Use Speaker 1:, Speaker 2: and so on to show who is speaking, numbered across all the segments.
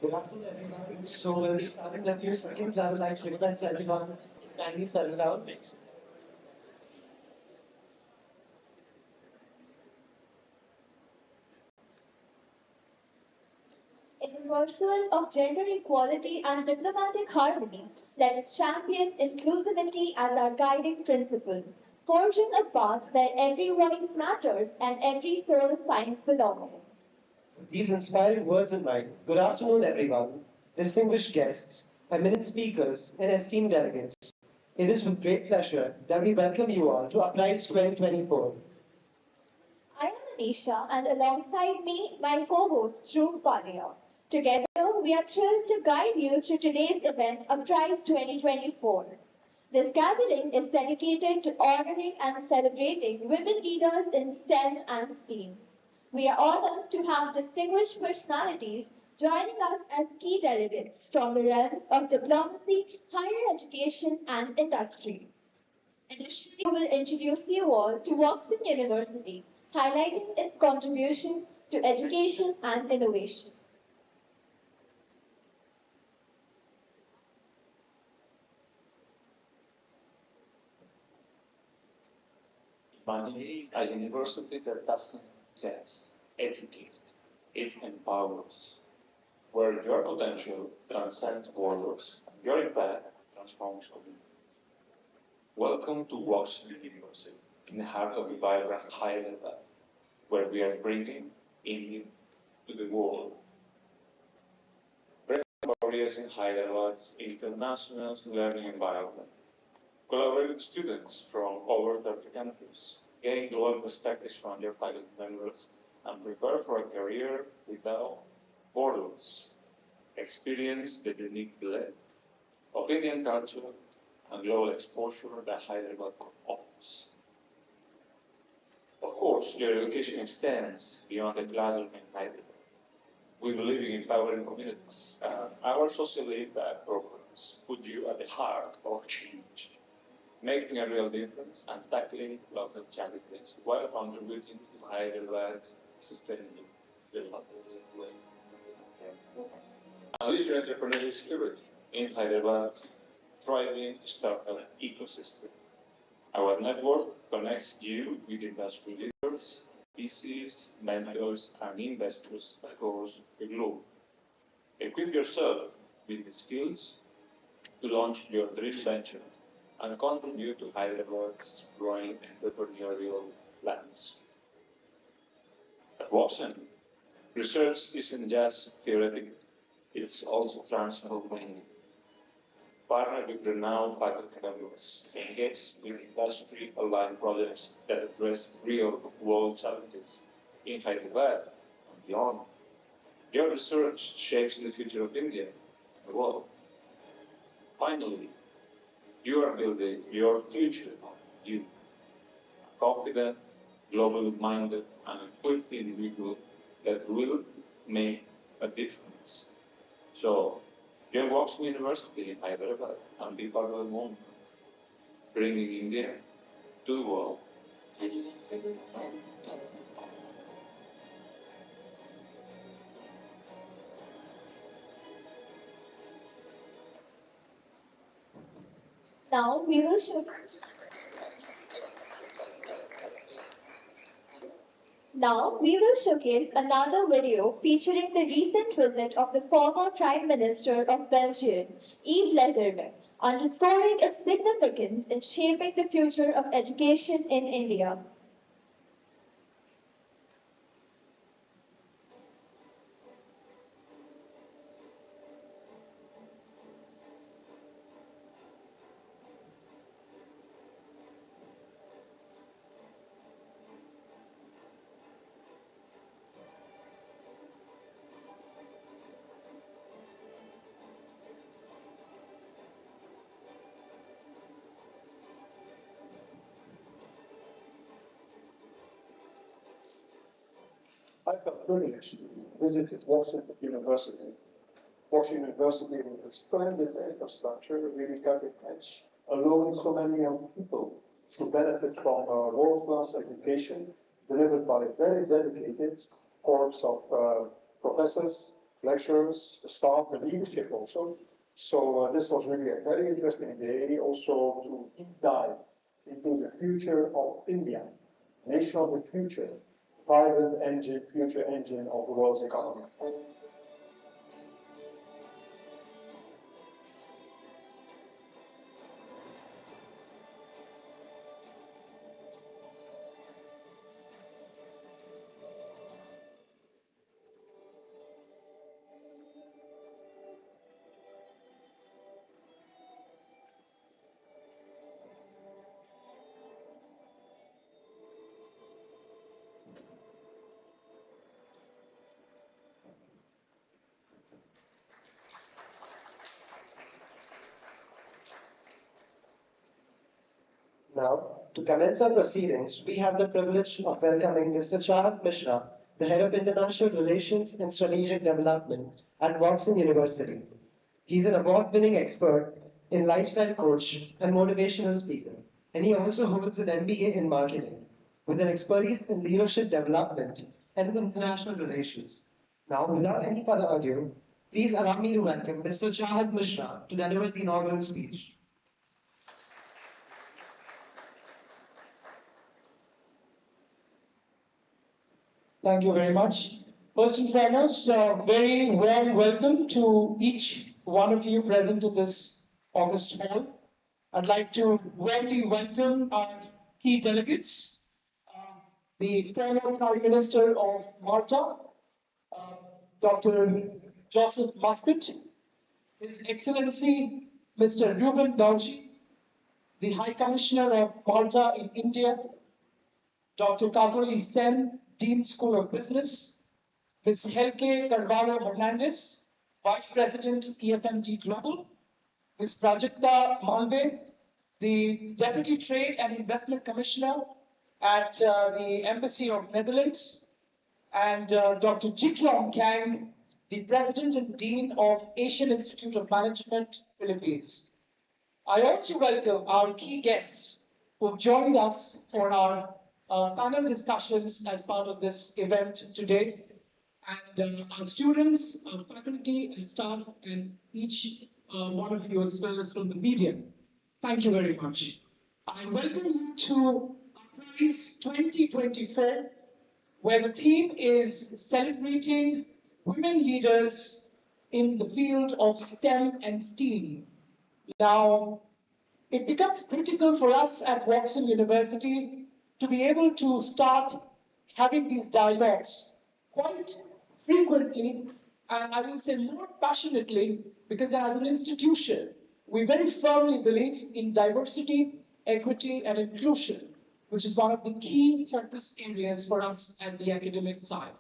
Speaker 1: Good afternoon, everyone. So we'll be starting in a few seconds. I would like to request everyone kindly settle down.
Speaker 2: In the pursuit of gender equality and diplomatic harmony, let us champion inclusivity as our guiding principle, forging a path where every voice matters and every soul finds belonging.
Speaker 1: These inspiring words in mind. Good afternoon, everyone. Distinguished guests, eminent speakers, and esteemed delegates. It is with great pleasure that we welcome you all to Apprise 2024.
Speaker 2: I am Anisha, and alongside me, my co-host Dhruv Palia. Together, we are thrilled to guide you through today's event, Uprise 2024. This gathering is dedicated to honoring and celebrating women leaders in STEM and STEAM. We are honored to have distinguished personalities joining us as key delegates from the realms of diplomacy, higher education, and industry. Additionally, we will introduce you all to Woxsen University, highlighting its contribution to education and innovation.
Speaker 3: Imagine a university that doesn't just educate, it empowers, where your potential transcends borders and your impact transforms communities. Welcome to Woxsen University, in the heart of the vibrant higher level, where we are bringing India to the world. Careers in higher levels, international learning environment. Collaborate with students from over 30 countries, gain global perspectives from your faculty members, and prepare for a career without borders. Experience the unique blend of Indian culture and global exposure that Hyderabad offers. Of course, your education extends beyond the classroom in Hyderabad. We believe in empowering communities. Our social impact programs put you at the heart of change, making a real difference and tackling local challenges while contributing to Hyderabad's sustainable development. Unleash your entrepreneurial spirit in Hyderabad's thriving startup ecosystem. Our network connects you with industry leaders, VCs, mentors, and investors across the globe. Equip yourself with the skills to launch your dream venture and contribute to Hyderabad's growing entrepreneurial landscape. At Woxen, research isn't just theoretical, it's also transformative. Partner with renowned faculty members, engage with industry-aligned projects that address real-world challenges in Hyderabad and beyond. Your research shapes the future of India and the world. Finally, you are building your future. You, a confident, globally minded, and equipped individual that will make a difference. So, join Woxen University in Hyderabad and be part of the movement, bringing India to the world.
Speaker 2: Now we will show Now we will showcase another video featuring the recent visit of the former Prime Minister of Belgium, Yves Leterme, underscoring its significance in shaping the future of education in India.
Speaker 4: I felt privileged to visit Woxen University. Woxen University with its splendid infrastructure, really cutting edge, allowing so many young people to benefit from a world-class education delivered by a very dedicated corps of professors, lecturers, the staff, the leadership also. So this was really a very interesting day also to deep dive into the future of India, nation of the future, vibrant engine, future engine of the world's economy.
Speaker 1: Now, to commence our proceedings, we have the privilege of welcoming Mr. Chahat Mishra, the Head of International Relations and Strategic Development at Woxsen University. He's an award-winning expert in lifestyle coach and motivational speaker, and he also holds an MBA in marketing with an expertise in leadership development and international relations. Now, without any further ado, please allow me to welcome Mr. Chahat Mishra to deliver the inaugural speech.
Speaker 5: Thank you very much. First and foremost, very warm welcome to each one of you present in this August hall. I'd like to warmly welcome our key delegates, the former Prime Minister of Malta, Dr. Joseph Muscat, His Excellency Mr. Ruben Dauci, the High Commissioner of Malta in India, Dr. Kavoli Sen, Dean School of Business, Ms. Helke Carvalho Hernandez, Vice President, EFMT Global, Ms. Prajakta Malve, the Deputy Trade and Investment Commissioner at the Embassy of Netherlands, and Dr. Jiklong Kang, the President and Dean of Asian Institute of Management, Philippines. I also welcome our key guests who have joined us for our panel discussions as part of this event today, and our students, our faculty and staff, and each one of you as well as from the media. Thank you very much. I welcome you to Apprise 2024, where the theme is celebrating women leaders in the field of STEM and STEAM. Now, it becomes critical for us at Woxsen University to be able to start having these dialogues quite frequently, and I will say more passionately, because as an institution, we very firmly believe in diversity, equity, and inclusion, which is one of the key focus areas for us at the academic side.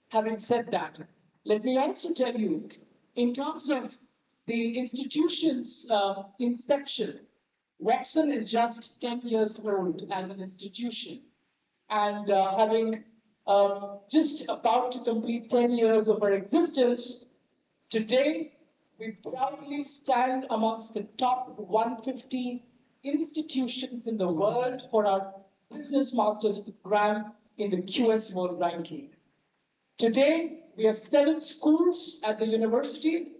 Speaker 5: Having said that, let me also tell you, in terms of the institution's inception, Woxsen is just 10 years old as an institution. And having just about to complete 10 years of our existence, today we proudly stand amongst the top 150 institutions in the world for our Business Masters program in the QS World Ranking. Today, we have 7 schools at the university,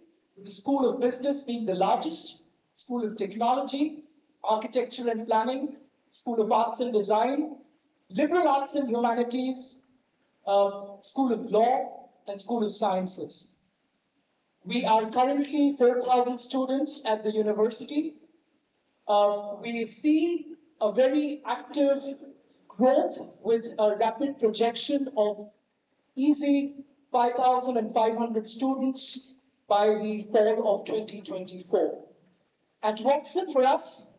Speaker 5: the School of Business being the largest, School of Technology, Architecture and Planning, School of Arts and Design, Liberal Arts and Humanities, School of Law, and School of Sciences. We are currently 4,000 students at the university. We see a very active growth with a rapid projection of easy 5,500 students by the fall of 2024. At Woxsen, for us,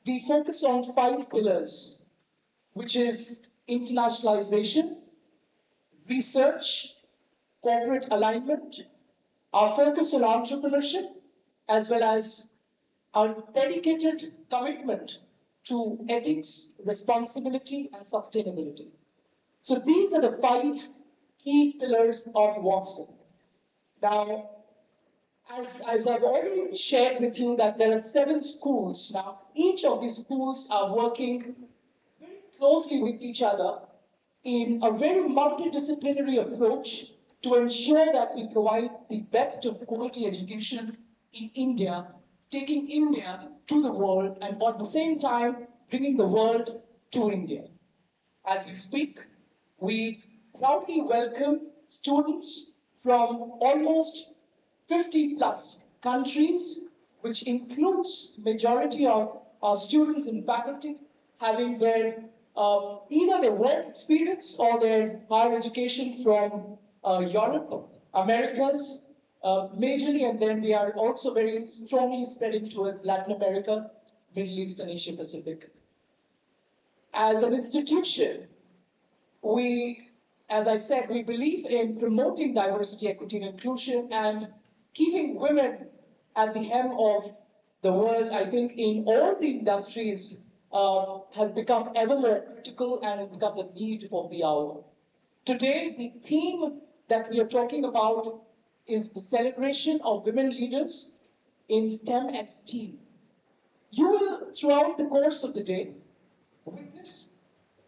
Speaker 5: we focus on 5 pillars, which is internationalization, research, corporate alignment, our focus on entrepreneurship, as well as our dedicated commitment to ethics, responsibility, and sustainability. So these are the 5 key pillars of Woxsen. Now, as I've already shared with you that there are 7 schools. Now, each of these schools are working very closely with each other in a very multidisciplinary approach to ensure that we provide the best of quality education in India, taking India to the world and at the same time bringing the world to India. As we speak, we proudly welcome students from almost 50 plus countries, which includes majority of our students and faculty having their either their work experience or their higher education from Europe, Americas, majorly, and then we are also very strongly spreading towards Latin America, Middle East, and Asia Pacific. As an institution, we, as I said, we believe in promoting diversity, equity, and inclusion and keeping women at the helm of the world. I think in all the industries has become ever more critical and has become the need of the hour. Today, the theme that we are talking about is the celebration of women leaders in STEM and STEAM. You will, throughout the course of the day, witness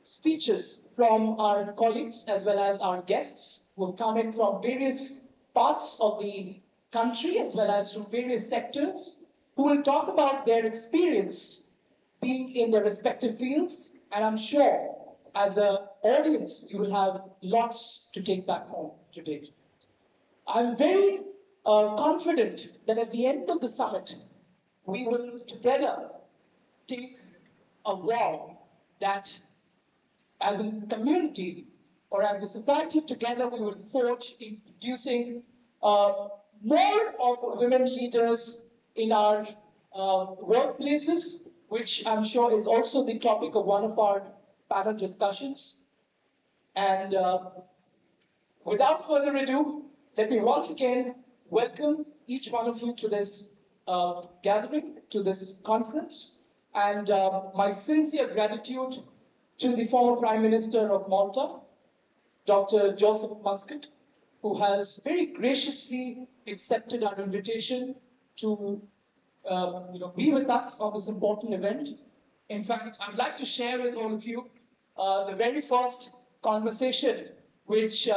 Speaker 5: speeches from our colleagues as well as our guests who have come in from various parts of the country as well as from various sectors who will talk about their experience being in their respective fields. And I'm sure as an audience, you will have lots to take back home today. I'm very confident that at the end of the summit, we will together take a vow that as a community or as a society together, we will forge in producing more of women leaders in our workplaces, which I'm sure is also the topic of one of our panel discussions. And without further ado, let me once again welcome each one of you to this gathering, to this conference, and my sincere gratitude to the former Prime Minister of Malta, Dr. Joseph Muscat, who has very graciously accepted our invitation to be with us on this important event. In fact, I'd like to share with all of you the very first conversation which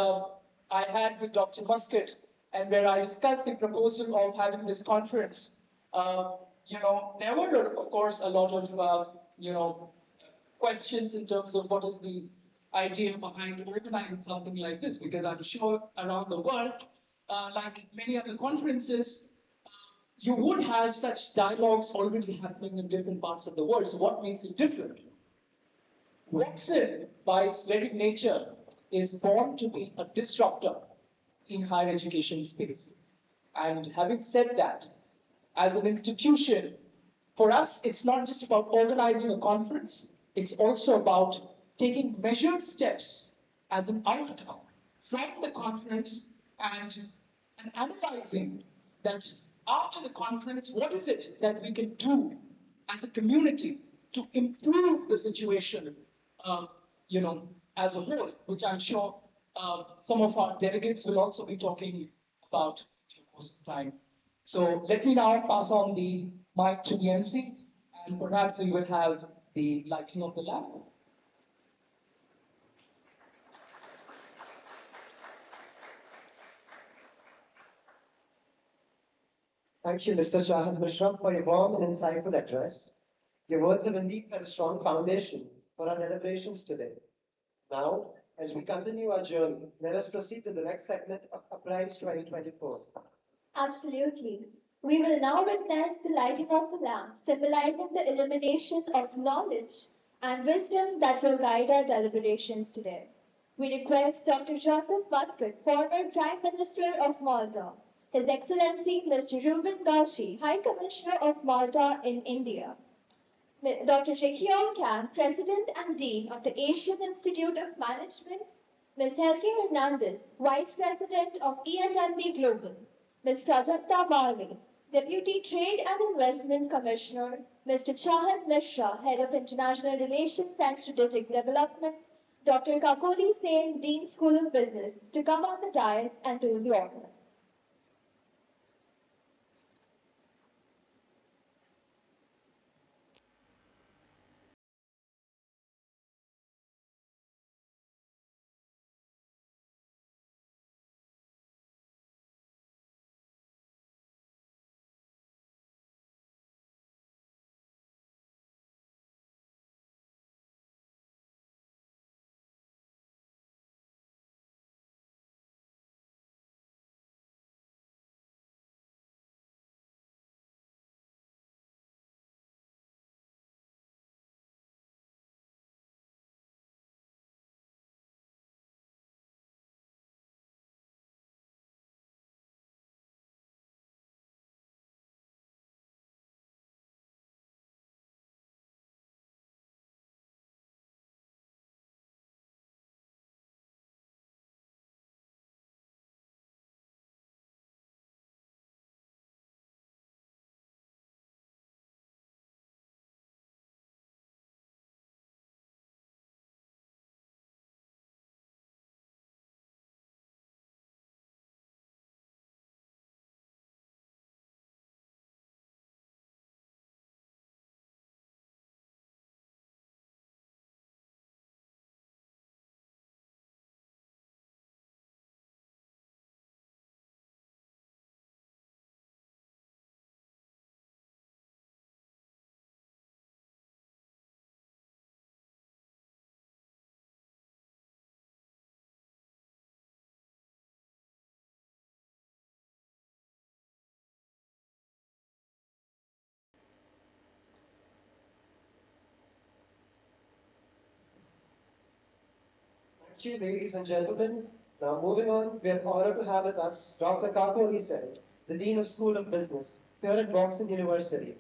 Speaker 5: I had with Dr. Muscat, and where I discussed the proposal of having this conference. There were, of course, a lot of, questions in terms of what is the idea behind organizing something like this, because I'm sure around the world, like many other conferences, you would have such dialogues already happening in different parts of the world. So what makes it different? Woxsen, by its very nature, is born to be a disruptor in higher education space. And having said that, as an institution, for us, it's not just about organizing a conference, it's also about taking measured steps as an outcome from the conference and analyzing that after the conference, what is it that we can do as a community to improve the situation, as a whole, which I'm sure some of our delegates will also be talking about in the course of time. So let me now pass on the mic to the MC, and perhaps we will have the lighting of the lamp.
Speaker 1: Thank you, Mr. Chahat Mishra, for your warm and insightful address. Your words have indeed set a strong foundation for our deliberations today. Now, as we continue our journey, let us proceed to the next segment of Apprise 2024.
Speaker 2: Absolutely. We will now witness the lighting of the lamp, symbolizing the illumination of knowledge and wisdom that will guide our deliberations today. We request Dr. Joseph Muscat, former Prime Minister of Malta, His Excellency Mr. Ruben Gauci, High Commissioner of Malta in India, Dr. Jekion Kang, President and Dean of the Asian Institute of Management, Ms. Helke Hernandez, Vice President of ESMD Global, Ms. Prajakta Malvi, Deputy Trade and Investment Commissioner, Mr. Chahat Mishra, Head of International Relations and Strategic Development, Dr. Kakoli Sen, Dean School of Business, to come on the dais and do the honors.
Speaker 1: Thank you, ladies and gentlemen. Now, moving on, we are honored to have with us Dr. Kakoli Sen, the Dean of School of Business here at Woxsen University.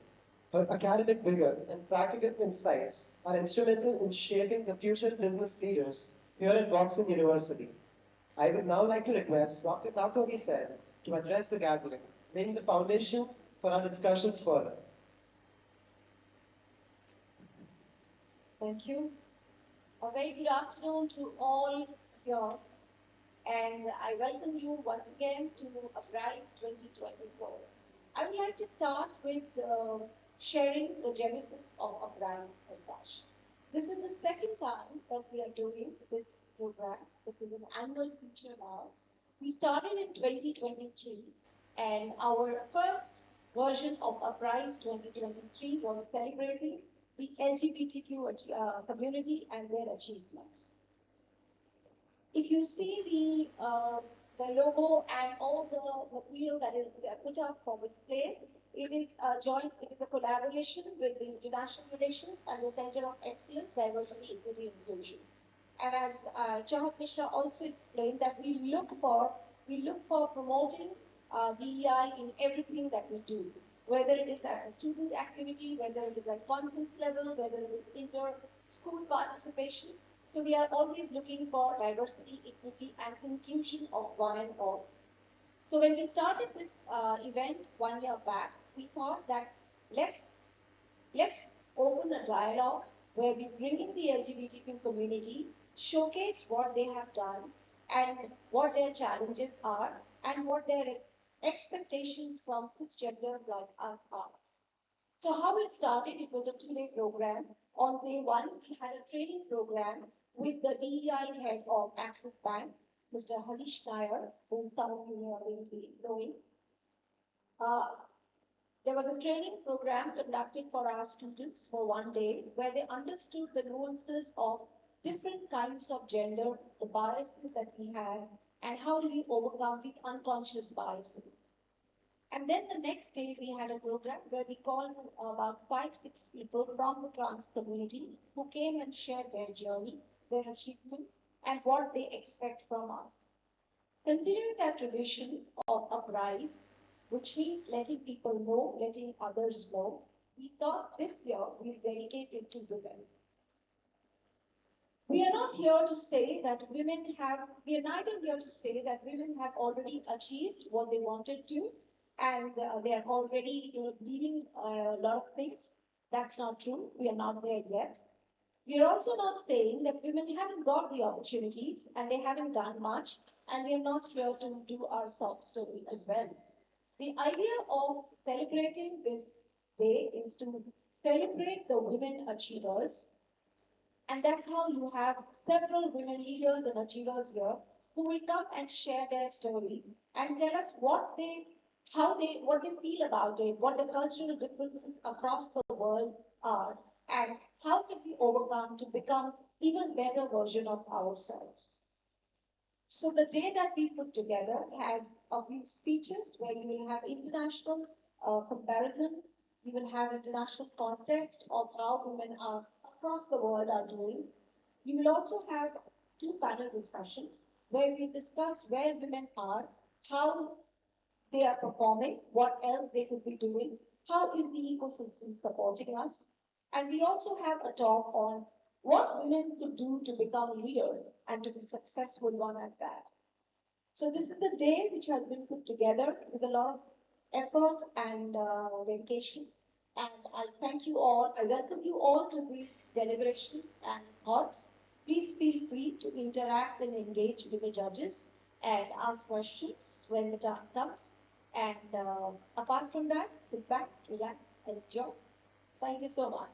Speaker 1: Her academic vigor and practical insights are instrumental in shaping the future business leaders here at Woxsen University. I would now like to request Dr. Kakoli Sen to address the gathering, laying the foundation for our discussions further.
Speaker 6: Thank you. A very good afternoon to all here, and I welcome you once again to Apprise 2024. I would like to start with sharing the genesis of Apprise as such. This is the second time that we are doing this program. This is an annual feature now. We started in 2023, and our first version of Apprise 2023 was celebrating the LGBTQ community and their achievements. If you see the logo and all the material that is put up for display, it is a collaboration with the International Relations and the Center of Excellence, Diversity, Equity, and Inclusion. And as Chahat Mishra also explained, that we look for promoting DEI in everything that we do, whether it is at a student activity, whether it is at conference level, whether it is inter-school participation. So we are always looking for diversity, equity, and inclusion of one and all. So when we started this event 1 year back, we thought that let's open a dialogue where we bring in the LGBTQ community, showcase what they have done and what their challenges are and what their expectations from cisgenders like us are. So how it started, it was a 2-day program. On day 1, we had a training program with the DEI head of Axis Bank, Mr. Harish Nair, whom some of you may already be knowing. There was a training program conducted for our students for 1 day where they understood the nuances of different kinds of gender, the biases that we have, and how do we overcome the unconscious biases. And then the next day we had a program where we called about 5-6 people from the trans community who came and shared their journey, their achievements, and what they expect from us. Continuing that tradition of Apprise, which means letting people know, letting others know, we thought this year we'll dedicate it to women. We are not here to say that we are neither here to say that women have already achieved what they wanted to, and they are already leading a lot of things. That's not true. We are not there yet. We are also not saying that women haven't got the opportunities and they haven't done much, and we are not here to do our soft story as well. The idea of celebrating this day is to celebrate the women achievers, and that's how you have several women leaders and achievers here who will come and share their story and tell us what they feel about it, what the cultural differences across the world are, and how can we overcome to become even better version of ourselves. So the day that we put together has a few speeches where you will have international comparisons, you will have international context of how women are across the world are doing. You will also have 2 panel discussions where we discuss where women are, how they are performing, what else they could be doing, how is the ecosystem supporting us, and we also have a talk on what women could do to become leaders and to be successful one at that. So this is the day which has been put together with a lot of effort and dedication. And I thank you all. I welcome you all to these deliberations and thoughts. Please feel free to interact and engage with the judges and ask questions when the time comes. And apart from that, sit back, relax, and enjoy. Thank you so much.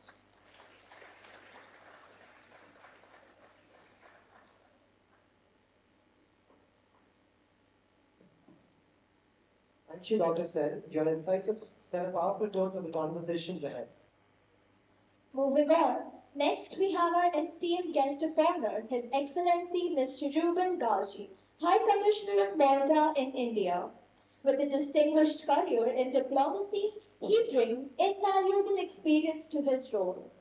Speaker 1: Thank you, Dr. Sen. Your insights have set a powerful tone for the conversations ahead.
Speaker 2: Moving on. Next, we have our esteemed guest of honor, His Excellency Mr. Ruben Gaji, High Commissioner of Malta in India. With a distinguished career in diplomacy, he brings invaluable experience to his role.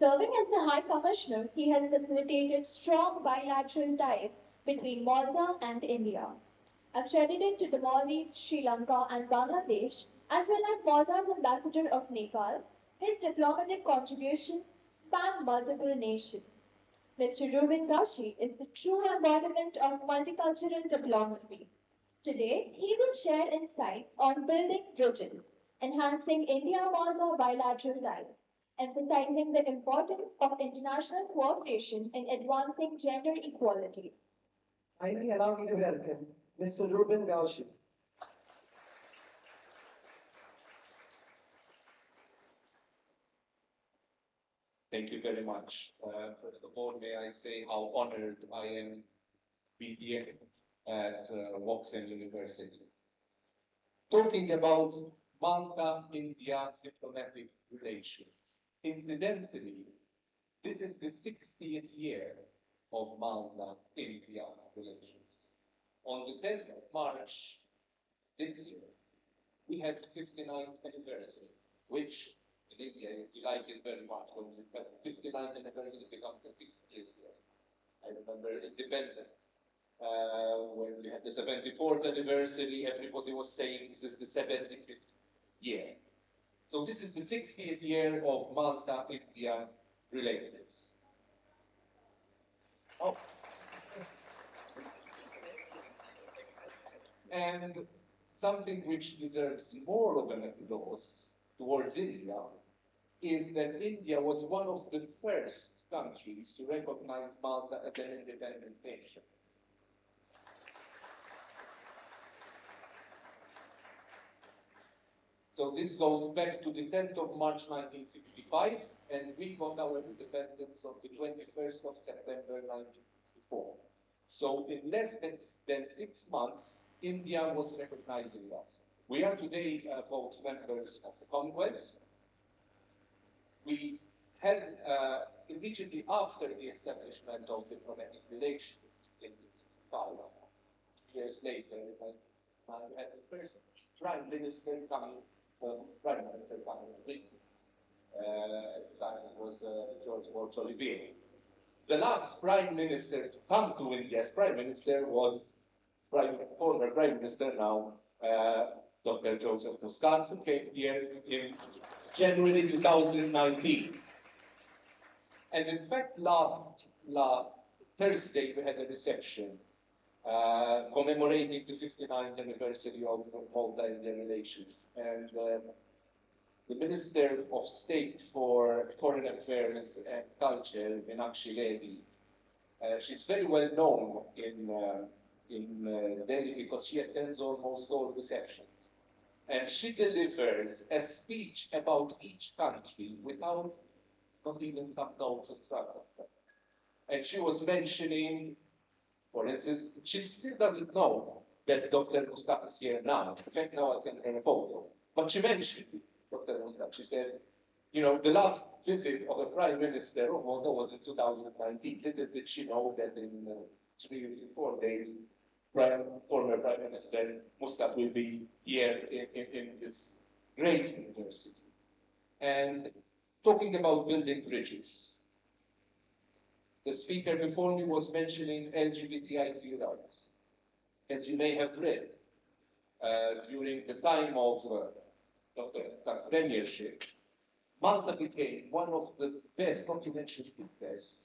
Speaker 2: Serving as the High Commissioner, he has facilitated strong bilateral ties between Malta and India. Accredited to the Maldives, Sri Lanka, and Bangladesh, as well as Malta's ambassador of Nepal, his diplomatic contributions span multiple nations. Mr. Ruben Gauchi is the true embodiment of multicultural diplomacy. Today, he will share insights on building bridges, enhancing India-Malta bilateral ties, emphasizing the importance of international cooperation in advancing gender equality.
Speaker 1: Kindly allow me to welcome Mr. Ruben Gauchi.
Speaker 7: Thank you very much. First of all, may I say how honored I am to be here at Woxsen University. Talking about Malta-India diplomatic relations. Incidentally, this is the 60th year of Malta-India relations. On the 10th of March this year, we had the 59th anniversary, which in India is delighted very much when the 59th anniversary becomes the 60th year. I remember independence. When we had the 74th anniversary, everybody was saying this is the 75th year. So this is the 60th year of Malta-India relations. Oh. And something which deserves more of an applause towards India is that India was one of the first countries to recognize Malta as an independent nation. So this goes back to the 10th of March 1965, and we got our independence on the 21st of September 1964. So in less than 6 months, India was recognizing us. We are today both members of the Commonwealth. We had, immediately after the establishment of diplomatic relations in 1965, years later, I had the first Prime Minister coming, Prime Minister coming to Britain. At the time it was George Olivier. The last Prime Minister to come to India as Prime Minister was former Prime Minister now, Dr. Joseph Muscat, who came here in January 2019. And in fact, last Thursday, we had a reception commemorating the 59th anniversary of Malta-India relations. And the Minister of State for Foreign Affairs and Culture, Meenakshi Levi, she's very well known in Delhi because she attends almost all receptions. And she delivers a speech about each country without not even some notes of travel. And she was mentioning, for instance, she still doesn't know that Dr. Muscat is here now. In fact, now I sent her a photo. But she mentioned Dr. Muscat. She said, you know, the last visit of a Prime Minister of Malta was in 2019. Little did she know that in 3 or 4 days, former Prime Minister Muscat will be here in this great university. And talking about building bridges, the speaker before me was mentioning LGBTIQ rights. As you may have read, during the time of Dr. Muscat's premiership, Malta became one of the best, not to mention the best,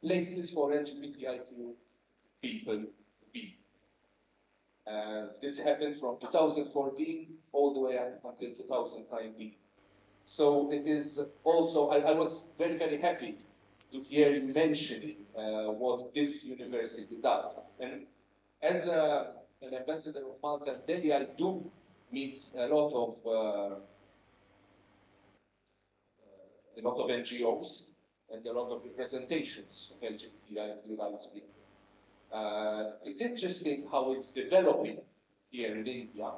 Speaker 7: places for LGBTIQ people to be. This happened from 2014 all the way up until 2019. So it is also, I was very, very happy to hear you mentioning what this university does. And as an ambassador of Malta and Delhi, I do meet a lot of NGOs and a lot of representations of LGBTIQ rights. It's interesting how it's developing here in India,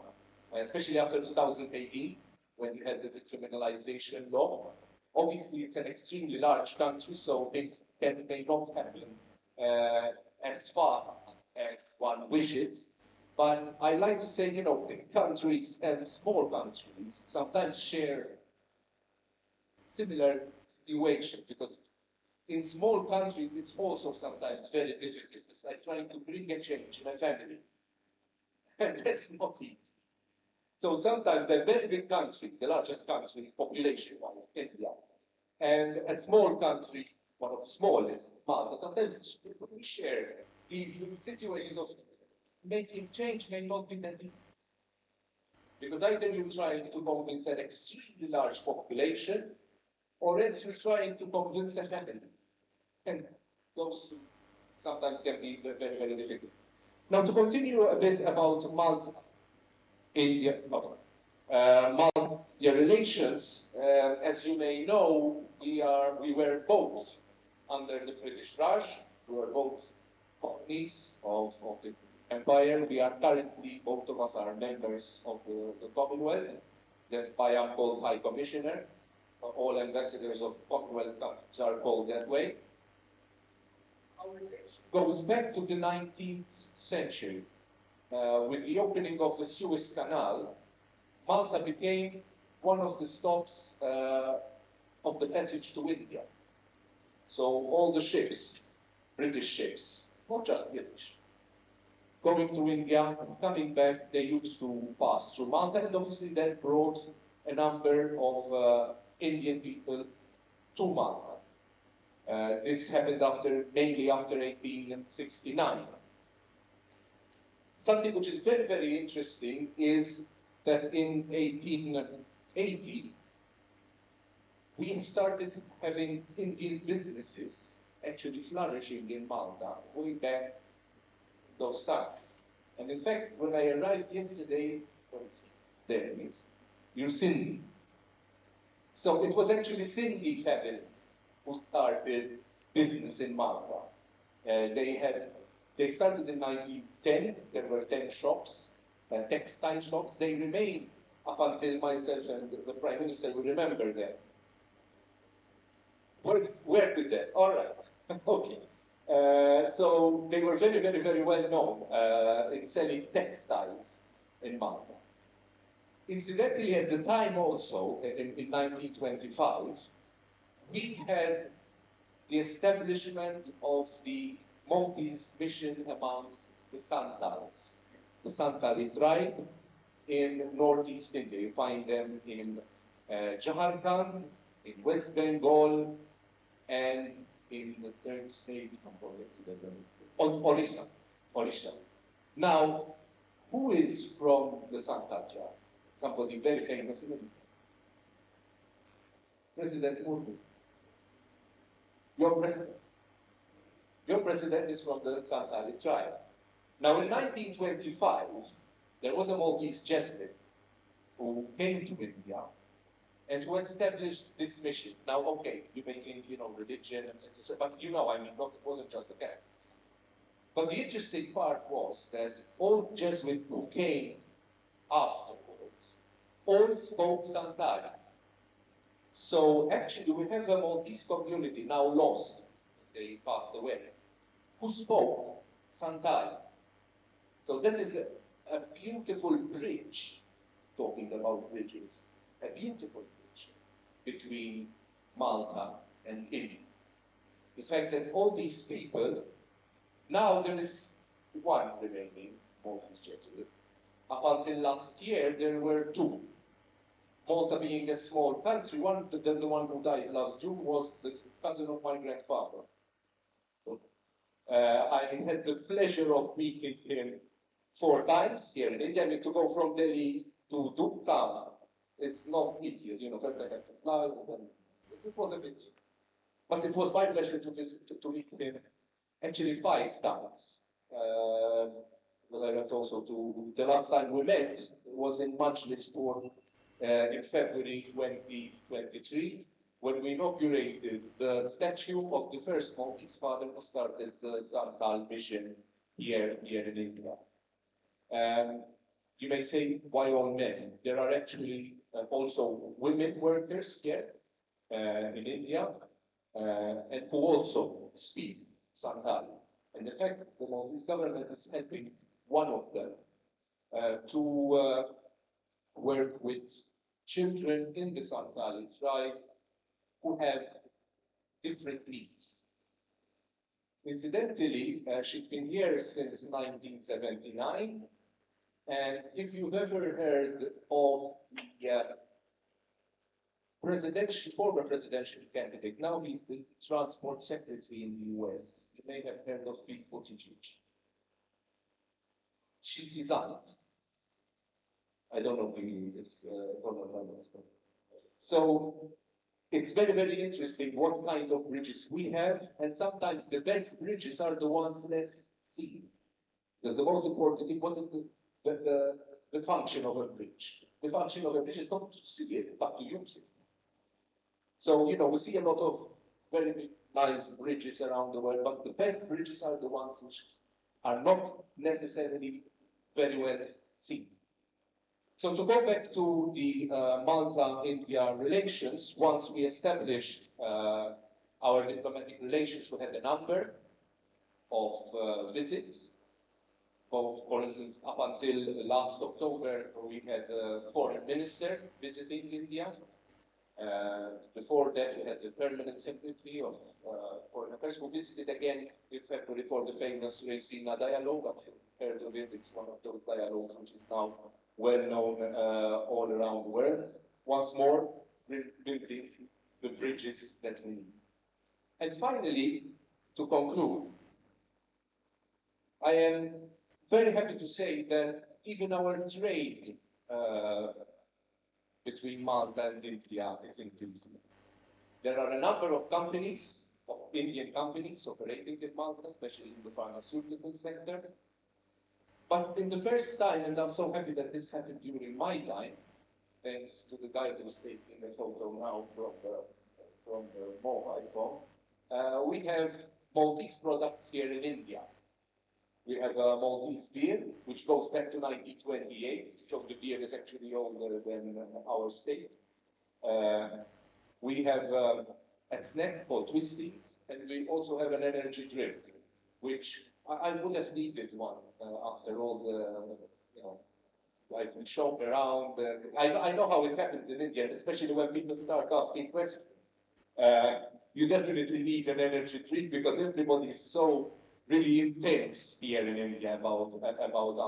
Speaker 7: especially after 2018, when you had the decriminalization law. Obviously, it's an extremely large country, so things may not happen as fast as one wishes. But I like to say, you know, big countries and small countries sometimes share similar situation, because in small countries it's also sometimes very difficult. It's like trying to bring a change in a family. And that's not easy. So sometimes a very big country, the largest country population-wise, India, and a small country, one of the smallest, Malta, sometimes we share these situations of making change may not be that easy. Because either you're trying to convince an extremely large population, or else you're trying to convince a family. And those two sometimes can be very, very difficult. Now, to continue a bit about Malta, India, Malta relations, as you may know, we were both under the British Raj. We were both colonies of the empire. We are currently, both of us are members of the Commonwealth. That's why I'm called High Commissioner. All ambassadors of Commonwealth countries are called that way. Our relation goes back to the 19th century. With the opening of the Suez Canal, Malta became one of the stops of the passage to India. So all the ships, British ships, not just British, going to India, coming back, they used to pass through Malta, and obviously that brought a number of Indian people to Malta. This happened mainly after 1869. Something which is very, very interesting is that in 1880, we started having Indian businesses actually flourishing in Malta, way back those times. And in fact, when I arrived yesterday, there it is, you're Sindhi. So it was actually Sindhi families who started business in Malta. They started in 1910, there were 10 shops, textile shops. They remained up until myself and the Prime Minister will remember them. Where did that? All right, okay. So they were very, very, very well known in selling textiles in Malta. Incidentally, at the time also, in 1925, we had the establishment of the Maltese mission amongst the Santals, the Santali tribe in northeast India. You find them in Jharkhand, in West Bengal, and in the third state, Orissa. Now, who is from the Santal tribe? Somebody very famous, isn't it? President Murmu. Your president is from the Santali tribe. Now, in 1925, there was a Maltese Jesuit who came to India and who established this mission. Now, okay, you may think, religion, but it wasn't just the Catholics. But the interesting part was that all Jesuits who came afterwards all spoke Santali. So actually, we have a Maltese community now lost, they passed away, who spoke Santali. So that is a beautiful bridge, talking about bridges, a beautiful bridge between Malta and India. The fact that all these people, now there is one remaining Maltese Jesuit. Up until last year, there were two. Malta being a small country, the one who died last June was the cousin of my grandfather. I had the pleasure of meeting him 4 times here in India. I mean, to go from Delhi to Dhaka, it's not easy, first I had to fly, and it was a bit. But it was my pleasure to meet him actually 5 times. But I went also to, the last time we met was in Majlispur in February 2023, when we inaugurated the statue of the first Maltese father who started the Santal mission here in India. You may say, why all men? There are actually also women workers here in India, and who also speak Santali. And in fact, the Maltese government is helping one of them to work with children in the Santali tribe who have different needs. Incidentally, she's been here since 1979, and if you've ever heard of the former presidential candidate, now he's the transport secretary in the US, you may have heard of Pete Buttigieg. She's resigned. I don't know if it's former members. So it's very, very interesting what kind of bridges we have, and sometimes the best bridges are the ones less seen. Because the most important thing, what is the function of a bridge? The function of a bridge is not to see it, but to use it. So, we see a lot of very nice bridges around the world, but the best bridges are the ones which are not necessarily very well seen. So to go back to the Malta-India relations, once we established our diplomatic relations, we had a number of visits. For instance, up until last October, we had a foreign minister visiting India. Before that, we had the permanent secretary of foreign affairs who visited again in February for the famous Raisina dialogue. I'm sure you've heard of it. It's one of those dialogues which is now well known all around the world. Once more, building the bridges that we need. And finally, to conclude, I am very happy to say that even our trade between Malta and India is increasing. There are a number of companies, of Indian companies operating in Malta, especially in the pharmaceutical sector. But in the first time, and I'm so happy that this happened during my time, thanks to the guy who's taking a photo now from the mobile phone, we have Maltese products here in India. We have a Maltese beer, which goes back to 1928, so the beer is actually older than our state. We have a snack called Twisties, and we also have an energy drink, which I would have needed one after all the, like we shop around. I know how it happens in India, especially when people start asking questions. You definitely need an energy drink because everybody is so really intense here in India about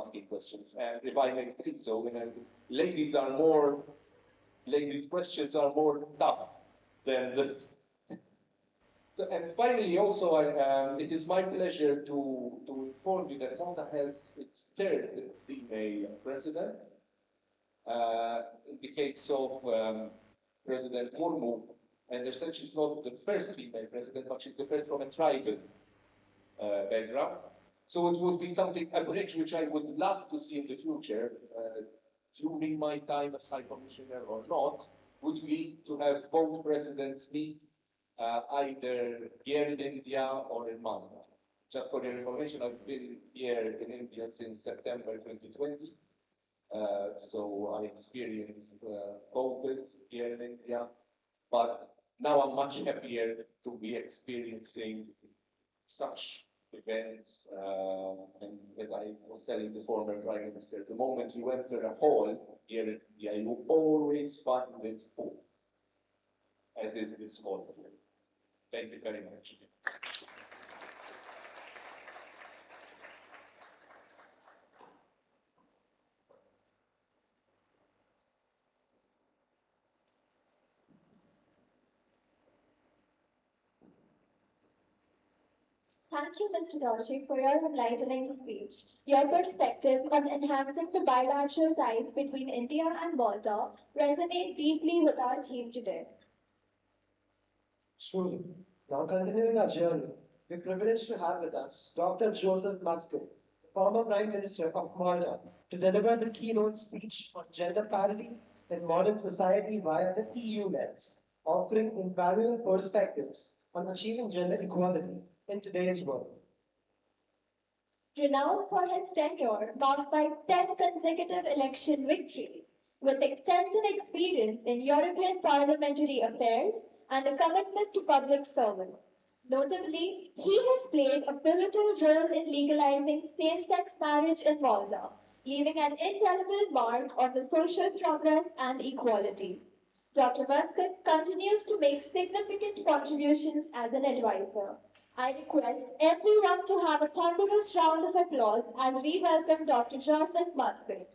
Speaker 7: asking questions. And if I may think so, ladies' questions are more tough than the. So, and finally, also, it is my pleasure to inform you that Malta has its third female president. In the case of President Murmu, and essentially she's not the first female president, but she's the first from a tribal background. So it would be a bridge which I would love to see in the future, during my time as High Commissioner or not, would be to have both presidents meet either here in India or in Malta. Just for your information, I've been here in India since September 2020. So I experienced COVID here in India, but now I'm much happier to be experiencing such events. And as I was telling the former Prime Minister, the moment you enter a hall here in India, you always find it full, as is this hall. Thank you very much.
Speaker 2: Thank you, Mr. Doshi, for your enlightening speech. Your perspective on enhancing the bilateral ties between India and Malta resonate deeply with our theme today.
Speaker 1: Truly. Now continuing our journey, we're privileged to have with us Dr. Joseph Muscat, former Prime Minister of Malta, to deliver the keynote speech on gender parity in modern society via the EU lens, offering invaluable perspectives on achieving gender equality in today's world.
Speaker 2: Renowned for his tenure marked by 10 consecutive election victories, with extensive experience in European parliamentary affairs and a commitment to public service. Notably, he has played a pivotal role in legalizing same-sex marriage in Malta, leaving an indelible mark on the social progress and equality. Dr. Muscat continues to make significant contributions as an advisor. I request everyone to have a thunderous round of applause as we welcome Dr. Joseph Muscat.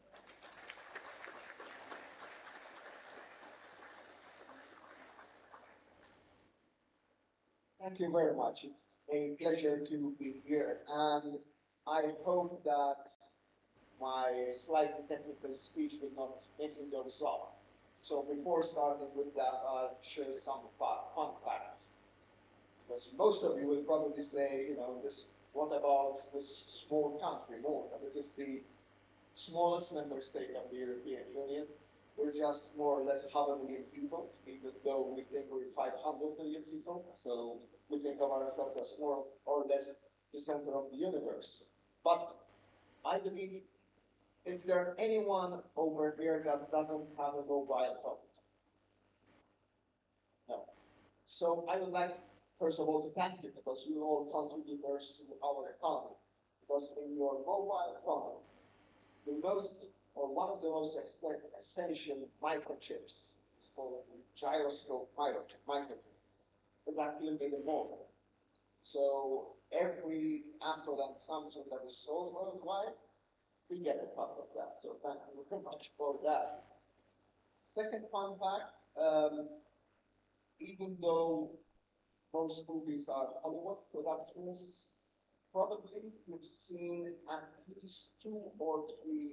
Speaker 8: Thank you very much. It's a pleasure to be here, and I hope that my slightly technical speech will not make you go soft. So before starting with that, I'll share some fun facts. Because most of you will probably say, what about this small country, Malta? This is the smallest member state of the European Union. We're just more or less 100 million people, even though we think we're 500 million people. So we think of ourselves as more or less the center of the universe. But I believe, is there anyone over here that doesn't have a mobile phone? No. So I would like, first of all, to thank you because you all contributors to our economy. Because in your mobile phone, the most, or one of the most essential microchips, it's called the gyroscope microchip, is actually the mobile. So every Apple and Samsung that is sold worldwide, we get a part of that. So thank you very much for that. Second fun fact, even though most movies are Hollywood productions, probably you've seen at least 2 or 3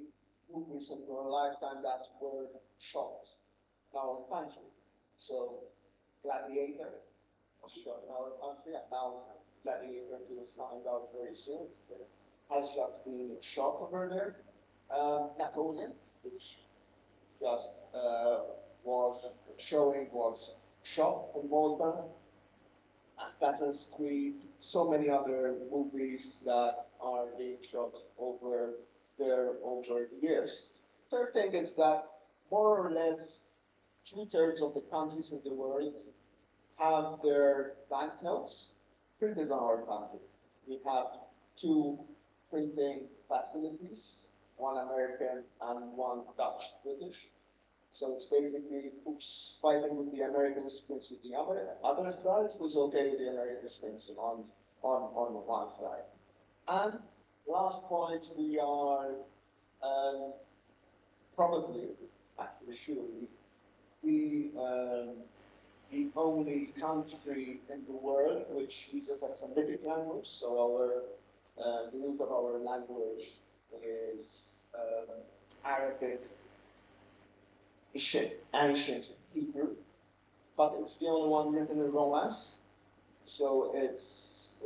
Speaker 8: movies in your lifetime that were shot in our country. So Gladiator was shot in our country, and now Gladiator 2 is coming out very soon. It has just been shot over there. Napoleon, which just was shot in Malta. Assassin's Creed, so many other movies that are being shot over there over the years. Third thing is that more or less 2/3 of the countries in the world have their banknotes printed on our country. We have 2 printing facilities, one American and one Dutch British. So it's basically who's fighting with the Americans against with the other side, who's okay with the Americans fencing on one side. And last point, we are probably, actually surely, the only country in the world which uses a Semitic language. So the root of our language is Arabic, ancient Hebrew, but it's the only one written in Romance. So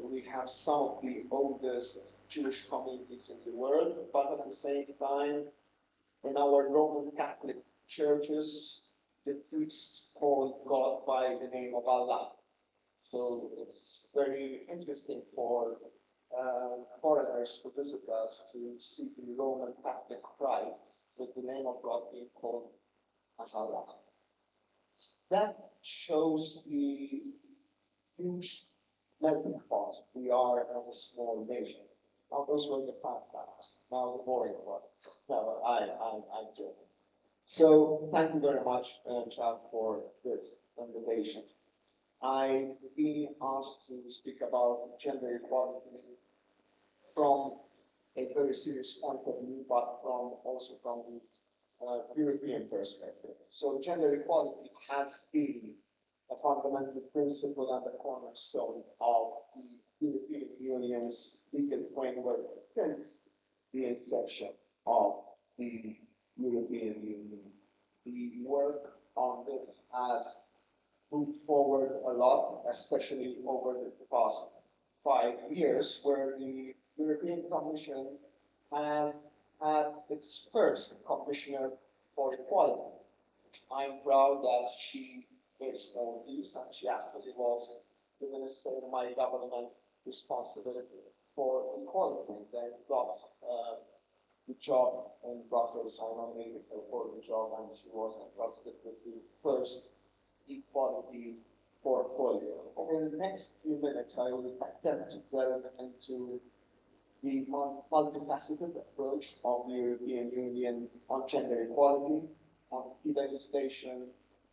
Speaker 8: we have some of the oldest Jewish communities in the world, but at the same time, in our Roman Catholic churches, the priests call God by the name of Allah. So it's very interesting for foreigners who visit us to see the Roman Catholic Christ with the name of God being called as Allah. That shows the huge melting pot we are as a small nation. Now those were the fun facts. Now the boring one. No, I'm joking. So thank you very much, Chad, for this invitation. I've been asked to speak about gender equality from a very serious point of view, but also from the European perspective. So gender equality has been a fundamental principle and the cornerstone of the European Union's legal framework since the inception of the European Union. The work on this has moved forward a lot, especially over the past 5 years, where the European Commission has had its first commissioner for equality. I'm proud that she is on this, and she actually was the minister in my government responsibility for equality. Then got the job in Brussels. I nominated her for the job, and she was entrusted with the first equality portfolio. Over the next few minutes, I will attempt to delve into the multifaceted approach of the European Union on gender equality, on key legislation,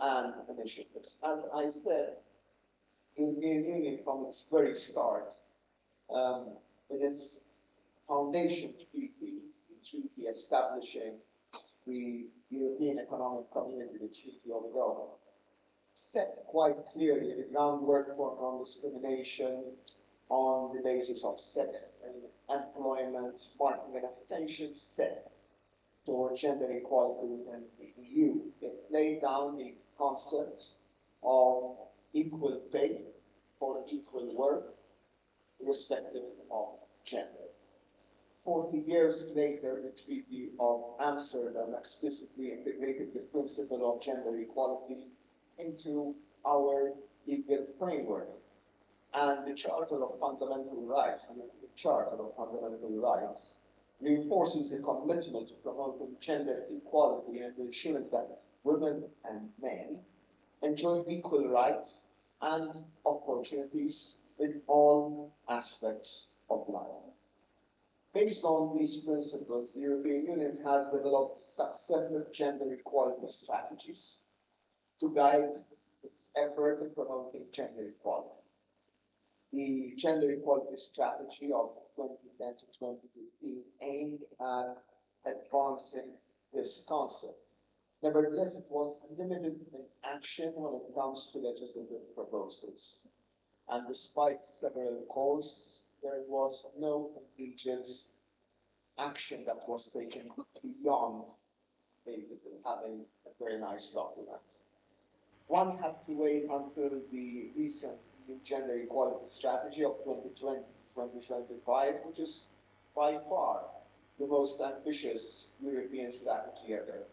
Speaker 8: and initiatives. As I said, the European Union from its very start, in its foundation treaty, the treaty establishing the European Economic Community, the Treaty of Rome, set quite clearly the groundwork for non-discrimination on the basis of sex and employment, marking an essential step toward gender equality within the EU. It laid down the concept of equal pay for equal work, irrespective of gender. 40 years later, the Treaty of Amsterdam explicitly integrated the principle of gender equality into our legal framework. And the Charter of Fundamental Rights, reinforces the commitment to promoting gender equality and ensuring that women and men enjoy equal rights and opportunities in all aspects of life. Based on these principles, the European Union has developed successive gender equality strategies to guide its effort in promoting gender equality. The Gender Equality Strategy of 2010 to 2015 aimed at advancing this concept. Nevertheless, it was limited in action when it comes to legislative proposals. And despite several calls, there was no immediate action that was taken beyond basically having a very nice document. One had to wait until the recent Gender Equality Strategy of 2020-2025, which is by far the most ambitious European strategy ever.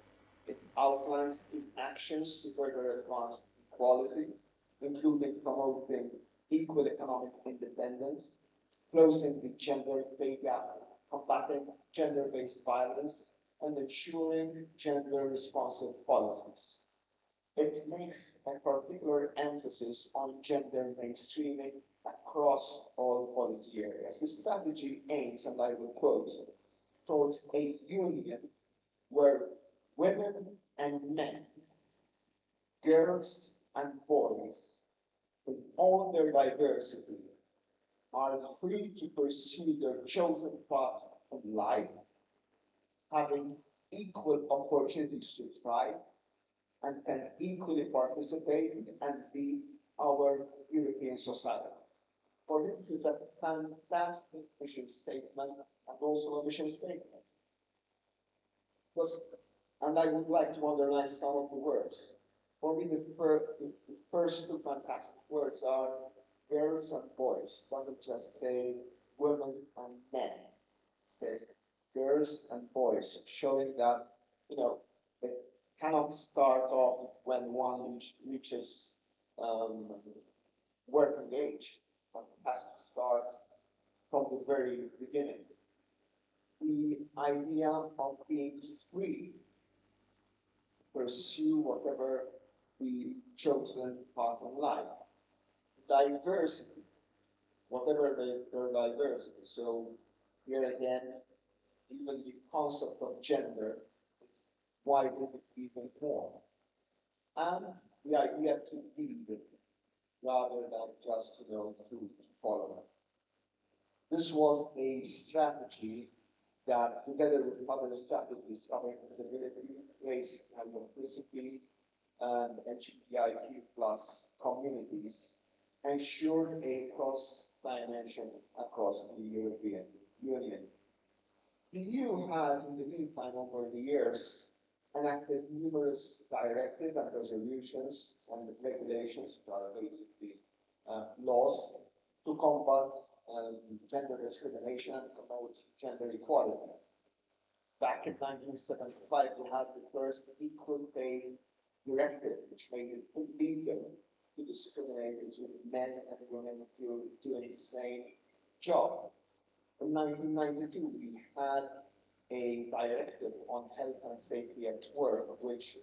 Speaker 8: It outlines key actions to further advance equality, including promoting equal economic independence, closing the gender pay gap, combating gender-based violence, and ensuring gender-responsive policies. It makes a particular emphasis on gender mainstreaming across all policy areas. The strategy aims, and I will quote, towards a union where women and men, girls and boys, in all their diversity, are free to pursue their chosen path in life, having equal opportunities to thrive, and can equally participate and lead our European society. For this is a fantastic mission statement and also a mission statement. And I would like to underline some of the words. For me, the first two fantastic words are girls and boys. It doesn't just say women and men. It says girls and boys, showing that, it cannot start off when one reaches working age, but it has to start from the very beginning. The idea of being free to pursue whatever the chosen path in life. Diversity, whatever their diversity. So here again, even the concept of gender is widened even more. And the idea to lead rather than just to follow. This was a strategy that, together with other strategies covering disability, race and ethnicity, and LGBTIQ plus communities, ensured a cross dimension across the European Union. The EU has, in the meantime, over the years, enacted numerous directives and resolutions and regulations, which are basically laws, to combat gender discrimination and promote gender equality. Back in 1975, we had the first Equal Pay Directive, which made it illegal to discriminate between men and women doing the same job. In 1992, we had a directive on health and safety at work, which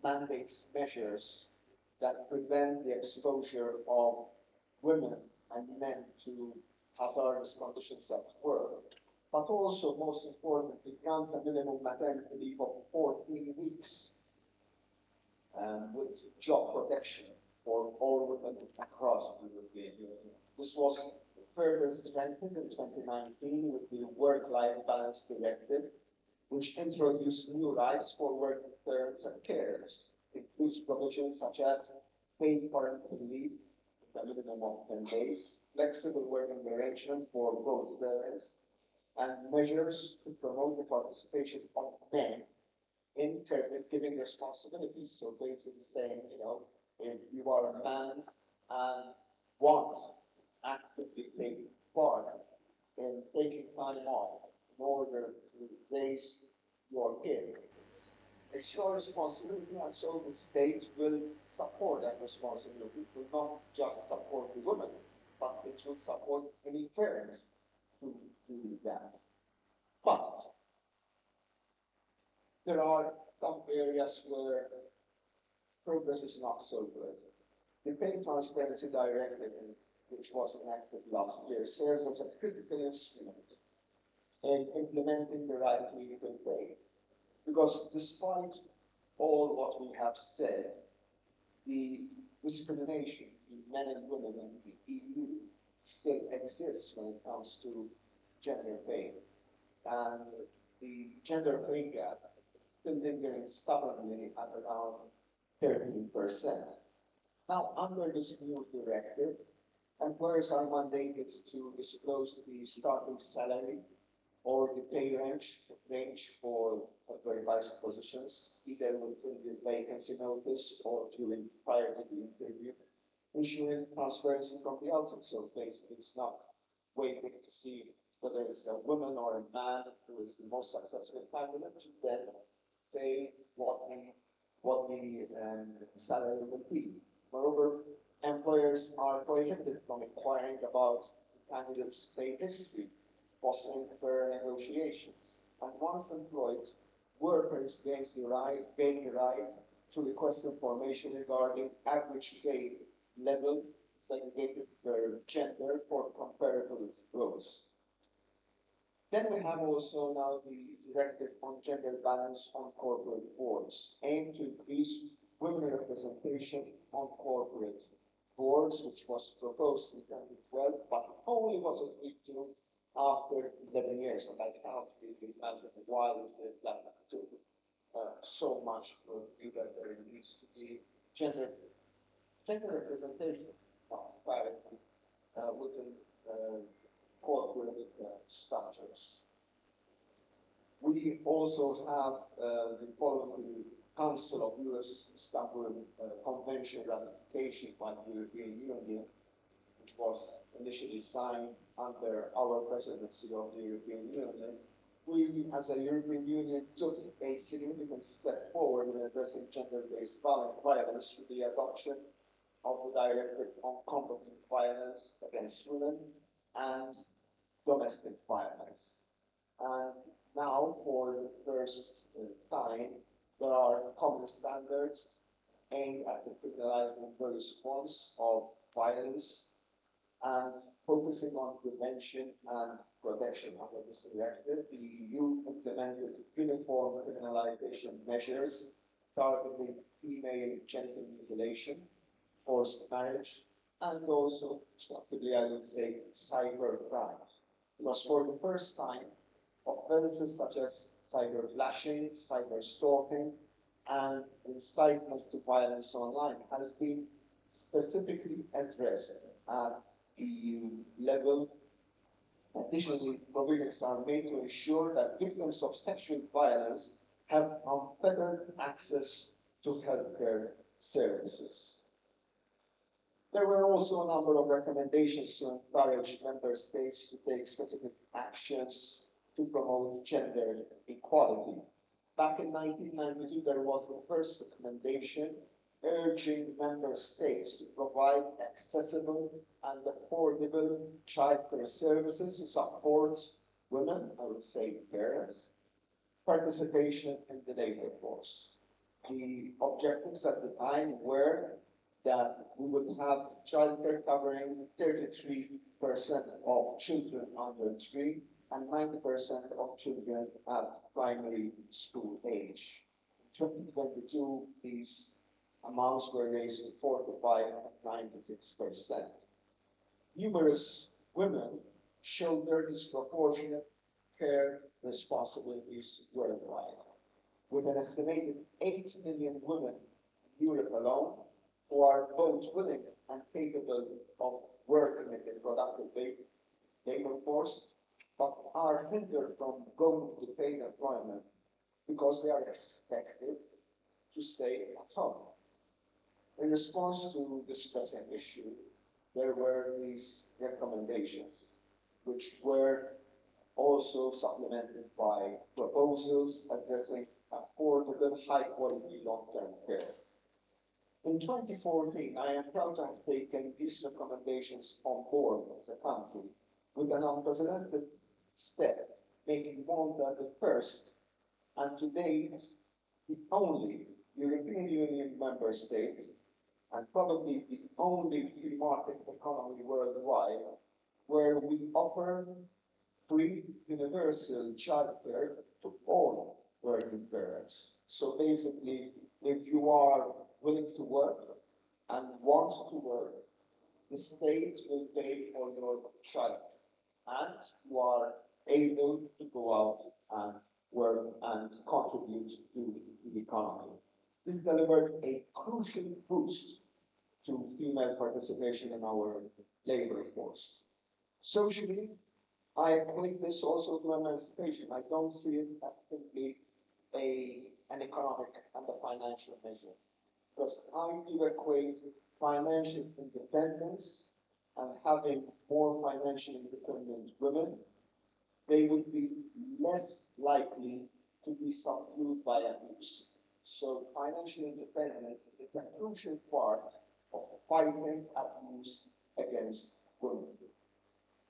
Speaker 8: mandates measures that prevent the exposure of women and men to hazardous conditions at work, but also, most importantly, grants a minimum maternity leave of 14 weeks. with job protection for all women across the European Union. This was further strengthened in 2019 with the Work-Life Balance Directive, which introduced new rights for working parents and carers. It includes provisions such as paid parental leave, a minimum of 10 days, flexible working arrangement for both parents, and measures to promote the participation of men in caregiving responsibilities. So basically saying, if you are a man and want to actively take part in taking time off in order to raise your kids, it's your responsibility, and so the state will support that responsibility. It will not just support the women, but it will support any parent to do that. But there are some areas where progress is not so good. The Pay Transparency Directive, which was enacted last year, serves as a critical instrument in implementing the right to equal pay. Because despite all what we have said, the discrimination in men and women in the EU still exists when it comes to gender pay. And the gender pay gap is still lingering stubbornly at around 13%. Now, under this new directive, employers are mandated to disclose the starting salary or the pay range for advertised positions, either within the vacancy notice or prior to the interview, ensuring transparency from the outset. So basically, it's not waiting to see whether it's a woman or a man who is the most successful candidate to then say what the salary will be. Moreover, employers are prohibited from inquiring about the candidate's pay history, fostering fair negotiations. And once employed, workers gain the right to request information regarding average pay level segregated per gender for comparable roles. Then we have also now the directive on gender balance on corporate boards, aimed to increase women representation on corporate boards, which was proposed in 2012, but only was agreed to after 11 years. And I cannot really imagine why is it that took so much to do that. There needs to be gender representation of parity within corporate structures. We also have the following Council of Europe's Istanbul Convention ratification by the European Union, which was initially signed under our presidency of the European Union. We, as a European Union, took a significant step forward in addressing gender-based violence with the adoption of the Directive on Combating Violence Against Women and Domestic Violence. And now, for the first time, there are common standards aimed at criminalizing the response of violence and focusing on prevention and protection. Under this directive, the EU implemented uniform criminalization measures targeting female genital mutilation, forced marriage, and also, structurally, I would say, cyber crimes. Because for the first time, offenses such as cyber flashing, cyber stalking, and incitement to violence online has been specifically addressed at EU level. Additionally, provisions are made to ensure that victims of sexual violence have unfettered access to healthcare services. There were also a number of recommendations to encourage member states to take specific actions to promote gender equality. Back in 1992, there was the first recommendation urging member states to provide accessible and affordable childcare services to support women, I would say parents, participation in the labor force. The objectives at the time were that we would have childcare covering 33% of children under 3 and 90% of children at primary school age. In 2022, these amounts were raised to 45 and 96%. Numerous women shoulder disproportionate care responsibilities worldwide, with an estimated 8 million women in Europe alone who are both willing and capable of working in the productive labor force, but are hindered from going to paid employment because they are expected to stay at home. In response to this pressing issue, there were these recommendations, which were also supplemented by proposals addressing affordable, high-quality long-term care. In 2014, I am proud to have taken these recommendations on board as a country with an unprecedented step, making Malta the first and to date the only European Union member state and probably the only free market economy worldwide where we offer free universal childcare to all working parents. So basically, if you are willing to work and want to work, the state will pay for your child, and you are able to go out and work and contribute to the economy. This delivered a crucial boost to female participation in our labor force. Socially, I equate this also to emancipation. I don't see it as simply an economic and a financial measure, because I do equate financial independence and having more financially independent women. They would be less likely to be subdued by abuse. So financial independence is a crucial part of fighting abuse against women.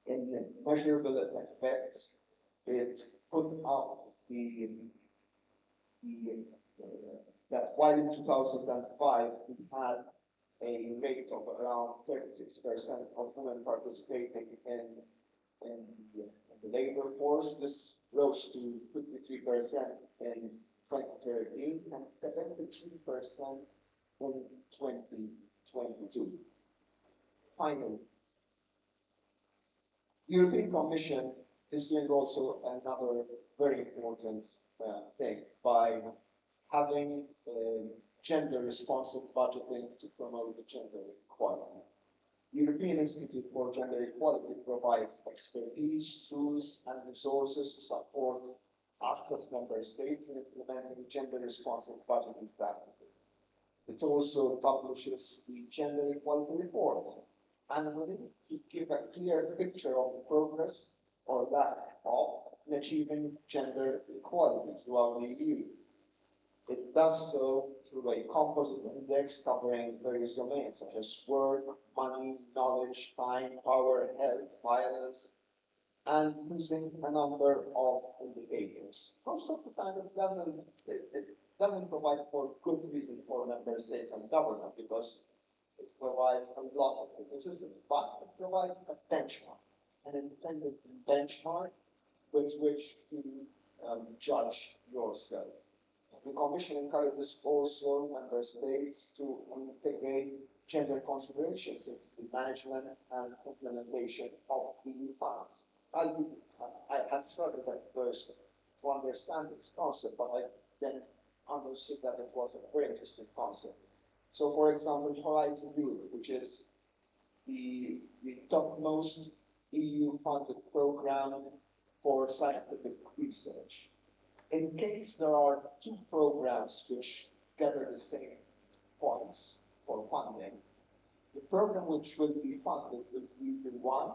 Speaker 8: In measurable effects, it put up that while in 2005 we had a rate of around 36% of women participating in the labor force, this rose to 53% in 2013 and 73% in 2022. Finally, the European Commission is doing also another very important thing by having gender responsive budgeting to promote gender equality. The European Institute for Gender Equality provides expertise, tools, and resources to support us as member states in implementing gender responsive budgeting practices. It also publishes the Gender Equality Report annually to give a clear picture of the progress or lack of in achieving gender equality throughout the EU. It does so through a composite index covering various domains such as work, money, knowledge, time, power, health, violence, and using a number of indicators. Most of the time it doesn't provide for good reason for member states and government because it provides a lot of criticism, but it provides a benchmark, an independent benchmark with which to judge yourself. The Commission encourages also member states to integrate gender considerations in the management and implementation of EU funds. I had struggled at first to understand this concept, but I then understood that it was a very interesting concept. So, for example, Horizon Europe, which is the topmost EU-funded program for scientific research. In case there are two programs which gather the same points for funding, the program which will be funded will be the one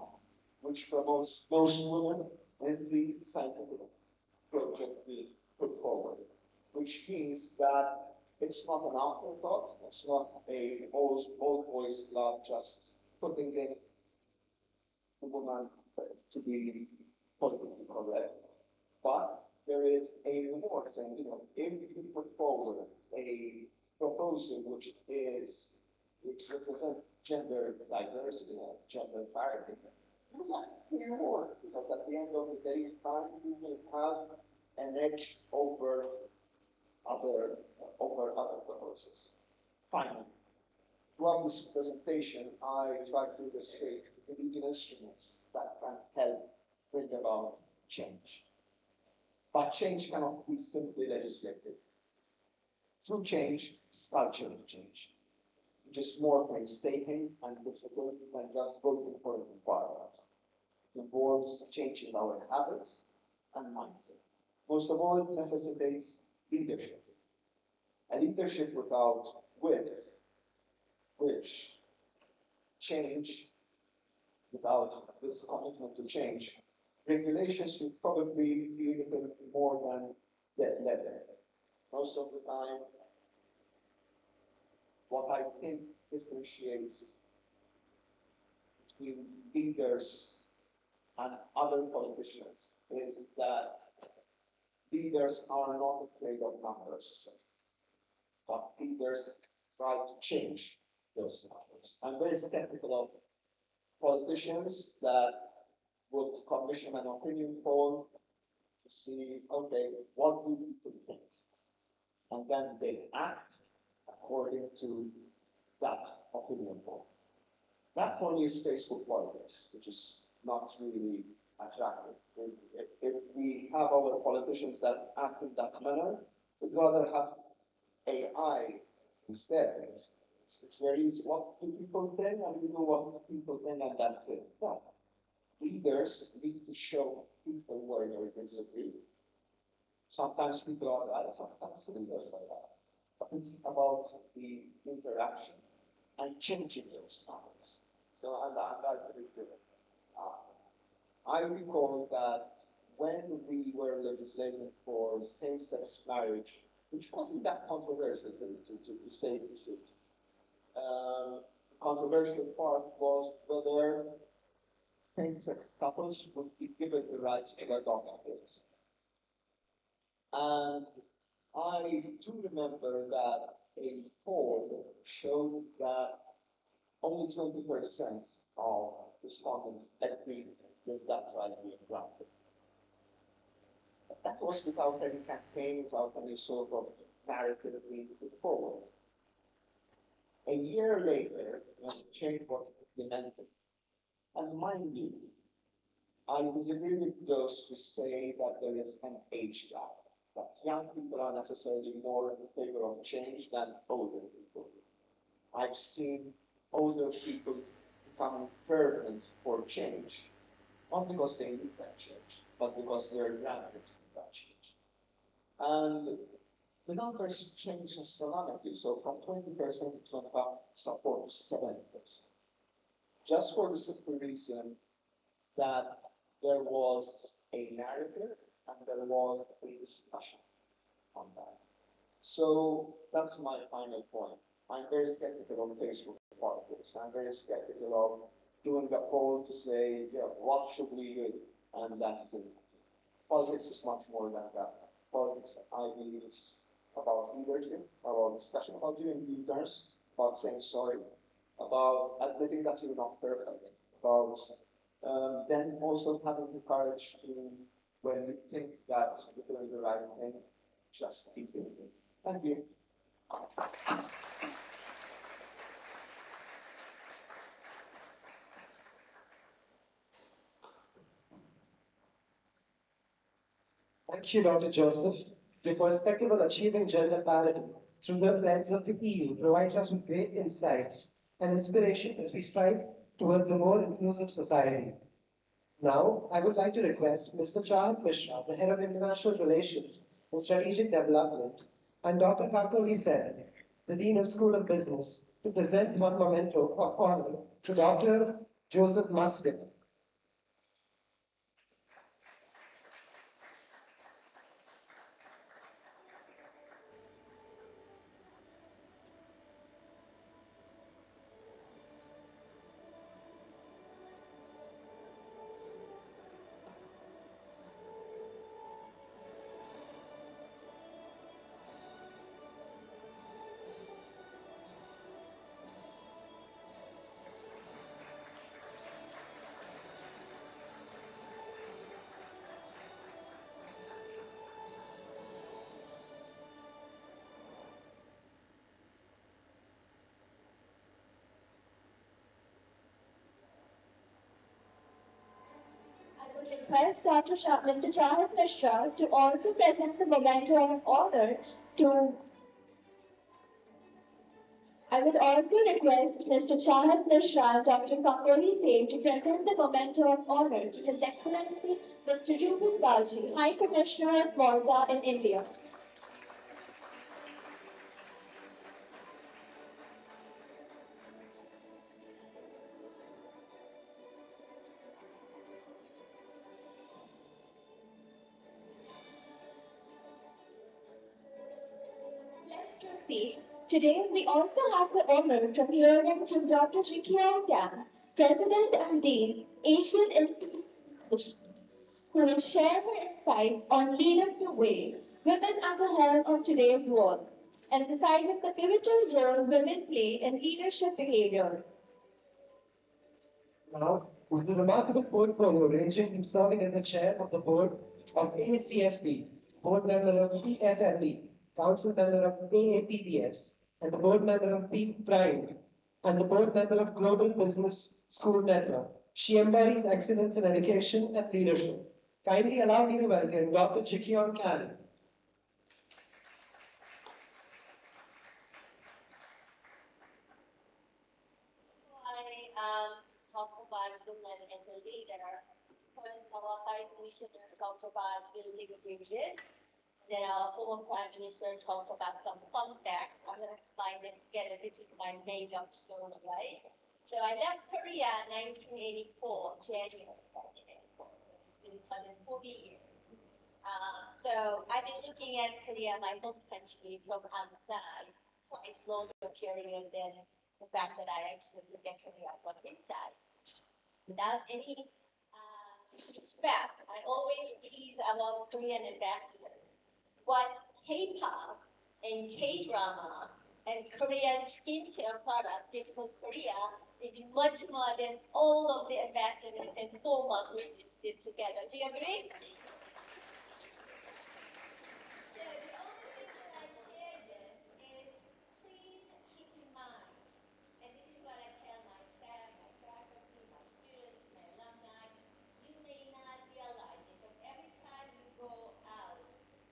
Speaker 8: which promotes most women in the scientific project we put forward, which means that it's not an afterthought, it's not a old boys club just putting in the woman to be politically correct, but there is a reward saying, if you put forward a proposal which represents gender diversity and gender parity, you will have a reward because at the end of the day, you will have an edge over other proposals. Finally, throughout this presentation, I try to illustrate the legal instruments that can help bring about change. But change cannot be simply legislated. True change is cultural change, which is more painstaking and difficult than just voting for a parliament. It involves changing our habits and mindset. Most of all, it necessitates leadership. A leadership without wit, which change, without this commitment to change, regulations would probably be little more than dead letter. Most of the time, what I think differentiates between leaders and other politicians is that leaders are not afraid of numbers, but leaders try to change those numbers. I'm very skeptical of politicians that would commission an opinion poll to see, okay, what do people think? And then they act according to that opinion poll. That for me is Facebook politics, which is not really attractive. If we have our politicians that act in that manner, we'd rather have AI instead. It's very easy. What do people think? And we know what people think, and that's it. No. Leaders need to show people where they disagree. Sometimes people are right, sometimes leaders are right. But it's about the interaction and changing those numbers. So I'm very clear. I recall that when we were legislating for same-sex marriage, which wasn't that controversial to say the truth. The controversial part was whether same-sex couples would be given the right to adopt kids. And I do remember that a poll showed that only 20% of respondents agreed with that right being granted. But that was without any campaign, without any sort of narrative being put forward. A year later, when the change was implemented, and mind you, I disagree with those who say that there is an age gap, that young people are necessarily more in favor of change than older people. I've seen older people become fervent for change, not because they need that change, but because their grandparents need that change. And the numbers change astronomically, so from 20% to 25% support to 70%. Just for the simple reason that there was a narrative and there was a discussion on that. So that's my final point. I'm very skeptical of Facebook politics. I'm very skeptical of doing a poll to say, yeah, what should we do? And that's it. Politics is much more than that. Politics, I believe, is about leadership, about discussion, about doing U-turns, about saying sorry, about admitting that you're not perfect, about then also having the courage to, when you think that you're doing the right thing, just keep doing it. Thank you.
Speaker 1: Thank you, Dr. Joseph. Your perspective on achieving gender parity through the lens of the EU provides us with great insights and inspiration as we strive towards a more inclusive society. Now, I would like to request Mr. Chahat Mishra, the Head of International Relations and Strategic Development, and Dr. Kapoli Sen, the Dean of School of Business, to present one memento of honor to Dr. Joseph Muscat.
Speaker 2: request Mr. Chahat Mishra to also present the memento of honor to. I would also request Mr. Chahat Mishra and Dr. Kangoli Singh to present the memento of honor to His Excellency Mr. Rupal Balji, High Commissioner of Malta in India. Let's proceed. Today, we also have the honor from hearing from Dr. Jikyong Kam, President and Dean, Asian Institute, who will share her insights on leading the way, women at the helm of today's world, emphasizing the pivotal role women play in leadership behavior.
Speaker 1: Now, with a remarkable portfolio ranging from serving as the chair of the board of ACSB, board member of EFFE, council member of AAPPS, and the board member of P Prime, and the board member of Global Business School Network, she embodies excellence in education and leadership. Kindly allow me to welcome Dr. Jikyong Kam.
Speaker 9: Talk about women as a leader. When our High Commissioner talked about building bridges, then our former Prime Minister talked about some fun facts. I'm going to combine them together. This is my made-up story, right? So I left Korea in 1984, January 1984. So it's been 40 years. So I've been looking at Korea, my home country, from outside, twice longer period than the fact that I actually look at Korea from inside. Without any disrespect, I always tease our Korean ambassadors. What K-pop and K-drama and Korean skincare products did for Korea, they do much more than all of the ambassadors and former British did together. Do you agree? So the only reason I share this is please keep in mind, and this is what I tell my staff, my faculty, my students, my alumni, you may not realize it, but every time you go out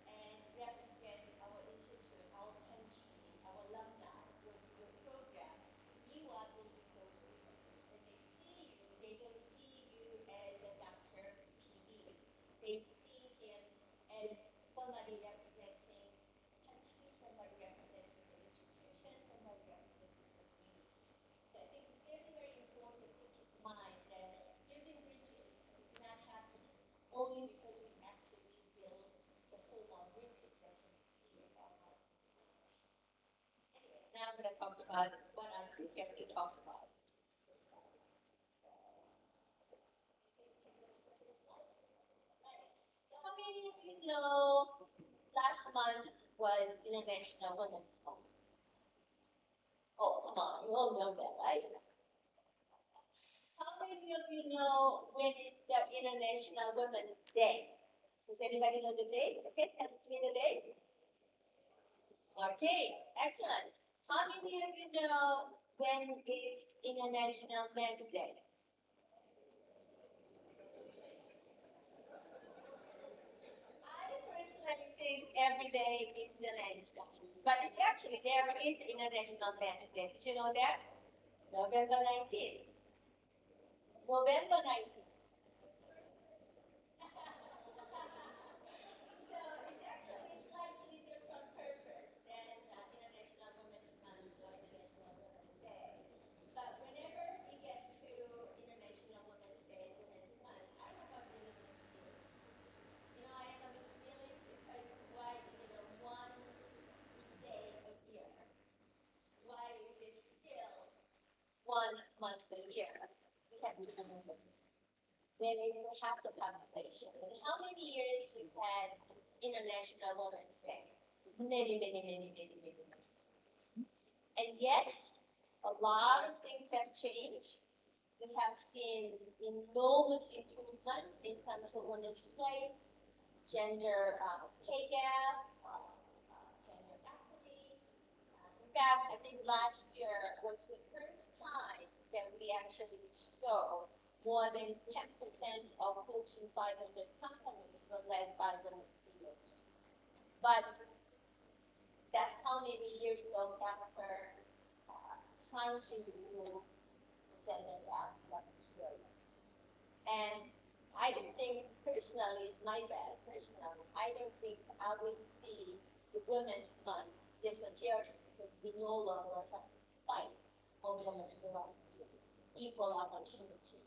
Speaker 9: and represent our institute, our country, our alumni, your program, you are being close witnesses. When they see you, they don't see you as a Dr. PD. They see him as somebody representing country, somebody representing the institution, somebody representing the community. So I think it's very, very important to keep in mind that building bridges is not happening only because we actually build the formal bridges that can be seen about our Anyway, now I'm going to talk about what I'm prepared to talk about. Right. So how many of you know last month was International Women's Month? Oh, come on, you all know that, right? How many of you know when is the International Women's Day? Does anybody know the date? Okay, can you give me the date? March 8th. Excellent. How many of you know when is International Men's Day? I personally think every day is the Men's Day, but it's actually there is International Men's Day. Did you know that? November 19th. November 19th. So it's actually slightly different purpose than International Women's Month or International Women's Day. But whenever we get to International Women's Day, Women's Month, I have a bit of mixed feelings. You know, I have a mixed feelings because why is it a one day a year? Why is it still 1 month a year? We have to remember. Then it is half the population. And how many years we've had International Women's Day? Many, many, many, many, many, many. And yes, a lot of things have changed. We have seen enormous improvement in terms of women's place, gender pay gap, gender equity. In fact, I think last year was the first time that we actually saw more than 10% of Fortune 500 companies were led by women CEOs. But that's how many years of after trying to improve the gender gap that experience. And I don't think personally, it's my bad personally, I don't think I will see the women's month disappearing because we no longer have to fight for women's rights, equal opportunity.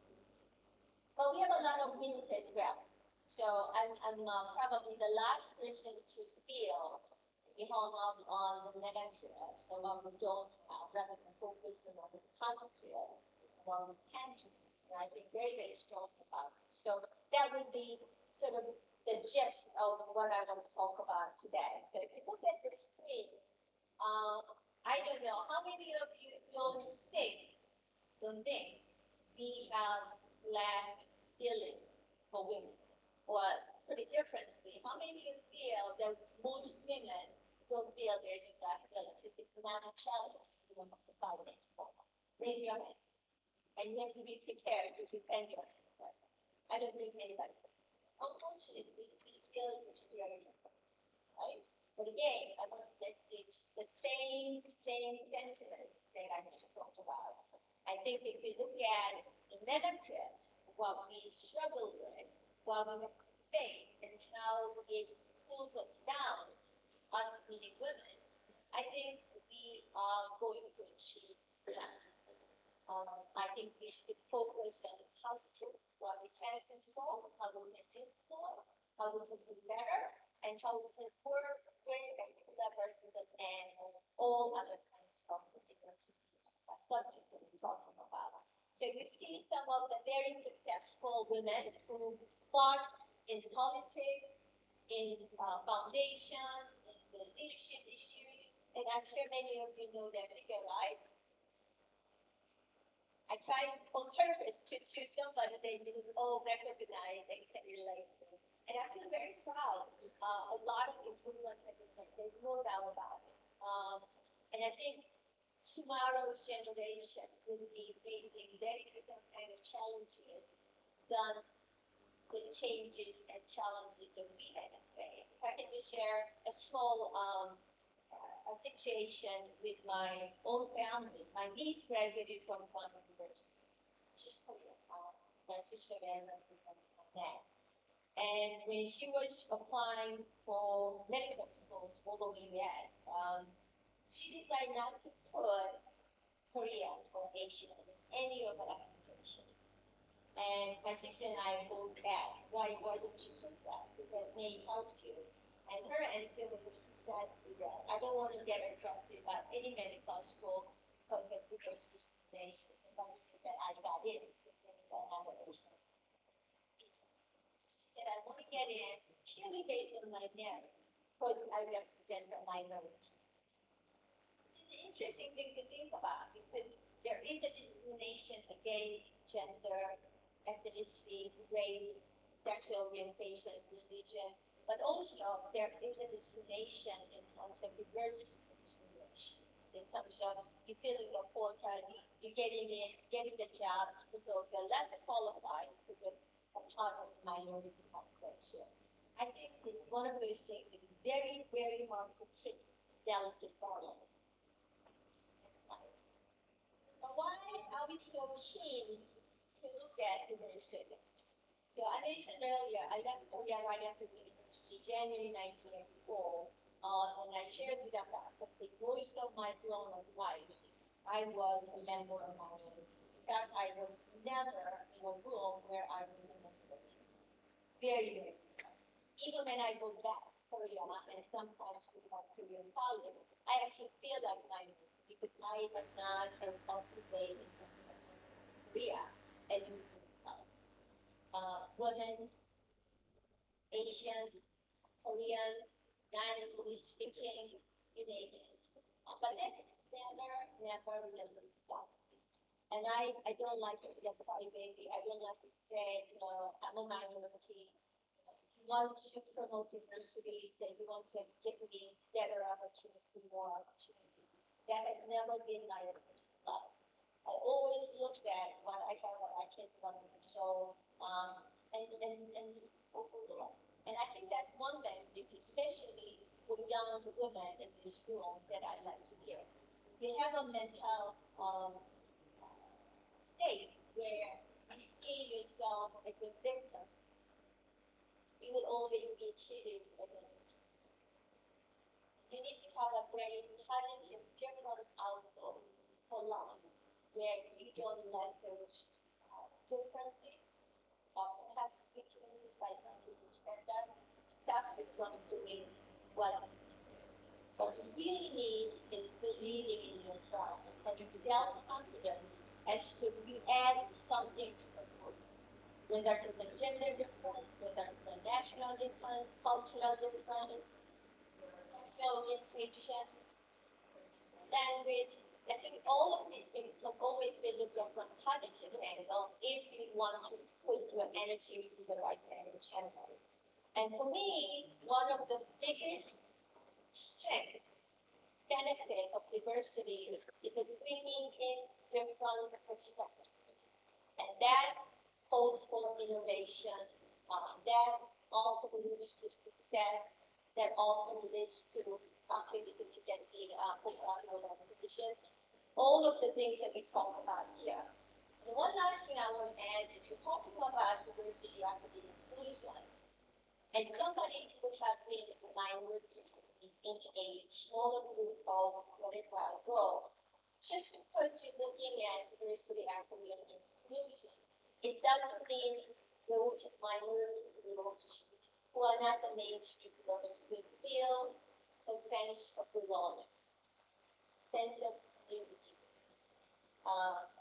Speaker 9: But we have a lot of wins as well. So I'm probably the last person to feel we hung up on the negative, so what we don't have, rather than focusing on the positive, what we can do. And I think very, very strong about it. So that would be sort of the gist of what I want to talk about today. So if you look at the screen, I don't know, how many of you don't think we have less ceiling for women? Or put it differently, how many of you feel that most women don't feel there's a glass ceiling? It's not a challenge to them to fight it. Raise your hand. And you have to be prepared to defend your hand. I don't think anybody. Unfortunately, we still experience it, right? But again, I want to get the same sentiment that I just talked about. I think if you look at the negatives, what we struggle with, what we face, and how it pulls us down, us meaning women, I think we are going to achieve that. I think we should focus on how to, what we can control, how we can influence, how we can do better, and how we can work with and collaborate with the men and all other kinds of businesses. That's what we're talking about. So you see some of the very successful women who fought in politics, in foundation, in the leadership issues, and I'm sure many of you know that figure, right? I tried on purpose to choose somebody they didn't all recognize, they can relate to. And I feel very proud. A lot of influence, there's no doubt about it. And I think tomorrow's generation will be facing very different kind of challenges than the changes and challenges that we had to face. If I can just share a small a situation with my own family. My niece graduated from one university. She's Korean. My sister and my dad. And when she was applying for medical schools all over the US, she decided not to put Korean or Asian in any of her applications. And my sister and I both asked, why don't you put that? Because that may help you. And her answer was, I don't want to get accepted by any medical school because of reverse discrimination. That I got in. That I want to get in purely based on my merit because I represent the minority. It's an interesting thing to think about because there is a discrimination against gender, ethnicity, race, sexual orientation, religion, but also there is a discrimination in terms of reverse discrimination. In terms of you filling your quota, you're getting in, getting the job, even though you're less qualified because you're a part of the minority population. I think it's one of those things that's very, very hard to treat, delicate balance. But why are we so keen to look at diversity? So I mentioned earlier, I left Korea right after university, January 1984, and I shared with the faculty most of my grown up life, I was a member of minority. In fact, I was never in a room where I was a minority. Very, very. Even when I go back to Korea and sometimes with my Korean colleagues, I actually feel like minority because I am not as up to date in Korea as you can tell. Women, Asian, Korean, non-English speaking, you name it. But that never really stopped. And I don't like to be a crybaby. I don't like to say, I'm a minority. You want to promote diversity, then you want to give me better opportunity, more opportunity. That has never been my life. I always looked at what I have, what I can run. So, and I think that's one message, especially for young women in this room, that I like to give. You have a mental state where you see yourself as a victim. You will always be treated as a victim. You need to have a very intelligent, generous outlook for life, where you don't let those differences, perhaps weaknesses by some people's standards, stop you from doing what you do. What you really need is believing in yourself and having self-confidence as to you add something to the group. Whether it's a gender difference, whether it's a national difference, cultural difference, sexual orientation, language. I think all of these things can always be looked at from a positive angle if you want to put your energy to the right channel. And for me, one of the biggest strengths, benefit of diversity is bringing in different perspectives. And that holds for innovation, that also leads to success, that also leads to profit if you can be put on your position. All of the things that we talk about here. And one last thing I want to add is we're talking about diversity, equity, inclusion. And somebody who has been in minority in a smaller group of what is called growth, just because you're looking at diversity, equity, and inclusion, it doesn't mean those minority groups who are not the mainstream groups will feel a sense of belonging, sense of unity,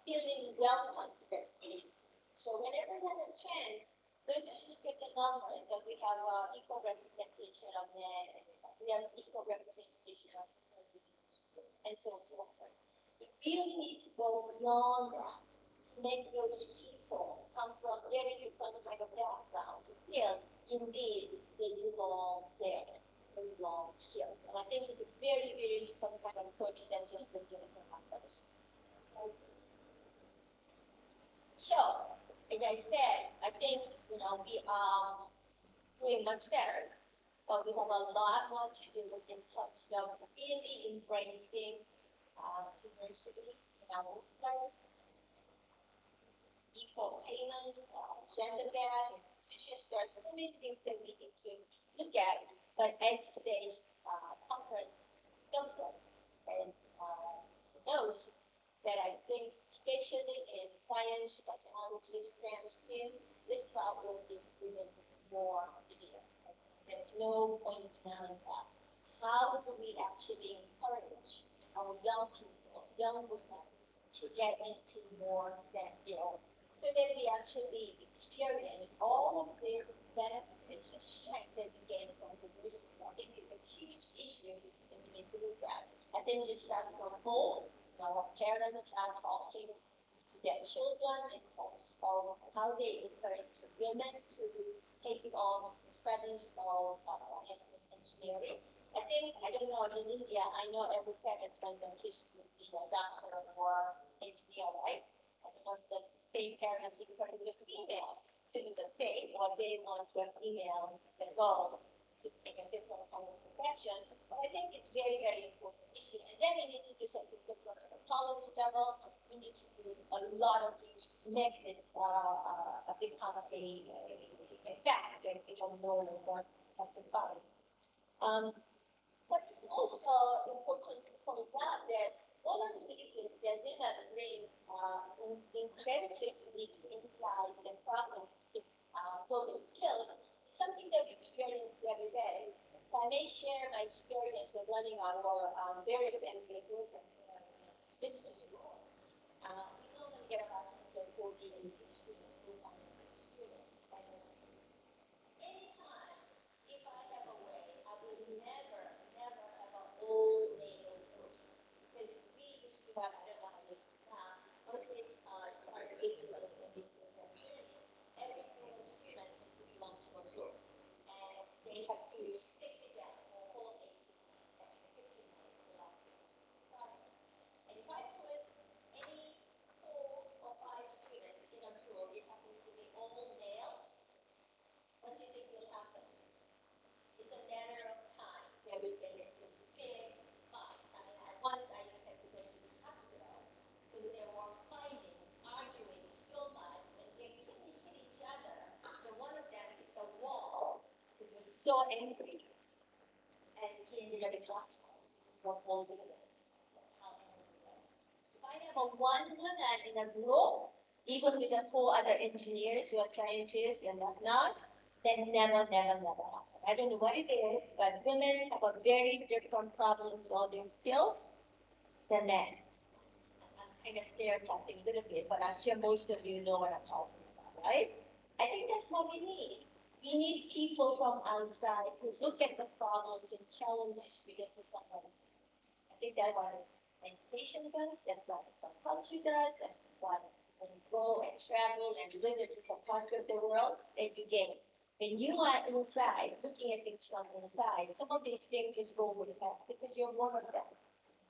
Speaker 9: feeling welcome. So whenever we have a chance, let's just look at the numbers that we have equal representation of men, we have equal representation of women, and so forth. We really need to go beyond that to make those people come from very different kind of background to feel indeed they belong there, they belong here. And I think it's a very, very different kind of approach than just looking at the numbers. So, as I said, I think we are doing much better, but we have a lot more to do in terms of really embracing diversity in our workplace, equal payment, gender gap, institutions. There are so many things that we need to look at, but as today's conference has noted, that I think, especially in science, technology, STEM field, this problem is even more clear. There's no point in denying that. How do we actually encourage our young people, young women, to get into more STEM field so that we actually experience all of these benefits and strength that we gain from diversity? I think it's a huge issue that we need to look at. I think it starts from home. Our parents are talking to their children in terms of how they encourage women to take on studies of engineering. I think, I don't know, in India, I know every parent wants their kids to be a doctor or engineer, right? I don't know if the same parents encourage a female to do the same, or they want their female as well to take a different kind of profession. But I think it's very, very important issue. And then we need to do something different at the policy level. We need to do a lot of things to make it become a fact that people know and don't have to fight. But it's also important to point out that one of the reasons that women bring incredibly unique insights and problem solving skills is something that we experience every day. If I may share my experience of running our various MBA programs in business school, we normally get about 140 students, full-time students. And anytime, if I have a way, I would never, never have a whole male course. Because we used to have, I don't know how many, once they started 8 months and every single student has to belong to a group. And they have to stick with that for a whole 8 months, 15 months without prior. And if I put angry. And he ended up in hospital for 4 years. If I have a one woman in a group, even with the 4 other engineers who are scientists and whatnot, then never happen. I don't know what it is, but women have a very different problem-solving skills than men. I'm kind of stereotyping a little bit, but I'm sure most of you know what I'm talking about, right? I think that's what we need. We need people from outside who look at the problems and challenges we get to solve. I think that's what education does, that's what culture does, that's what when you go and travel and live in different parts of the world that you gain. When you are inside, looking at things from inside, some of these things just go with that because you're one of them.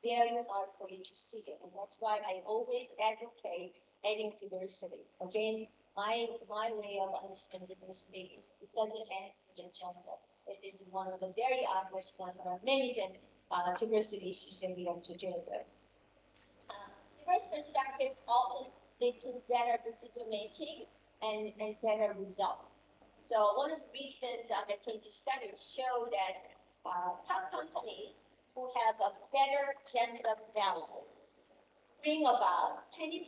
Speaker 9: Very hard for you to see it, and that's why I always advocate adding diversity. Again, my way of understanding diversity is it doesn't end with gender. It is one of the very obvious ones. There are many diversity issues that we have to deal with. Diverse perspectives often lead to better decision making and better results. So one of the recent McKinsey studies show that top companies who have a better gender balance bring about 25%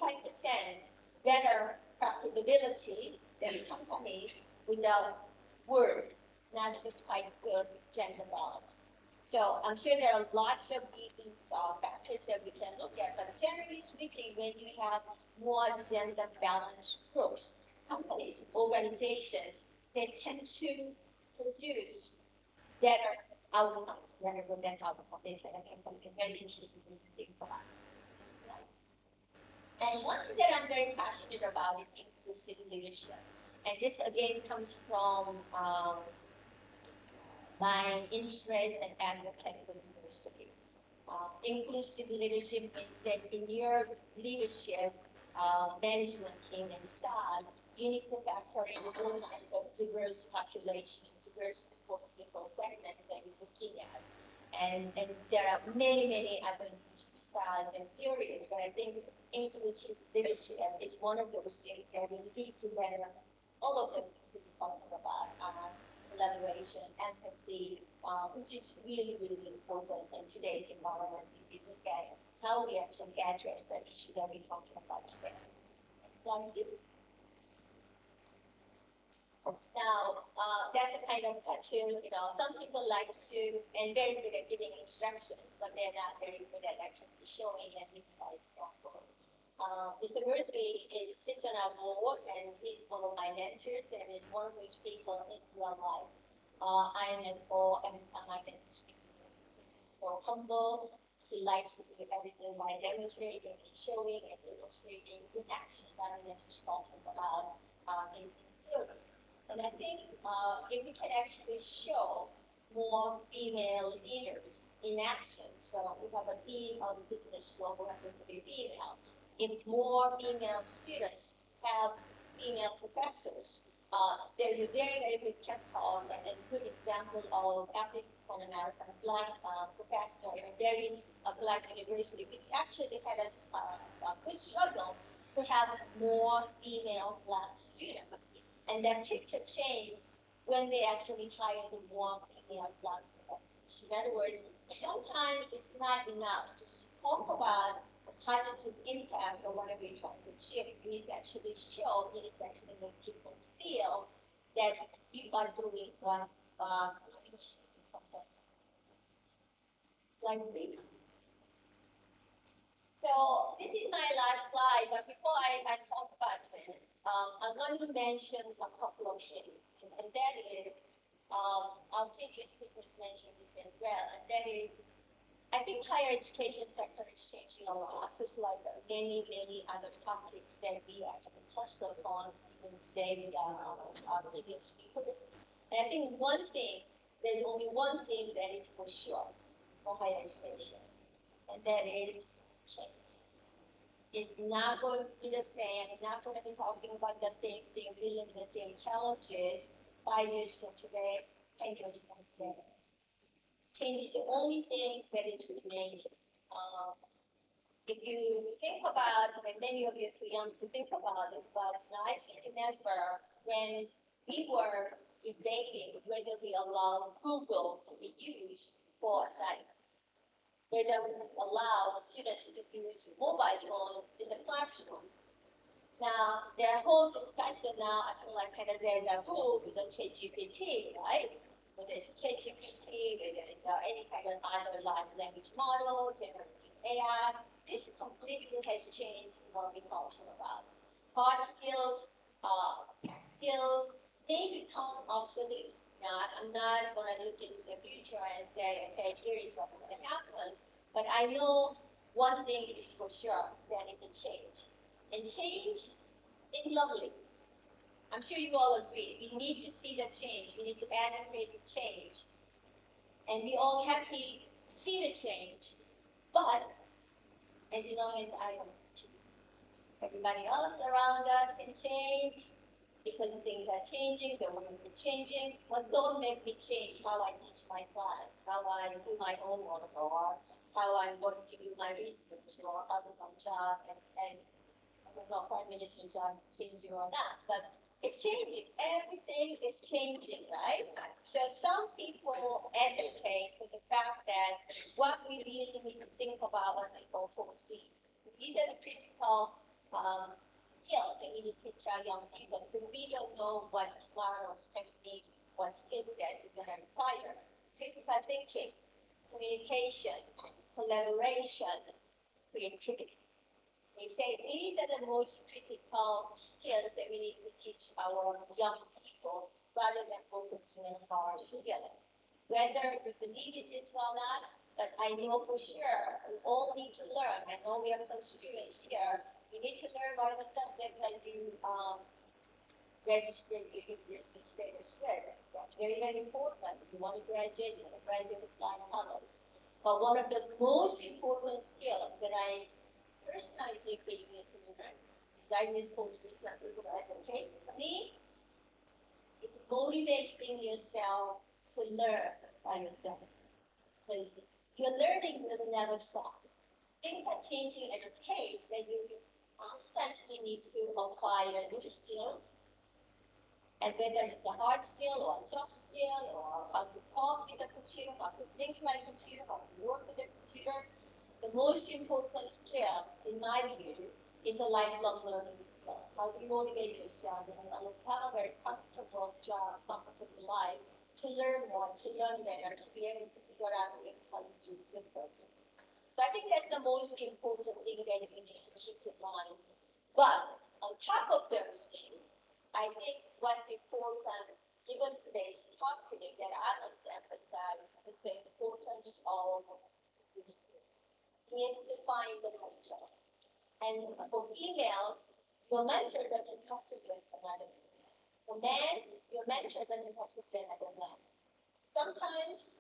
Speaker 9: better profitability than companies without worse, not just quite good gender balance. So I'm sure there are lots of these factors that we can look at, but generally speaking, when you have more gender balanced groups, companies, organizations, they tend to produce better outcomes, better than outcomes. It's again something very interesting to think about. And one thing that I'm very passionate about is inclusive leadership. And this again comes from my interest and advocate for diversity. Inclusive leadership means that in your leadership, management team and staff, you need to factor in all kinds of diverse populations, diverse people segments that you're looking at. And there are many other styles and theories, but I think inclusive leadership is one of those things that we need to better all of them to be talking about. Collaboration, empathy, which is really important in today's environment. If you look at how we actually address the issue that we're talking about today. Thank you. Now, that's the kind of cartoon, some people like to, and very good at giving instructions, but they're not very good at actually showing and giving by example. Mr. Murthy sits on our board, and he's one of my mentors, and is one of those people in real life. I am as well, and I can speak. So humble. He likes to do everything by demonstrating and showing and illustrating in action rather than just talking about in theory. And I think if we can actually show more female leaders in action, so we have a theme of business school, we have to be female. If more female students have female professors, there's a very good TED talk and a good example of African American black professor in a very black university, which actually had a good struggle to have more female black students. And that picture changed when they actually hired more female black professors. In other words, sometimes it's not enough to talk about the positive impact of whatever you're trying to achieve. You need to actually show, you need to actually make people feel that you are doing what you should. Slide three. So this is my last slide, but before I talk about this, I want to mention a couple of things, and that is, our previous speakers mentioned this as well, and that is, I think higher education sector is changing a lot, just like many other topics that we actually touched upon even today with our previous speakers. And I think there's only one thing that is for sure for higher education, and that is change. It's not going to be the same. It's not going to be talking about the same thing, dealing with the same challenges 5 years from today, 10 years from today. Change is the only thing that is remaining. If you think about, and many of you are too young to think about it, but I can remember when we were debating whether we allow Google to be used for assignments, whether we allow students to use mobile phones in the classroom. Now, their whole discussion now, I feel like kind of deja vu with the ChatGPT, right? Whether it's ChatGPT, whether it's any kind of other large language model, generative AI, this completely has changed what we talk about. Hard skills, tech skills, they become obsolete. Now, I'm not going to look into the future and say, okay, here is what's going to happen. But I know one thing is for sure, that it can change. And change is lovely. I'm sure you all agree. We need to see the change. We need to advocate the change. And we all happy to see the change. But as long as I don't change, everybody else around us can change because things are changing, the world is changing. But don't make me change how I teach my class, how I do my homework, or how I want to do my research, or how to do my job, and I don't know, 5 minutes into I'm changing or not, but it's changing. Everything is changing, right? So some people advocate for the fact that what we really need to think about when people foresee. These are the critical skills that we need to teach our young people, because we don't know what tomorrow's technique, what skills that is going to require. Critical thinking, communication, collaboration, creativity. They say these are the most critical skills that we need to teach our young people rather than focusing on hard skills. Whether you believe it is or not, but I know for sure we all need to learn. I know we have some students here. You need to learn what are the subjects that you register your university status with. That's very, very important. If you want to graduate, you want to graduate with flying colors. But one of the most important skills that I personally think we need to learn, design this post is not good, okay? For me, it's motivating yourself to learn by yourself. Because your learning will never stop. Things are changing at a pace that you constantly need to acquire new skills. And whether it's a hard skill or a soft skill, or how to talk with a computer, how to think like a computer, how to work with a computer, the most important skill, in my view, is a lifelong learning skill. How to motivate yourself and have a very comfortable job, comfortable life, to learn more, to learn better, to be able to figure out how to do different. So I think that's the most important thing that we need to keep in mind. But on top of those things, I think what's important, given today's talk today, that I want to emphasize is the importance of being to find the mentor. And for females, your mentor doesn't have to be another female. For men, your mentor doesn't have to be another man. Sometimes,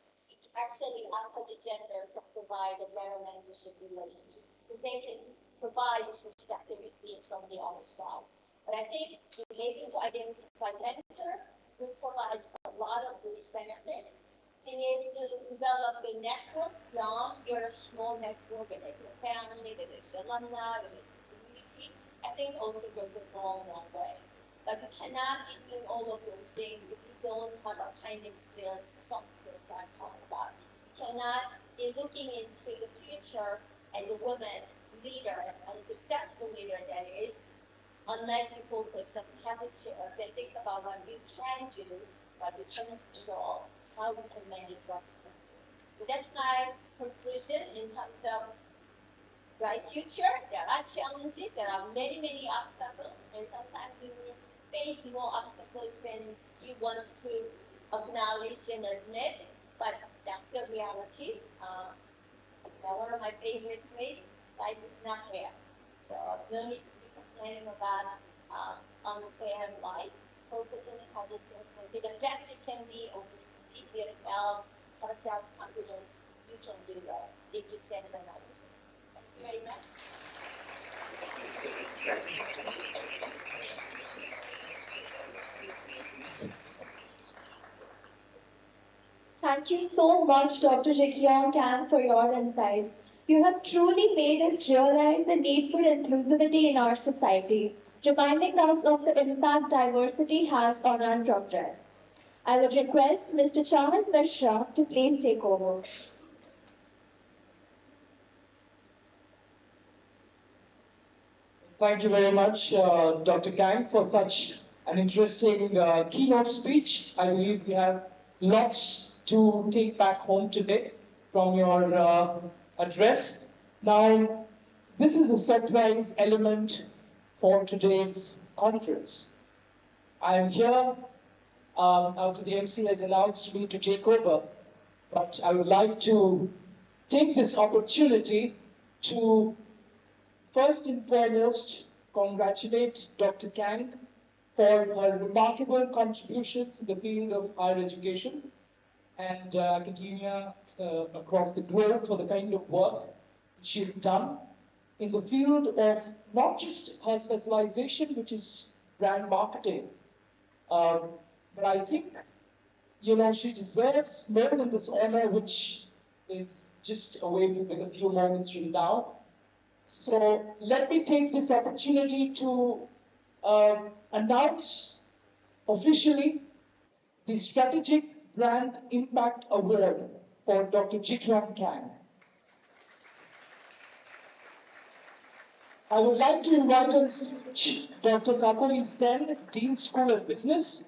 Speaker 9: actually, opposite gender can provide a better mentorship relationship. They can provide perspective you see from the other side. But I think being able to identify mentor will provide a lot of these benefits. Being able to develop a network from your small network, whether it's your family, whether it's alumni, whether it's community, I think also goes a long, long way. But you cannot be doing all of those things if you don't have a kind of skills, soft skills I'm talking about. You cannot be looking into the future as a woman leader, and a successful leader that is, unless you focus on capture, think about what you can do, what you can control, how you can manage what you can do. So that's my conclusion in terms of bright future. There are challenges, there are many, many obstacles, and sometimes you face more obstacles than you want to acknowledge and admit, but that's the reality. One of my favorite phrases, life is not fair. So no need to be complaining about unfair life. Focus on how you can be the best you can be, always believe yourself, have self-confidence. You can do that if you set the right. Thank you very much.
Speaker 2: Thank you so much, Dr. Jikrion Tan, for your insights. You have truly made us realize the need for inclusivity in our society, reminding us of the impact diversity has on our progress. I would request Mr. Chaman Mishra to please take over.
Speaker 5: Thank you very much, Dr. Kang, for such an interesting keynote speech. I believe we have lots to take back home today from your address. Now, this is a surprise element for today's conference. I am here after the MC has announced me to take over, but I would like to take this opportunity to first and foremost congratulate Dr. Kang for her remarkable contributions in the field of higher education and academia across the globe for the kind of work she's done in the field of not just her specialization, which is brand marketing, but I think, she deserves more than this honor, which is just awaiting with a few moments from now. So let me take this opportunity to announce officially the Strategic Brand Impact Award for Dr. Jikram Kang. I would like to invite on stage Dr. Kakuri Sen, Dean School of Business,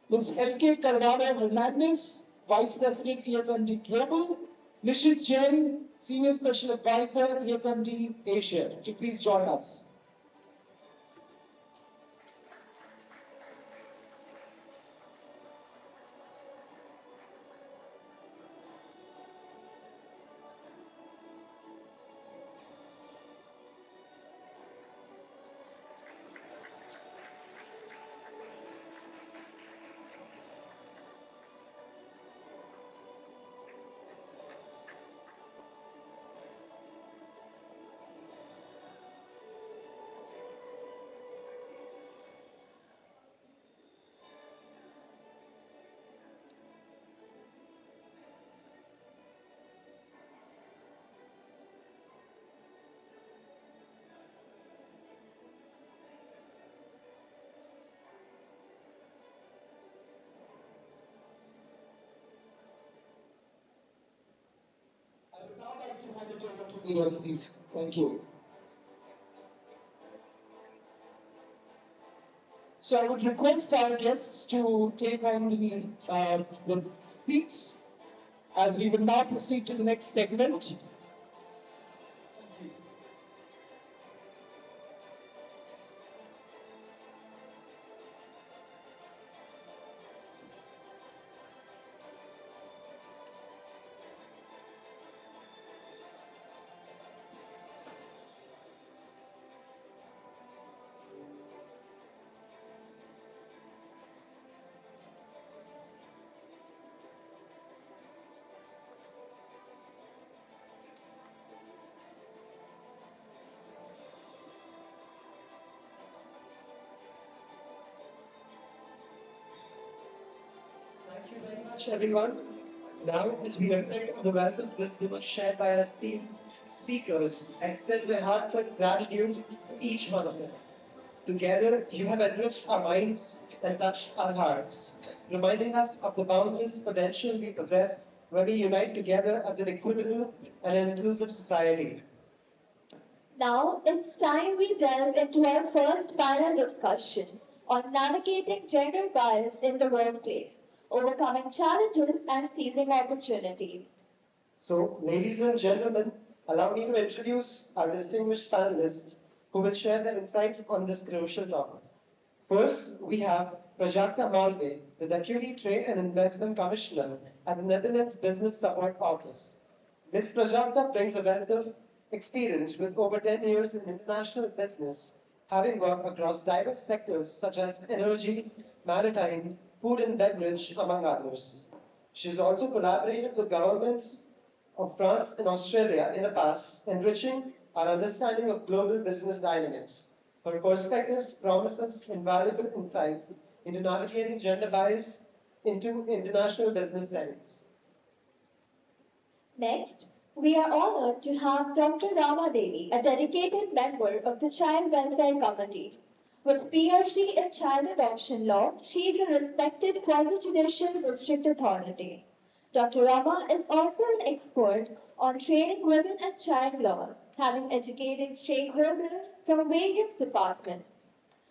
Speaker 5: Ms. L.K. Carvalho Hernandez, Vice President, EFMD Global, Nishit Jain, Senior Special Advisor, EFMD Asia, to please join us. I would now like to hand it over to the MCs. Thank you. So I would request our guests to take on the seats as we will now proceed to the next segment.
Speaker 1: Thank you very much, everyone. Now, as we reflect on the wealth of wisdom shared by our esteemed speakers, I extend my heartfelt gratitude to each one of them. Together, you have enriched our minds and touched our hearts, reminding us of the boundless potential we possess when we unite together as an equitable and inclusive society.
Speaker 2: Now it's time we delve into our first panel discussion on navigating gender bias in the workplace, overcoming challenges and seizing opportunities.
Speaker 1: So, ladies and gentlemen, allow me to introduce our distinguished panelists who will share their insights on this crucial topic. First, we have Prajakta Malve, the Deputy Trade and Investment Commissioner at the Netherlands Business Support Office. Ms. Prajakta brings a wealth of experience with over 10 years in international business, having worked across diverse sectors such as energy, maritime, food and beverage, among others. She has also collaborated with governments of France and Australia in the past, enriching our understanding of global business dynamics. Her perspectives promise us invaluable insights into navigating gender bias into international business settings.
Speaker 2: Next, we are honored to have Dr. Rama Devi, a dedicated member of the Child Welfare Committee. With PhD in child adoption law, she is a respected quasi-judicial district authority. Dr. Rama is also an expert on training women and child laws, having educated stakeholders from various departments.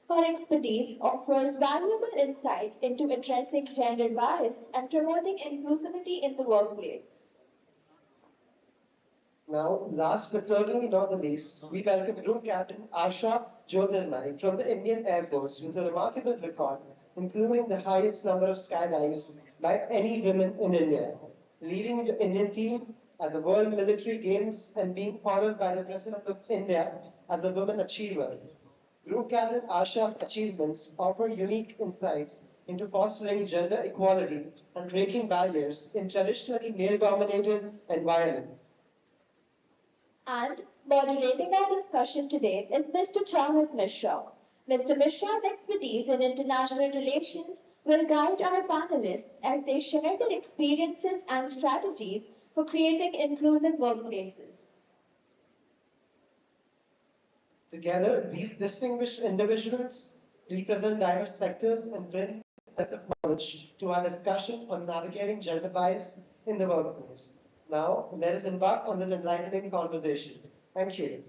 Speaker 2: Her expertise offers valuable insights into addressing gender bias and promoting inclusivity in the workplace.
Speaker 1: Now, last but certainly not the least, we welcome Group Captain Asha Jyotirmai from the Indian Air Force with a remarkable record, including the highest number of skydives by any women in India, leading the Indian team at the World Military Games and being honored by the President of India as a woman achiever. Group Captain Asha's achievements offer unique insights into fostering gender equality and breaking barriers in traditionally male-dominated environments.
Speaker 2: And moderating our discussion today is Mr. Chahat Mishra. Mr. Mishra's expertise in international relations will guide our panelists as they share their experiences and strategies for creating inclusive workplaces.
Speaker 1: Together, these distinguished individuals represent diverse sectors and bring a depth of knowledge to our discussion on navigating gender bias in the workplace. Now, let us embark on this enlightening conversation. Thank you.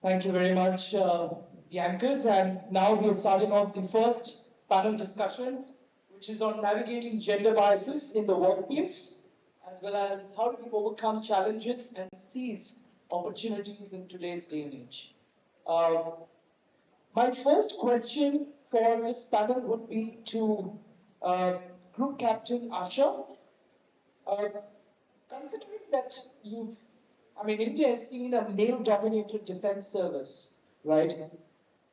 Speaker 5: Thank you very much, the anchors. And now we are starting off the first panel discussion, which is on navigating gender biases in the workplace, as well as how do we overcome challenges and seize opportunities in today's day and age. My first question for this panel would be to Group Captain Asha. Considering that India has seen a male-dominated defense service, right?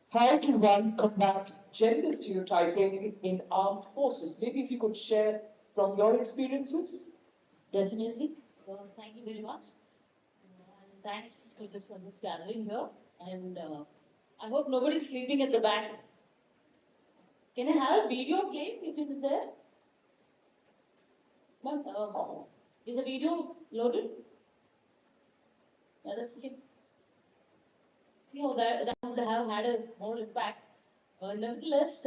Speaker 5: How to one combat gender stereotyping in armed forces? Maybe if you could share from your experiences.
Speaker 10: Definitely. Thank you very much. And thanks for this gathering here. And I hope nobody's sleeping at the back. Can I have a video playing if it is there? Is the video loaded? Yeah, that's it. That would have had a more impact. Nevertheless,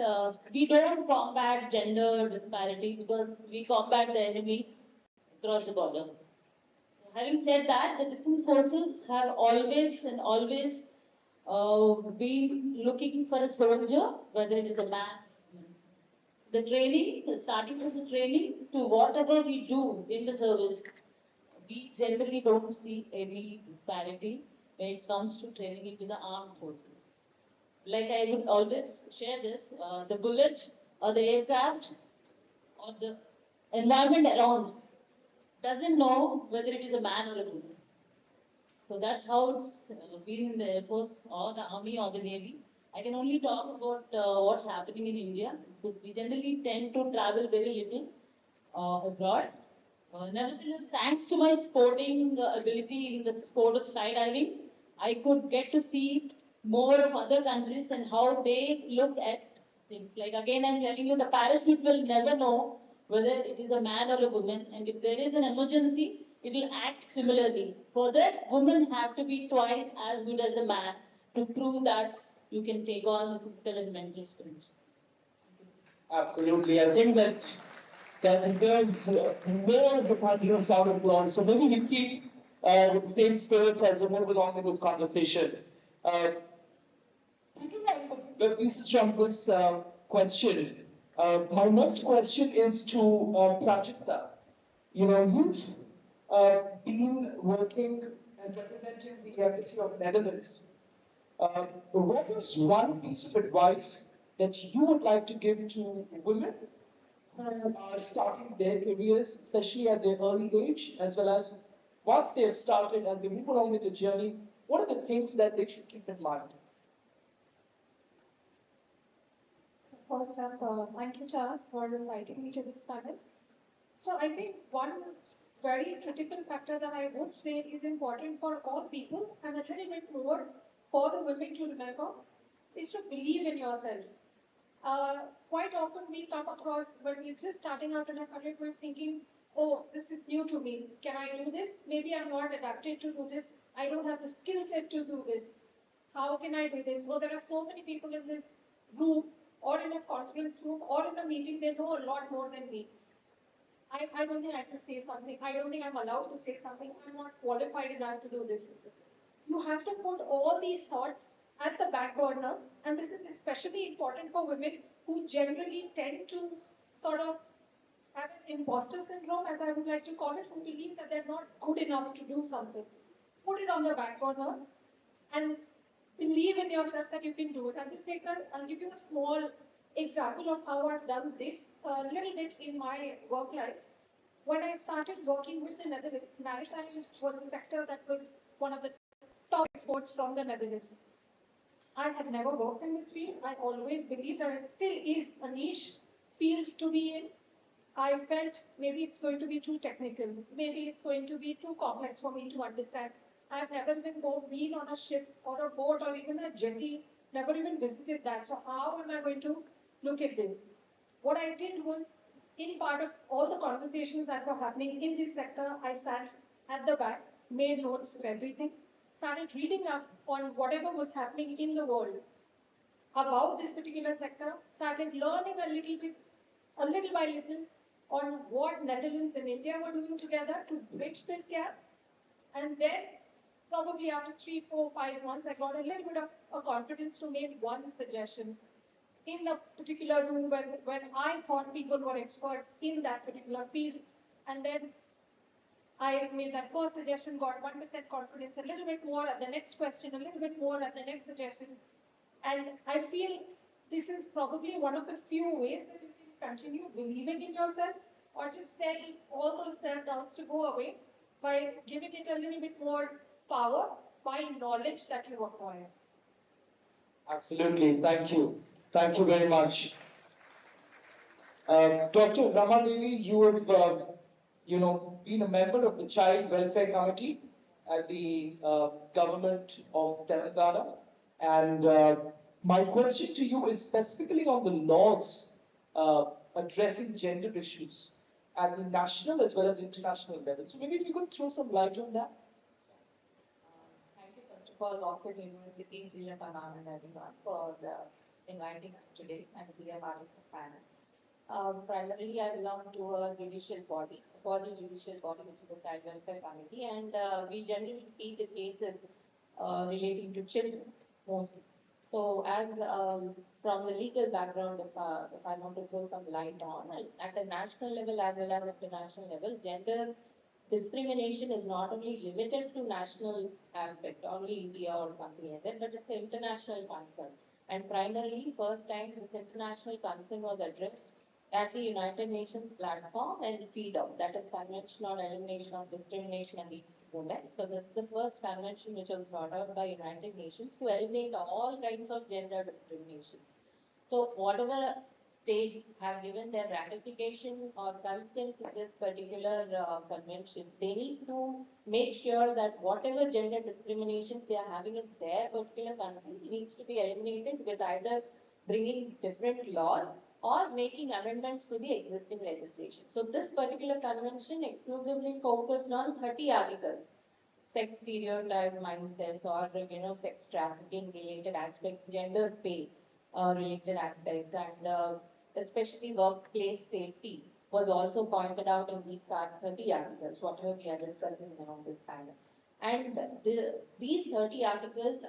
Speaker 10: we don't combat gender disparity because we combat the enemy across the border. So having said that, the defense forces have always been looking for a soldier, whether it is a man. The training, starting from the training to whatever we do in the service, we generally don't see any disparity when it comes to training into the armed forces. Like I would always share this, the bullet or the aircraft or the environment around doesn't know whether it is a man or a woman. So that's how it's been in the Air Force or the Army or the Navy. I can only talk about what's happening in India because we generally tend to travel very little abroad. Nevertheless, thanks to my sporting ability in the sport of skydiving, I could get to see more of other countries and how they look at things. Like again, I'm telling you, the parachute will never know whether it is a man or a woman, and if there is an emergency, it will act similarly. For that, women have to be twice as good as a man to prove that you can take on physical and mental strength.
Speaker 5: Absolutely. I think that deserves more of the party of sound applause. So maybe we keep with the same spirit as we move along in this conversation. Picking up the pieces from this question, my next question is to Prajakta. You've been working and representing the embassy of Netherlands. What is one piece of advice that you would like to give to women who are starting their careers, especially at their early age, as well as once they have started and they move along with the journey, what are the things that they should keep in mind?
Speaker 6: First up, thank you, Char, for inviting me to this panel. So I think one very critical factor that I would say is important for all people and a little bit more for the women to remember is to believe in yourself. Quite often we come across when we're just starting out in a career, we're thinking, oh, this is new to me. Can I do this? Maybe I'm not adapted to do this. I don't have the skill set to do this. How can I do this? Well, there are so many people in this room or in a conference room or in a meeting, they know a lot more than me. I don't think I can say something. I don't think I'm allowed to say something. I'm not qualified enough to do this. You have to put all these thoughts at the back burner, and this is especially important for women who generally tend to sort of have an imposter syndrome, as I would like to call it, who believe that they're not good enough to do something. Put it on the back burner and believe in yourself that you can do it. I'll give you a small example of how I've done this a little bit in my work life. When I started working with the Netherlands, maritime was a sector that was one of the top exports from the Netherlands. I had never worked in this field. I always believed that it still is a niche field to be in. I felt maybe it's going to be too technical. Maybe it's going to be too complex for me to understand. I've never been on a ship or a boat or even a jetty, never even visited that. So how am I going to look at this? What I did was, in part of all the conversations that were happening in this sector, I sat at the back, made notes of everything, started reading up on whatever was happening in the world about this particular sector, started learning a little bit, a little by little, on what Netherlands and India were doing together to bridge this gap. And then, probably after 3, 4, 5 months, I got a little bit of a confidence to make one suggestion in a particular room when I thought people were experts in that particular field. And then I made that first suggestion, got 1% confidence, a little bit more at the next question, a little bit more at the next suggestion. And I feel this is probably one of the few ways that you can continue believing in yourself or just tell all those self-doubts to go away by giving it a little bit more power by knowledge that you acquire.
Speaker 5: Absolutely. Thank you. Thank you very much. Dr. Ramadevi, you have, been a member of the Child Welfare Committee at the government of Telangana. And my question to you is specifically on the laws addressing gender issues at the national as well as international level. So maybe if you could throw some light on that.
Speaker 11: Thank you, first of all, Woxsen University, Sri Lanka, and everyone for inviting us today and be a part of the panel. Primarily, I belong to a judicial body, quasi-judicial body, which is the Child Welfare Committee, and we generally see the cases relating to children mostly. So, as from the legal background, if I want to throw some light on, at a national level as well as international level, gender discrimination is not only limited to national aspect, only India or something like that, but it's an international concern. And primarily, first time this international concern was addressed at the United Nations platform and CEDAW, that is Convention on Elimination of Discrimination Against Women. So this is the first convention which was brought out by United Nations to eliminate all kinds of gender discrimination. So whatever states have given their ratification or consent to this particular convention, they need to make sure that whatever gender discriminations they are having in their particular country needs to be eliminated with either bringing different laws or making amendments to the existing legislation. So this particular convention exclusively focused on 30 articles, sex stereotype mindsets or sex trafficking related aspects, gender pay related aspects, and especially workplace safety was also pointed out in these 30 articles, whatever we are discussing now on this panel. And these 30 articles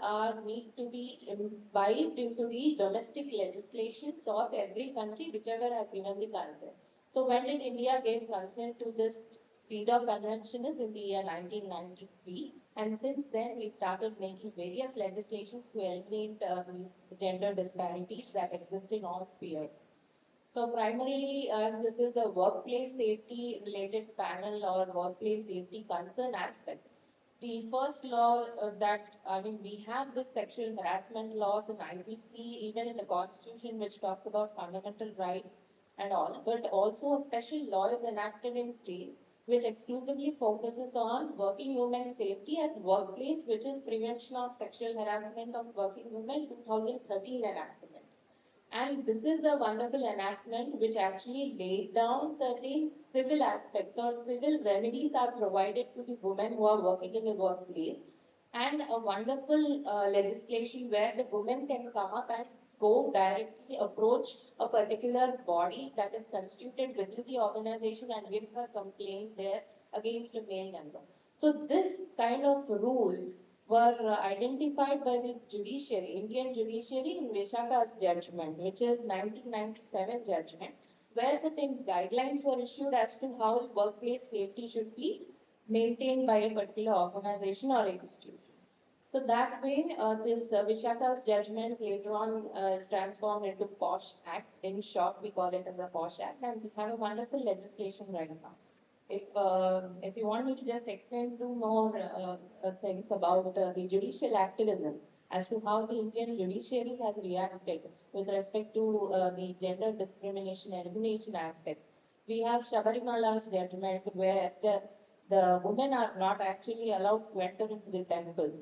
Speaker 11: need to be imbibed into the domestic legislations of every country, whichever has given the consent. So when did India give consent to this CEDAW convention is in the year 1993, and since then we started making various legislations to eliminate these gender disparities that exist in all spheres. So primarily, as this is a workplace safety related panel or workplace safety concern aspect, the first law we have this sexual harassment laws in IPC, even in the Constitution, which talks about fundamental rights and all, but also a special law is enacted in state, which exclusively focuses on working women's safety at workplace, which is Prevention of Sexual Harassment of Working Women 2013 enactment. And this is a wonderful enactment which actually laid down certain civil aspects or civil remedies are provided to the women who are working in the workplace, and a wonderful legislation where the women can come up and go directly approach a particular body that is constituted within the organization and give her complaint there against a male member. So this kind of rules were identified by the judiciary, Indian judiciary in Vishaka's judgment, which is 1997 judgment, where certain guidelines were issued as to how workplace safety should be maintained by a particular organization or institution. So that way, this Vishaka's judgment later on is transformed into POSH Act. In short, we call it as a POSH Act, and we have a wonderful legislation right now. If you want me to just explain two more things about the judicial activism as to how the Indian judiciary has reacted with respect to the gender discrimination elimination aspects. We have Shabarimala's judgment where the women are not actually allowed to enter into the temple.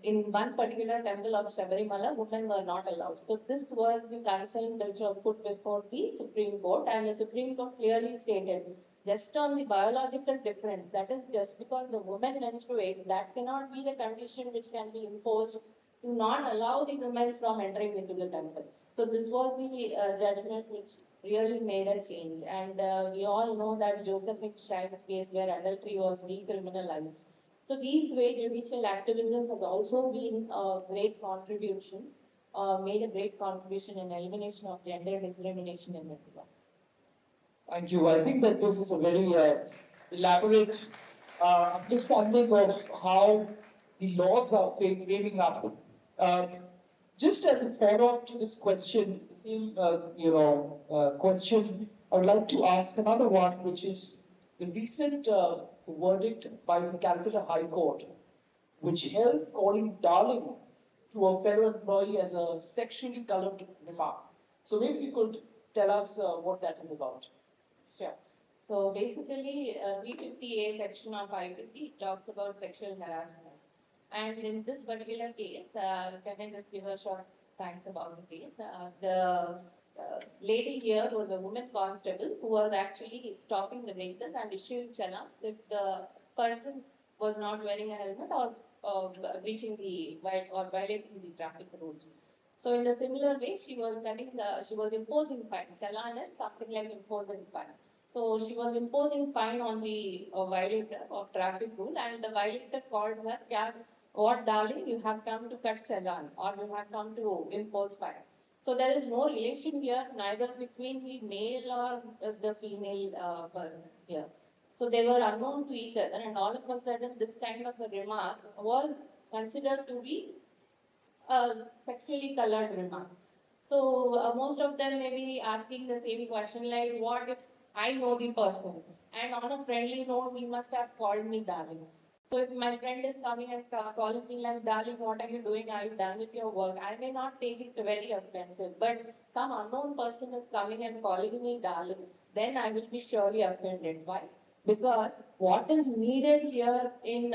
Speaker 11: In one particular temple of Shabarimala, women were not allowed. So this was the concern which was put before the Supreme Court, and the Supreme Court clearly stated, just on the biological difference, that is just because the woman menstruates, that cannot be the condition which can be imposed to not allow the women from entering into the temple. So this was the judgment which really made a change. And we all know that Josephine Shine's case where adultery was decriminalized. So these way judicial activism has also been a great contribution, made a great contribution in elimination of gender discrimination in India.
Speaker 5: Thank you. I think that this is a very elaborate understanding of how the laws are framing up. Just as a follow-up to this question, the same question, I would like to ask another one, which is the recent verdict by the Calcutta High Court, which held calling darling to a fellow employee as a sexually colored remark. So maybe you could tell us what that is about.
Speaker 11: Sure. So basically, 350A section of Hybiztv talks about sexual harassment. And in this particular case, can I just give a short thanks about the case? The lady here was a woman constable who was actually stopping the vehicles and issuing challan if the person was not wearing a helmet or breaching the or violating the traffic rules. So in a similar way, she was imposing fine. Challan is something like imposing fine. So she was imposing fine on the violator of traffic rule, and the violator called her, "Yeah, what darling, you have come to cut challan or you have come to impose fine." So there is no relation here, neither between the male or the female person here. So they were unknown to each other, and all of a sudden this kind of a remark was considered to be a sexually colored remark. So most of them may be asking the same question like, what if I know the person and on a friendly note he must have called me darling. So if my friend is coming and calling me like, darling, what are you doing? Are you done with your work? I may not take it very offensive, but some unknown person is coming and calling me darling, then I will be surely offended. Why? Because what is needed here in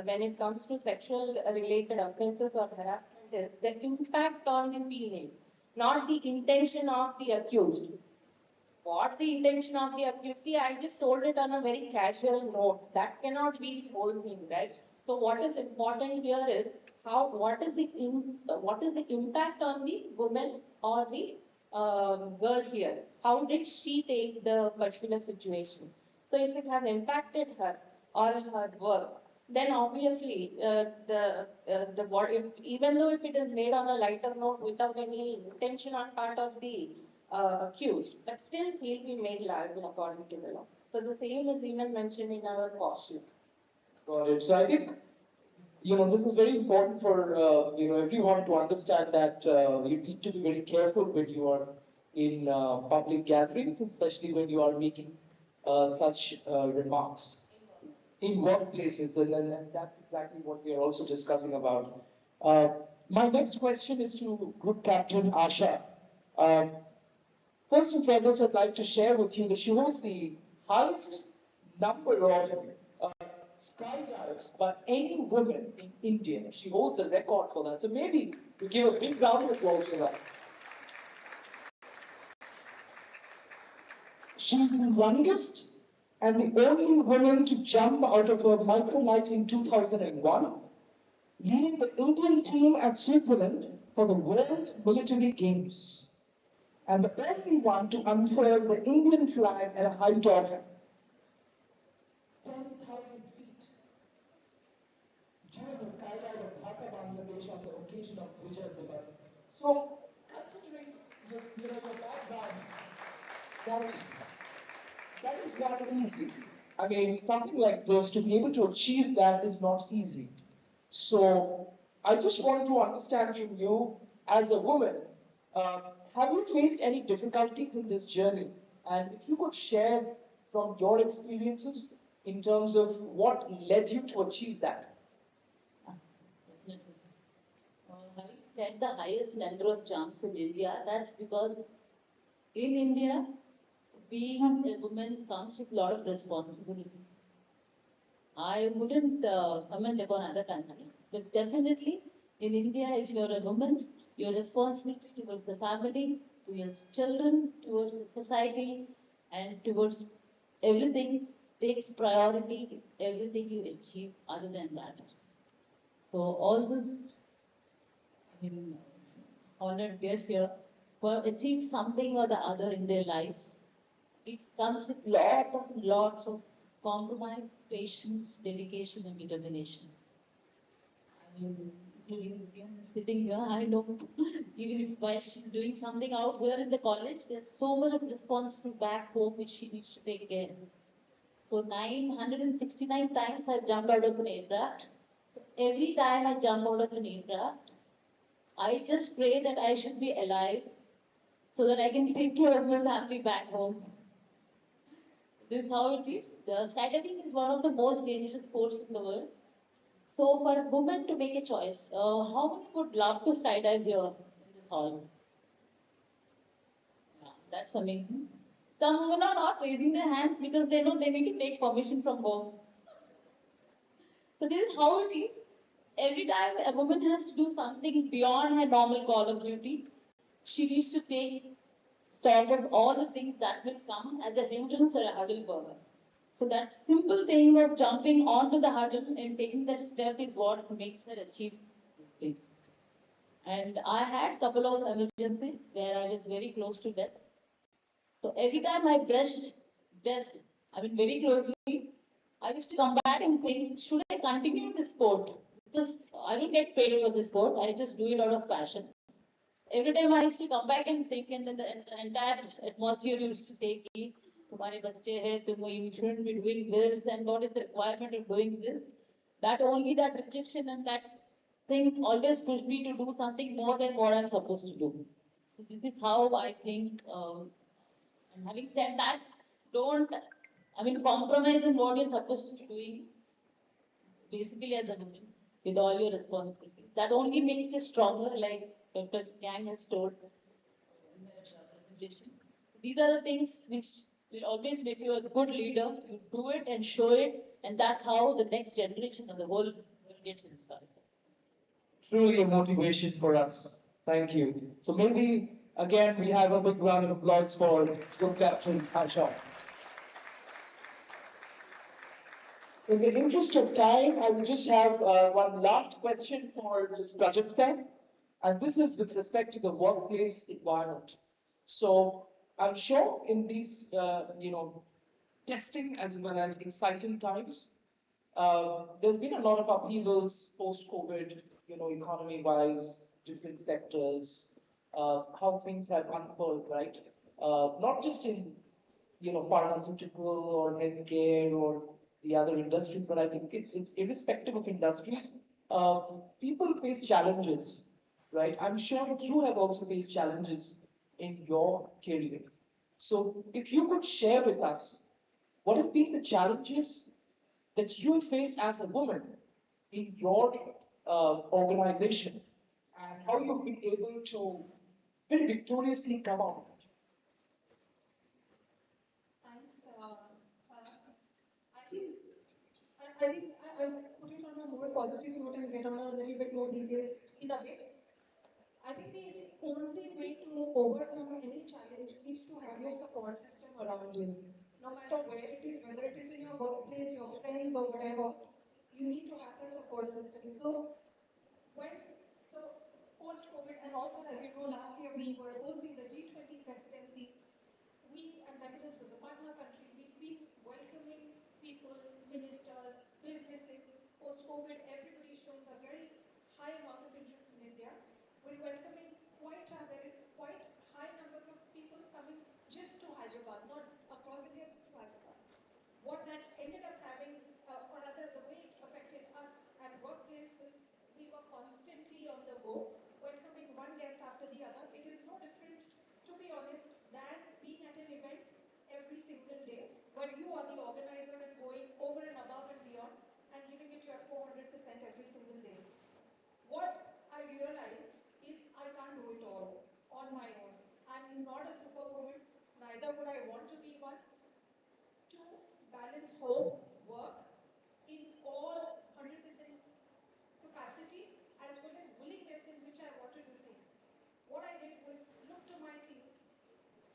Speaker 11: when it comes to sexual related offenses or harassment is the impact on the female, not the intention of the accused. What the intention of the accused? See, I just told it on a very casual note. That cannot be the whole thing, right? So what is important here is what is the impact on the woman or the girl here? How did she take the particular situation? So if it has impacted her or her work, then obviously the body, even though if it is made on a lighter note without any intention on part of the accused, but still he'll be made liable according to the law. So the same is even mentioned in our caution.
Speaker 5: Got it. So I think this is very important for everyone to understand that you need to be very careful when you are in public gatherings, especially when you are making such remarks in workplaces, and that's exactly what we are also discussing about. My next question is to Group Captain Asha. First and foremost, I'd like to share with you that she holds the highest number of skydives by any woman in India. She holds the record for that. So maybe we give a big round of applause for that. She's the youngest and the only woman to jump out of a microlight in 2001, leading the Indian team at Switzerland for the World Military Games, and the only one to unfurl the Indian flag at a height of 10,000 feet during the skydive of Dhaka, Bangladesh on the occasion of Vijay Diwas. So, considering your background, that is not easy. I mean, something like this, to be able to achieve that is not easy. So, I just want to understand from you, as a woman, have you faced any difficulties in this journey? And if you could share from your experiences in terms of what led you to achieve that.
Speaker 10: Definitely. Having set the highest number of jumps in India, that's because in India, being a woman comes with a lot of responsibility. I wouldn't comment upon other countries, but definitely in India, if you're a woman, your responsibility towards the family, to your children, towards the society, and towards everything takes priority, everything you achieve other than that. So all this, I mean, honored guests here, for achieve something or the other in their lives, it comes with lots of compromise, patience, dedication, and determination. I mean, including sitting here, I know even if while she's doing something out here in the college, there's so much of responsibility back home which she needs to take care. So 969 times I've jumped out of an aircraft. So every time I jump out of an aircraft, I just pray that I should be alive so that I can take care of my family back home. This is how it is. The skydiving is one of the most dangerous sports in the world. So for a woman to make a choice, how many would love to skydive here in this hall? Yeah, that's amazing. Some women are not raising their hands because they know they need to take permission from home. So this is how it is. Every time a woman has to do something beyond her normal call of duty, she needs to take stock of all the things that will come as a hindrance or a hurdle for her. So that simple thing of jumping onto the hurdle and taking that step is what makes her achieve things. And I had a couple of emergencies where I was very close to death. So every time I brushed death, I mean very closely, I used to come back and think, should I continue this sport? Because I don't get paid for this sport, I just do it out of passion. Every time I used to come back and think, and then the entire atmosphere used to say, कि तुम्हारे बच्चे हैं, you shouldn't be doing this, and what is the requirement of doing this? That only that rejection and that thing always pushed me to do something more than what I'm supposed to do. So this is how I think. And having said that, don't, I mean, compromise in what you're supposed to be doing, basically as a woman, with all your responsibilities. That only makes you stronger, like Dr. Yang has told in their presentation. These are the things which will always make you a good leader. You do it and show it, and that's how the next generation of the whole world gets inspired.
Speaker 5: Truly a motivation for us. Thank you. So maybe again we have a big round of applause for Group Captain Asha. In the interest of time, I will just have one last question for this Prajakta, and this is with respect to the workplace environment. So I'm sure in these, testing as well as exciting times, there's been a lot of upheavals post-COVID, economy-wise, different sectors, how things have unfolded, right? Not just in, pharmaceutical or healthcare or the other industries, but I think it's irrespective of industries. People face challenges, right? I'm sure you have also faced challenges in your career. So if you could share with us, what have been the challenges that you faced as a woman in your organization, and how you've been able to very victoriously come out?
Speaker 6: Thanks. I think I'll put it on a more positive note and get on a little bit more details in a way. I think the only way to overcome any challenge is to have your support system around you. No matter where it is, whether it is in your workplace, your friends, or whatever, you need to have that support system. When, so post-COVID, and also as you know, last year we were hosting the G20 presidency. We, and Netherlands was a partner country, we've been welcoming people, ministers, businesses. Post-COVID, everybody shows a very high amount of interest in India. We're welcoming there is quite high numbers of people coming just to Hyderabad, not across India, just to Hyderabad. What that ended up having, or rather the way it affected us at workplace was we were constantly on the go, welcoming one guest after the other. It is no different, to be honest, than being at an event every single day, where you are the organizer and going over and above and beyond and giving it your 400% every single day. What I realized is I can't do it all on my own. I'm not a superwoman, neither would I want to be one. To balance home, work in all 100% capacity as well as willingness in which I want to do things. What I did was look to my team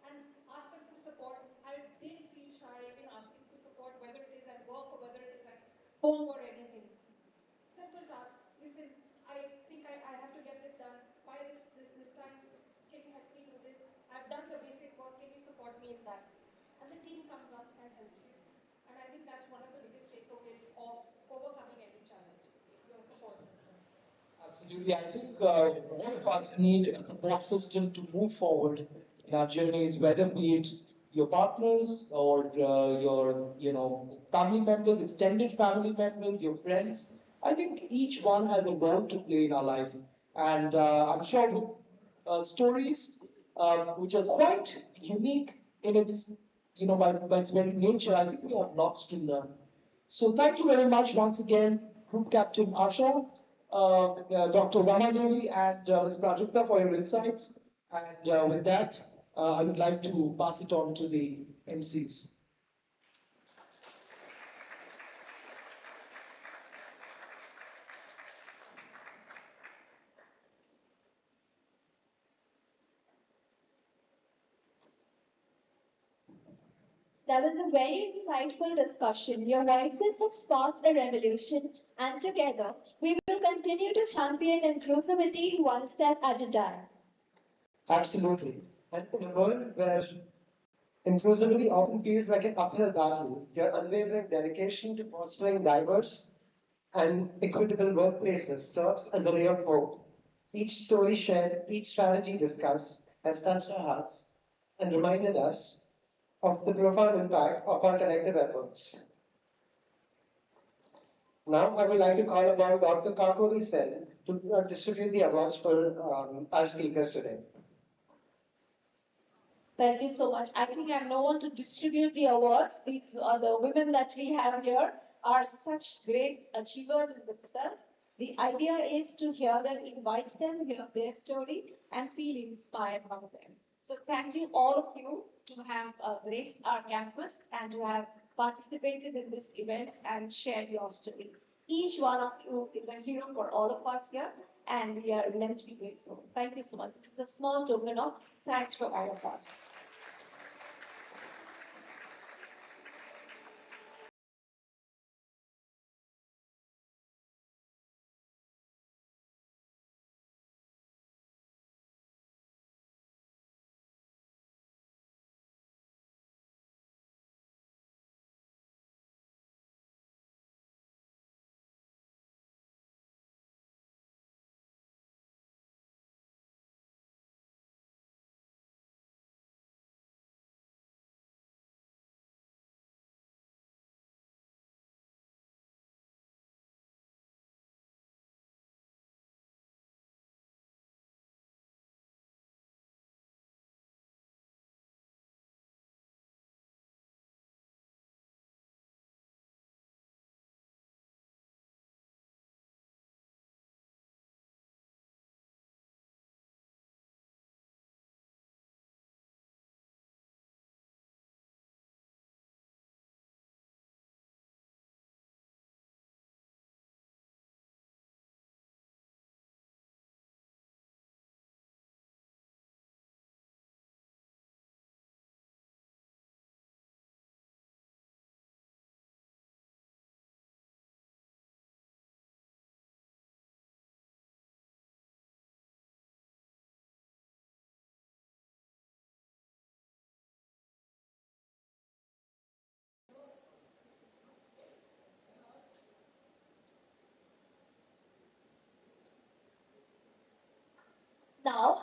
Speaker 6: and ask them for support. I didn't feel shy in asking for support, whether it is at work or whether it is at home or anything. Simple task. Listen, I think I have to get this done by this time. Can you help me do this? I've done the basic work. Can you support me in that? And the team comes up and helps you. And I think that's one of the biggest takeaways of overcoming any challenge, your support system.
Speaker 5: Absolutely. I think all of us need a support system to move forward in our journeys, whether be it your partners or your family members, extended family members, your friends. I think each one has a role to play in our life, and I'm sure with stories which are quite unique in its by its very nature, I think we have lots to learn. So thank you very much once again, Group Captain Asha, Dr. Ramadevi, and Ms. Prajakta for your insights. And with that, I would like to pass it on to the MCs.
Speaker 2: That was a very insightful discussion. Your voices have sparked a revolution, and together we will continue to champion inclusivity one step at a time.
Speaker 1: Absolutely. And in a world where inclusivity often feels like an uphill battle, your unwavering dedication to fostering diverse and equitable workplaces serves as a ray of hope. Each story shared, each strategy discussed has touched our hearts and reminded us of the profound impact of our collective efforts. Now, I would like to call upon Dr. Kakori Sen to distribute the awards for our speakers today.
Speaker 6: Thank you so much. I think I have no one to distribute the awards. These are the women that we have here are such great achievers in themselves. The idea is to hear them, invite them, hear their story, and feel inspired from them. So thank you all of you to have graced our campus and to have participated in this event and shared your story. Each one of you is a hero for all of us here, and we are immensely grateful. Thank you so much. This is a small token of thanks for all of us.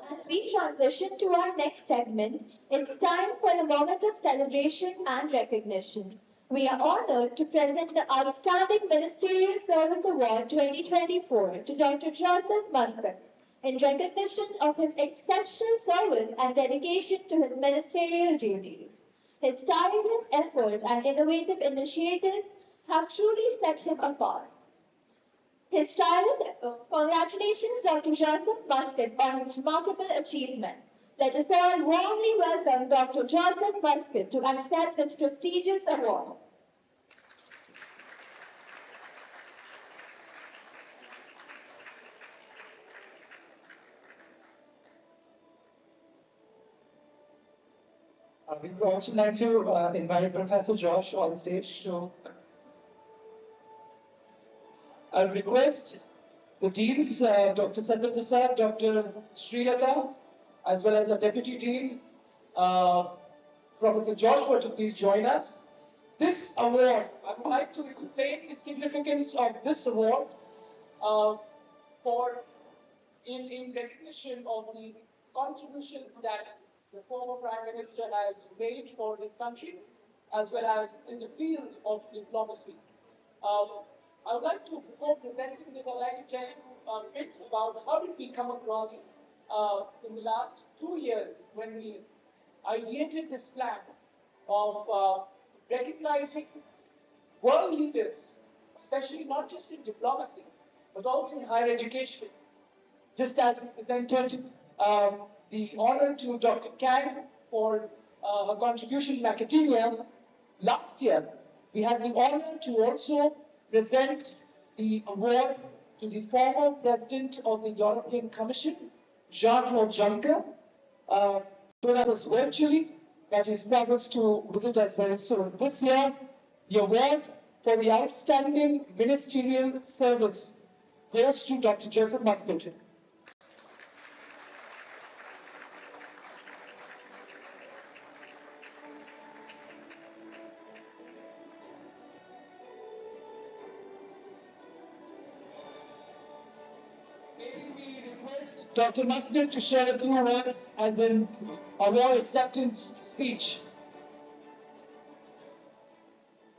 Speaker 2: As we transition to our next segment, it's time for a moment of celebration and recognition. We are honored to present the Outstanding Ministerial Service Award 2024 to Dr. Joseph Muscat in recognition of his exceptional service and dedication to his ministerial duties. His tireless effort and innovative initiatives have truly set him apart. His tireless effort. Congratulations, Dr. Joseph Muscat, on his remarkable achievement. Let us all warmly welcome Dr. Joseph Muscat to accept this prestigious award.
Speaker 5: We would also like to invite Professor Josh on stage to I'll request the deans, Dr. Satya Prasad, Dr. Srilata, as well as the Deputy Dean, Professor Joshua, to please join us. This award, I would like to explain the significance of this award in recognition of the contributions that the former Prime Minister has made for this country, as well as in the field of diplomacy. I would like to, before presenting this, I would like to tell you a bit about how did we come across it in the last 2 years when we ideated this plan of recognizing world leaders, especially not just in diplomacy, but also in higher education. Just as we presented the honor to Dr. Kang for her contribution in academia, last year we had the honor to also present the award to the former President of the European Commission, Jean-Claude Juncker. So that was virtually, that is promised to visit us very soon. This year, the award for the Outstanding Ministerial Service goes to Dr. Joseph Muscat. Dr. Muscat to share a few words as an award acceptance speech.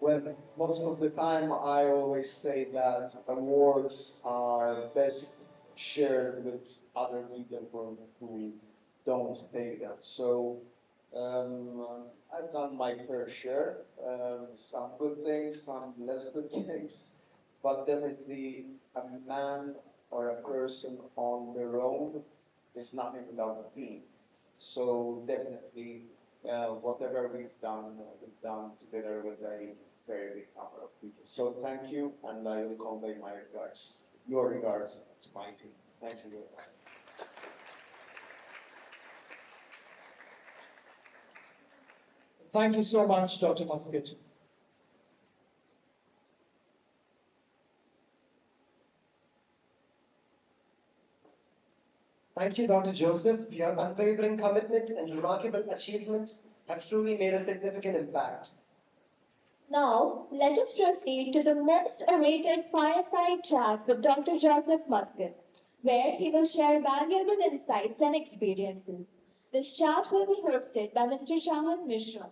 Speaker 8: Well, most of the time I always say that awards are best shared with other people who don't take them. So I've done my fair share, some good things, some less good things, but definitely a man or a person on their own is nothing without a team. So definitely, whatever we've done together with a very big number of people. So thank you, and I will convey my regards, your regards to my team. Thank you very much.
Speaker 5: Thank you so much, Dr. Muscat.
Speaker 1: Thank you, Dr. Joseph. Your unwavering commitment and remarkable achievements have truly made a significant impact.
Speaker 2: Now, let us proceed to the most awaited fireside chat with Dr. Joseph Muscat, where he will share valuable insights and experiences. This chat will be hosted by Mr. Chaman Mishra.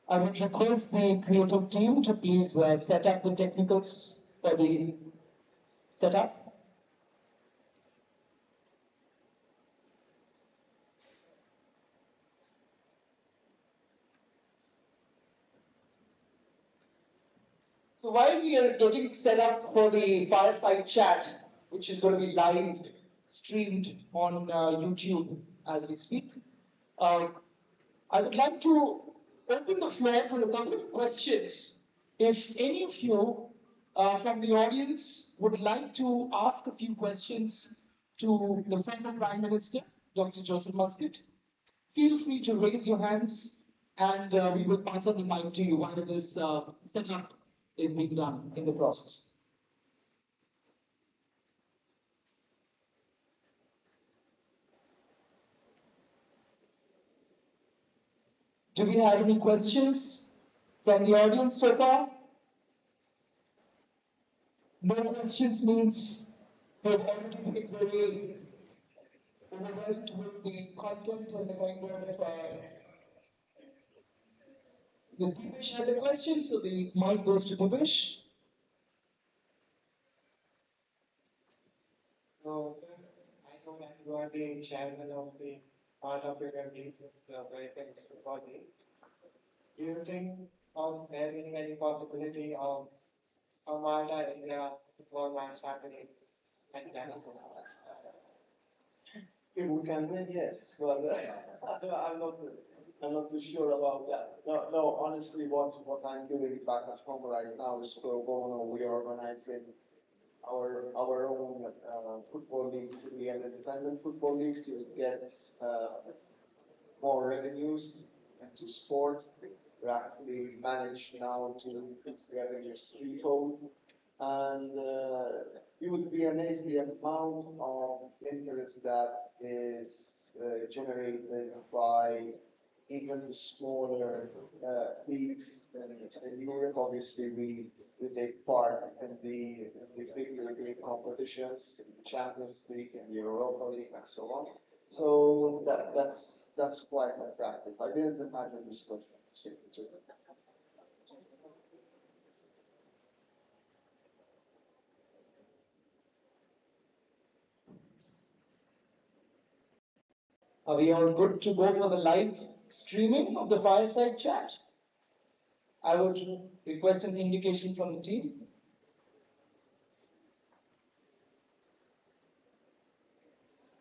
Speaker 5: I would request the creative team to please set up the technicals for the setup. So while we are getting set up for the fireside chat, which is going to be live streamed on YouTube as we speak, I would like to open the floor for a couple of questions If any of you from the audience would like to ask a few questions to the former Prime Minister, Dr. Joseph Muscat, feel free to raise your hands and we will pass on the mic to you while this setup is being done in the process. Do we have any questions from the audience so far? No questions means we've already been very overwhelmed with the content and the kind of the Divesh has a question, so the mic goes to Divesh.
Speaker 12: So, sir, I know that you are the chairman of the part of your league, very famous body. Do you think of having any possibility of a Malta India football match happening at that?
Speaker 8: If we can win, yes, but I'm not too sure about that. No, honestly, what I'm doing back at home right now is pro bono. We are organizing our own football league to be an independent football league to get more revenues into sport. We actually managed now to increase the revenues threefold. And you would be amazed the amount of interest that is generated by even the smaller leagues in Europe. Obviously, we take part in the big European competitions, in the Champions League and the Europa League and so on. So that's quite attractive. I didn't imagine this question.
Speaker 5: Are we all good to go for the live streaming of the fireside chat? I would request an indication from the team.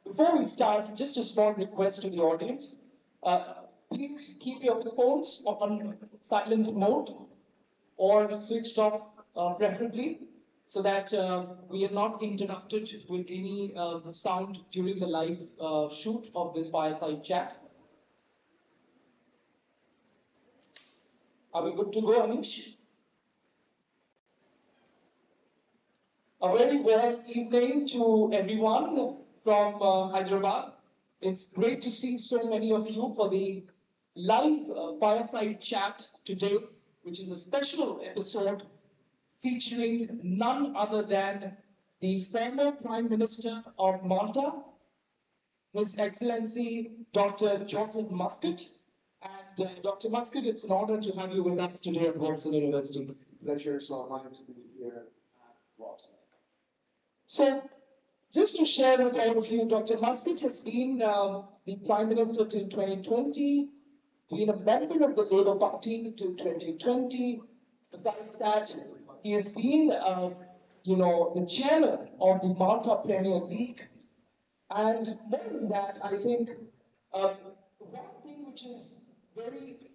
Speaker 5: Before we start, just a small request to the audience. Please keep your phones on silent mode or switched off preferably, so that we are not interrupted with any sound during the live shoot of this fireside chat. Are we good to go, Anish? A very warm evening to everyone from Hyderabad. It's great to see so many of you for the live fireside chat today, which is a special episode featuring none other than the former Prime Minister of Malta, His Excellency Dr. Joseph Muscat. And Dr. Muscat, it's an honor to have you with us today at Woxsen University.
Speaker 8: Pleasure, it's all mine to be here at Woxsen.
Speaker 5: So, just to share with all of you, Dr. Muscat has been the Prime Minister till 2020, been a member of the Labour Party till 2020. Besides that, he has been, the chairman of the Malta Premier League. And more than that, I think one thing which is very,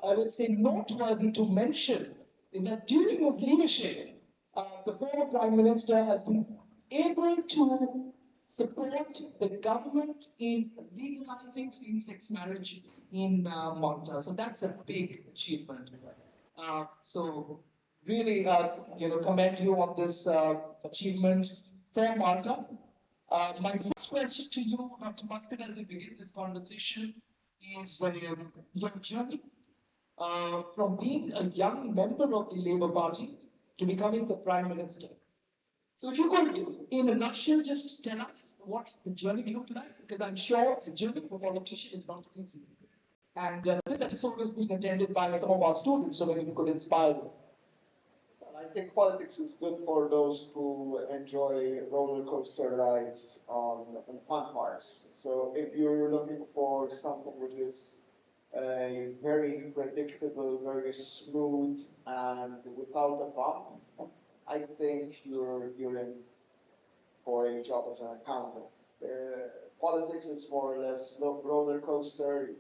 Speaker 5: I would say, noteworthy to mention is that during his leadership, the former Prime Minister has been able to support the government in legalizing same-sex marriage in Malta. So that's a big achievement. So really, commend you on this achievement for Malta. My first question to you, Dr. Muscat, as we begin this conversation, is your journey from being a young member of the Labour Party to becoming the Prime Minister. So if you could, in a nutshell, just tell us what the journey looked like, because I'm sure the journey for a politician is not easy. And this episode is being attended by some of our students, so maybe we could inspire them.
Speaker 8: Well, I think politics is good for those who enjoy roller coaster rides on fun parks. So if you're looking for something which is very predictable, very smooth, and without a bump, I think you're in for a job as an accountant. Politics is more or less roller coaster.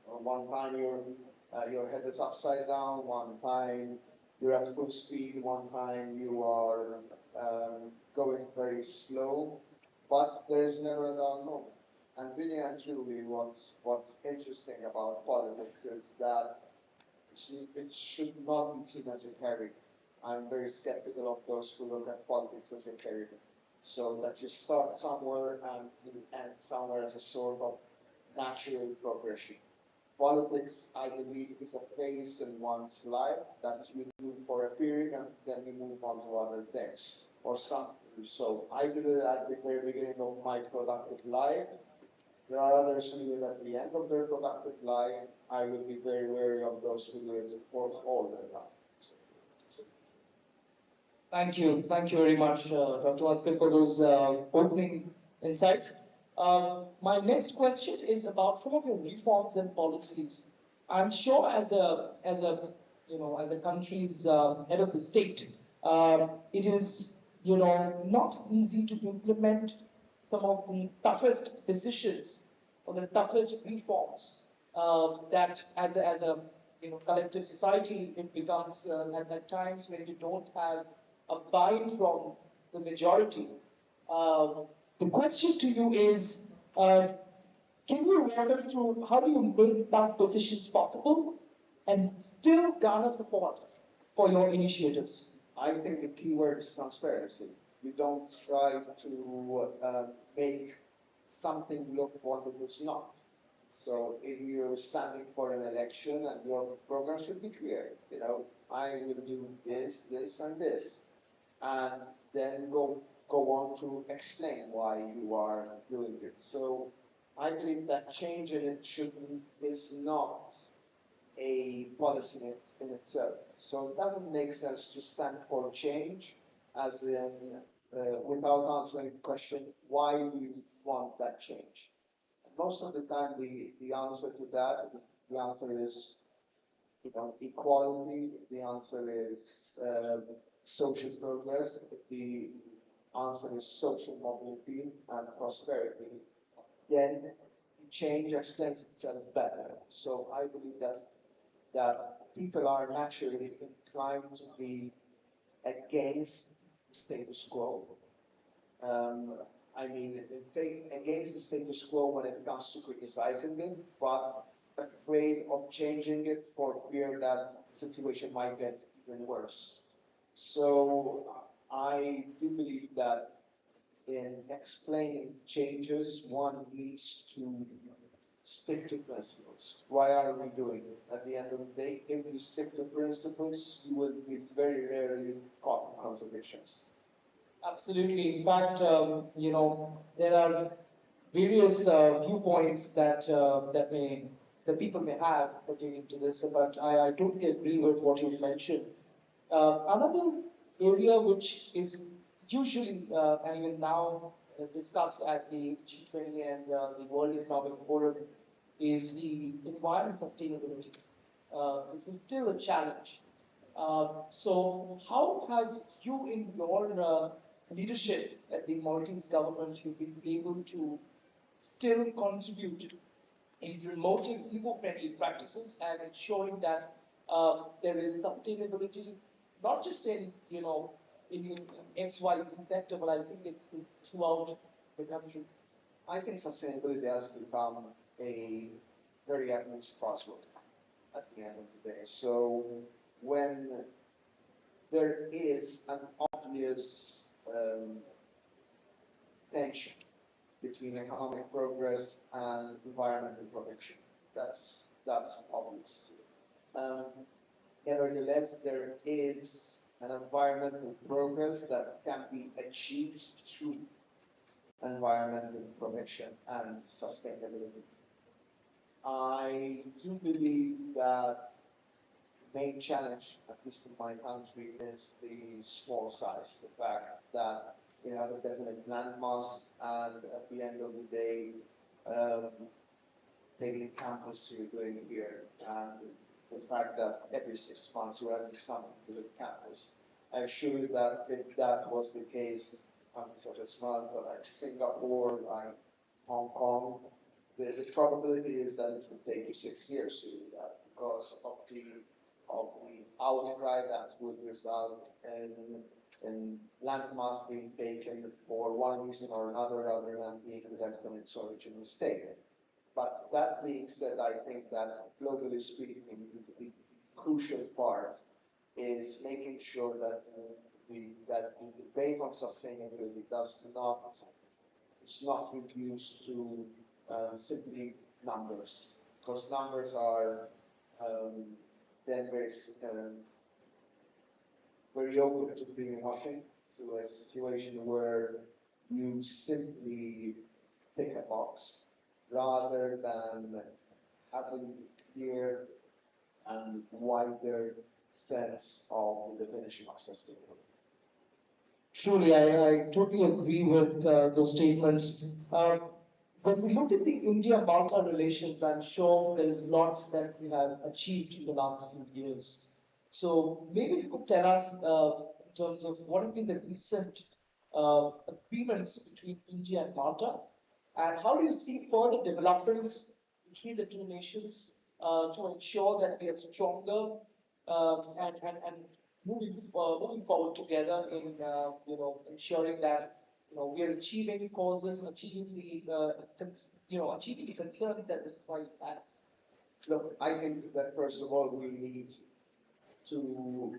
Speaker 8: One time your head is upside down, one time you're at full speed one time, you are going very slow, but there is never a dull moment. And really and truly, what's interesting about politics is that it should not be seen as a career. I'm very skeptical of those who look at politics as a career. So that you start somewhere and you end somewhere as a sort of natural progression. Politics, I believe, is a phase in one's life that you do for a period and then you move on to other things. Or some. So I did it at the very beginning of my productive life. There are others who do it at the end of their productive life. I will be very wary of those who do it for all their life.
Speaker 5: Thank you. Thank you very much, Dr. Askar, for those opening insights. My next question is about some of your reforms and policies. I'm sure as a country's head of the state, it is, not easy to implement some of the toughest decisions or the toughest reforms that as a collective society it becomes at times when you don't have a buy-in from the majority. The question to you is, can you walk us through how do you make tough decisions possible and still garner support for your initiatives?
Speaker 8: I think the key word is transparency. You don't try to make something look what it is not. So if you're standing for an election and your program should be clear, I will do this, this, and this, and then go on to explain why you are doing it. So I believe that change is not a policy in itself. So it doesn't make sense to stand for change as in without answering the question, why do you want that change? And most of the time the answer to that, the answer is equality, the answer is social progress, the answer is social mobility and prosperity. Then change explains itself better. So I believe that people are naturally inclined to be against the status quo. Against the status quo when it comes to criticizing it, but afraid of changing it for fear that the situation might get even worse. So I do believe that in explaining changes, one needs to stick to principles. Why are we doing it? At the end of the day, if you stick to principles, you will be very rarely caught in contradictions.
Speaker 5: Absolutely. In fact, there are various viewpoints that people may have pertaining to this, but I totally agree with what you've mentioned. Another area which is usually and even now discussed at the G20 and the World Economic Forum is the environment sustainability. This is still a challenge. So how have you in your leadership at the Maltese government you've been able to still contribute in promoting eco-friendly practices and ensuring that there is sustainability, not just in XYZ sector, but I think it's throughout the country.
Speaker 8: I think sustainability has become a very advanced buzzword at the end of the day. So when there is an obvious tension between economic progress and environmental protection, that's obvious. Um, Nevertheless, there is an environmental progress that can be achieved through environmental protection and sustainability. I do believe that the main challenge, at least in my country, is the small size. The fact that we have a definite landmass, and at the end of the day, daily campus you're doing here, and the fact that every 6 months we're adding something to the campus. I assure you that if that was the case, such as Malta, like Singapore, like Hong Kong, the probability is that it would take you 6 years to do that because of the outcry that would result in landmass being taken for one reason or another rather than being left in its original state. But that being said, I think that globally speaking, the crucial part is making sure that the debate on sustainability is not reduced to simply numbers, because numbers are then very open to greenwashing, to a situation where you simply tick a box rather than having a clear and wider sense of the definition of sustainability.
Speaker 5: Truly, I totally agree with those statements. When we look at the India-Malta relations, I'm sure there is lots that we have achieved in the last few years. So maybe you could tell us in terms of what have been the recent agreements between India and Malta, and how do you see further developments between the two nations to ensure that we are stronger and moving forward together in ensuring that we are achieving causes, achieving achieving the concerns that the society has.
Speaker 8: Look, I think that first of all we need to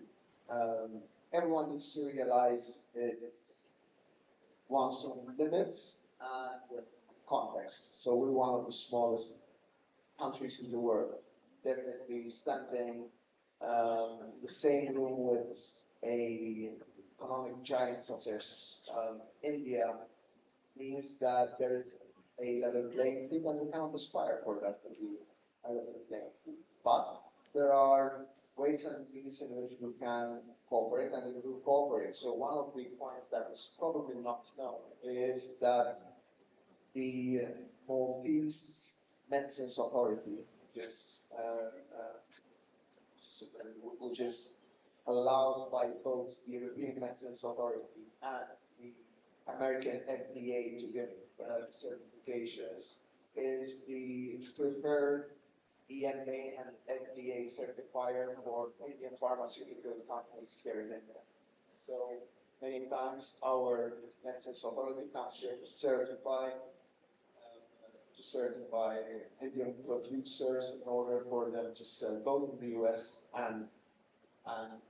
Speaker 8: everyone needs to realize its one's own limits and context. So we're one of the smallest countries in the world, definitely standing the same room with a economic giant such as India means that there is a level playing field, and we cannot aspire for that to be a level playing field. But there are ways and means in which we can cooperate, and we will cooperate. So one of the points that is probably not known is that the Maltese Medicines Authority, which is allowed by both the European Medicines Authority and the American FDA to give certifications, is the preferred EMA and FDA certifier for Indian pharmaceutical companies here in India. So many times our Medicines Authority comes here to certify Indian producers in order for them to sell both in the US and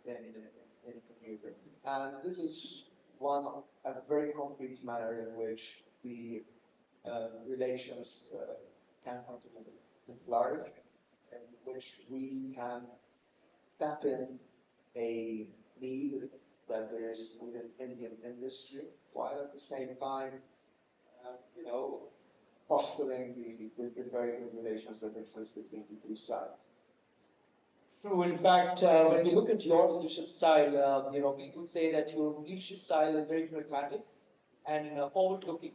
Speaker 8: in Europe. And this is a very concrete manner in which the relations can continue to flourish, in which we can tap in a need that there is within Indian industry, while at the same time, fostering the very good relations that exist between the two sides.
Speaker 5: True. In fact, when we look at your leadership style, we could say that your leadership style is very pragmatic and forward-looking.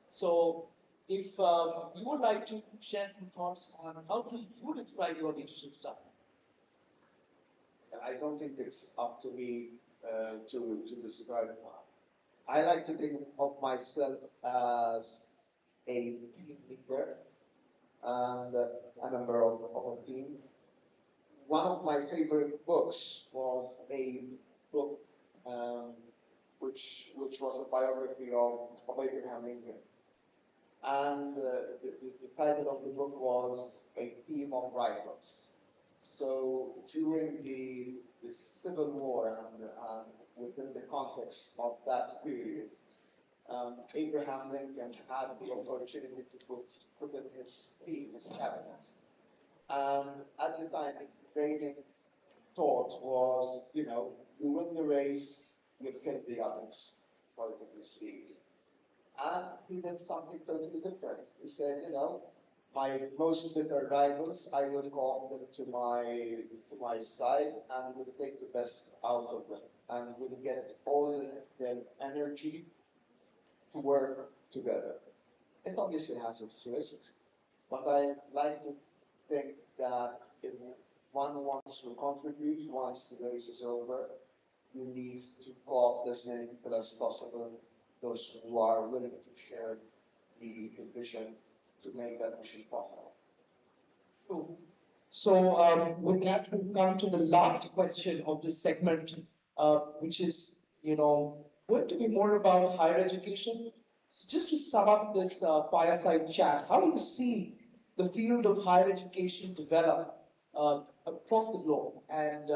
Speaker 5: So, if you would like to share some thoughts on how do you describe your leadership style?
Speaker 8: I don't think it's up to me to describe. I like to think of myself as a team leader and a member of a team. One of my favorite books was a book which was a biography of Abraham Lincoln. And the title of the book was A Team of Rivals. So during the Civil War and within the context of that period, Abraham Lincoln had the opportunity to put in his team, his cabinet. And at the time, the prevailing thought was, you win the race, you kill the others, politically speaking. And he did something totally different. He said, my most bitter rivals, I will call them to my side and will take the best out of them and will get all their energy to work together. It obviously has its risks, but I like to think that if one wants to contribute once the race is over, you need to co-opt as many people as possible, those who are willing to share the vision to make that mission possible.
Speaker 5: True. So with that, we come to the last question of this segment, which is, going to be more about higher education. So just to sum up this fireside chat, how do you see the field of higher education develop across the globe? And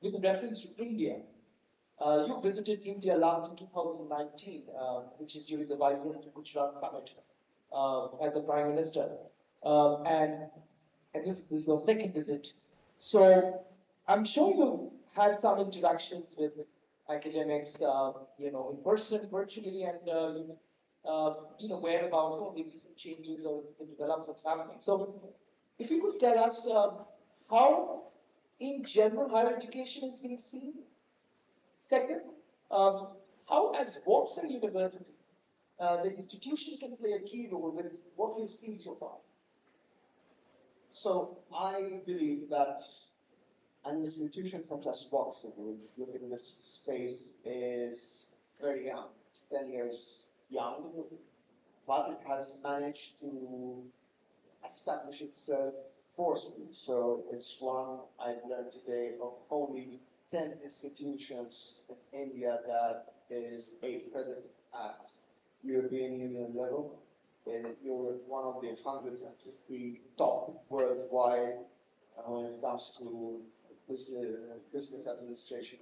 Speaker 5: with reference to India, you visited India last in 2019, which is during the Vibrant Gujarat Summit as the Prime Minister. And this is your second visit. So I'm sure you've had some interactions with academics, in person, virtually, and aware about some of the recent changes or the developments happening. So if you could tell us how, in general, higher education is being seen. Second, how as Woxsen University, the institution can play a key role with what we've seen so far.
Speaker 8: So I believe that an institution such as Woxsen within this space is very young. It's 10 years young, but it has managed to establish itself forcefully. So it's one, I've learned today, of only 10 institutions in India that is accredited at European Union level. You're one of the 150 top worldwide when it comes to business administration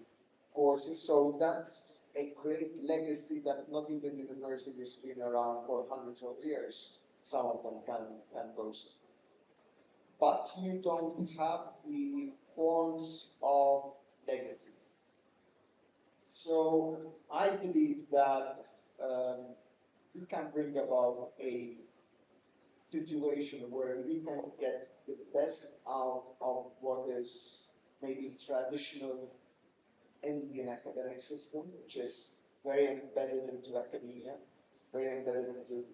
Speaker 8: courses. So that's a great legacy that not even universities been around for hundreds of years. Some of them can boast. But you don't have the forms of legacy. So I believe that we can bring about a situation where we can get the best out of what is maybe traditional Indian academic system, which is very embedded into academia, very embedded into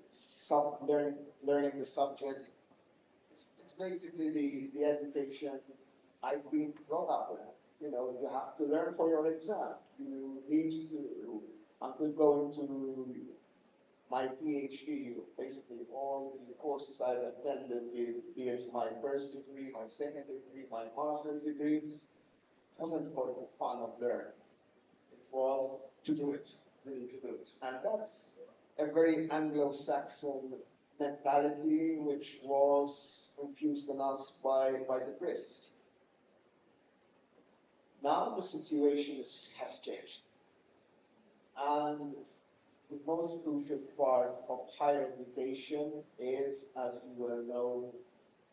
Speaker 8: learning the subject. It's basically the education I've been brought up with. You have to learn for your exam. You need to, until going to my PhD, basically all the courses I've attended, be it my first degree, my second degree, my master's degree, wasn't for the fun of learning. It was to do it, really to do it. And that's a very Anglo-Saxon mentality which was infused in us by the Brits. Now the situation has changed. And the most crucial part of higher education is, as you well know,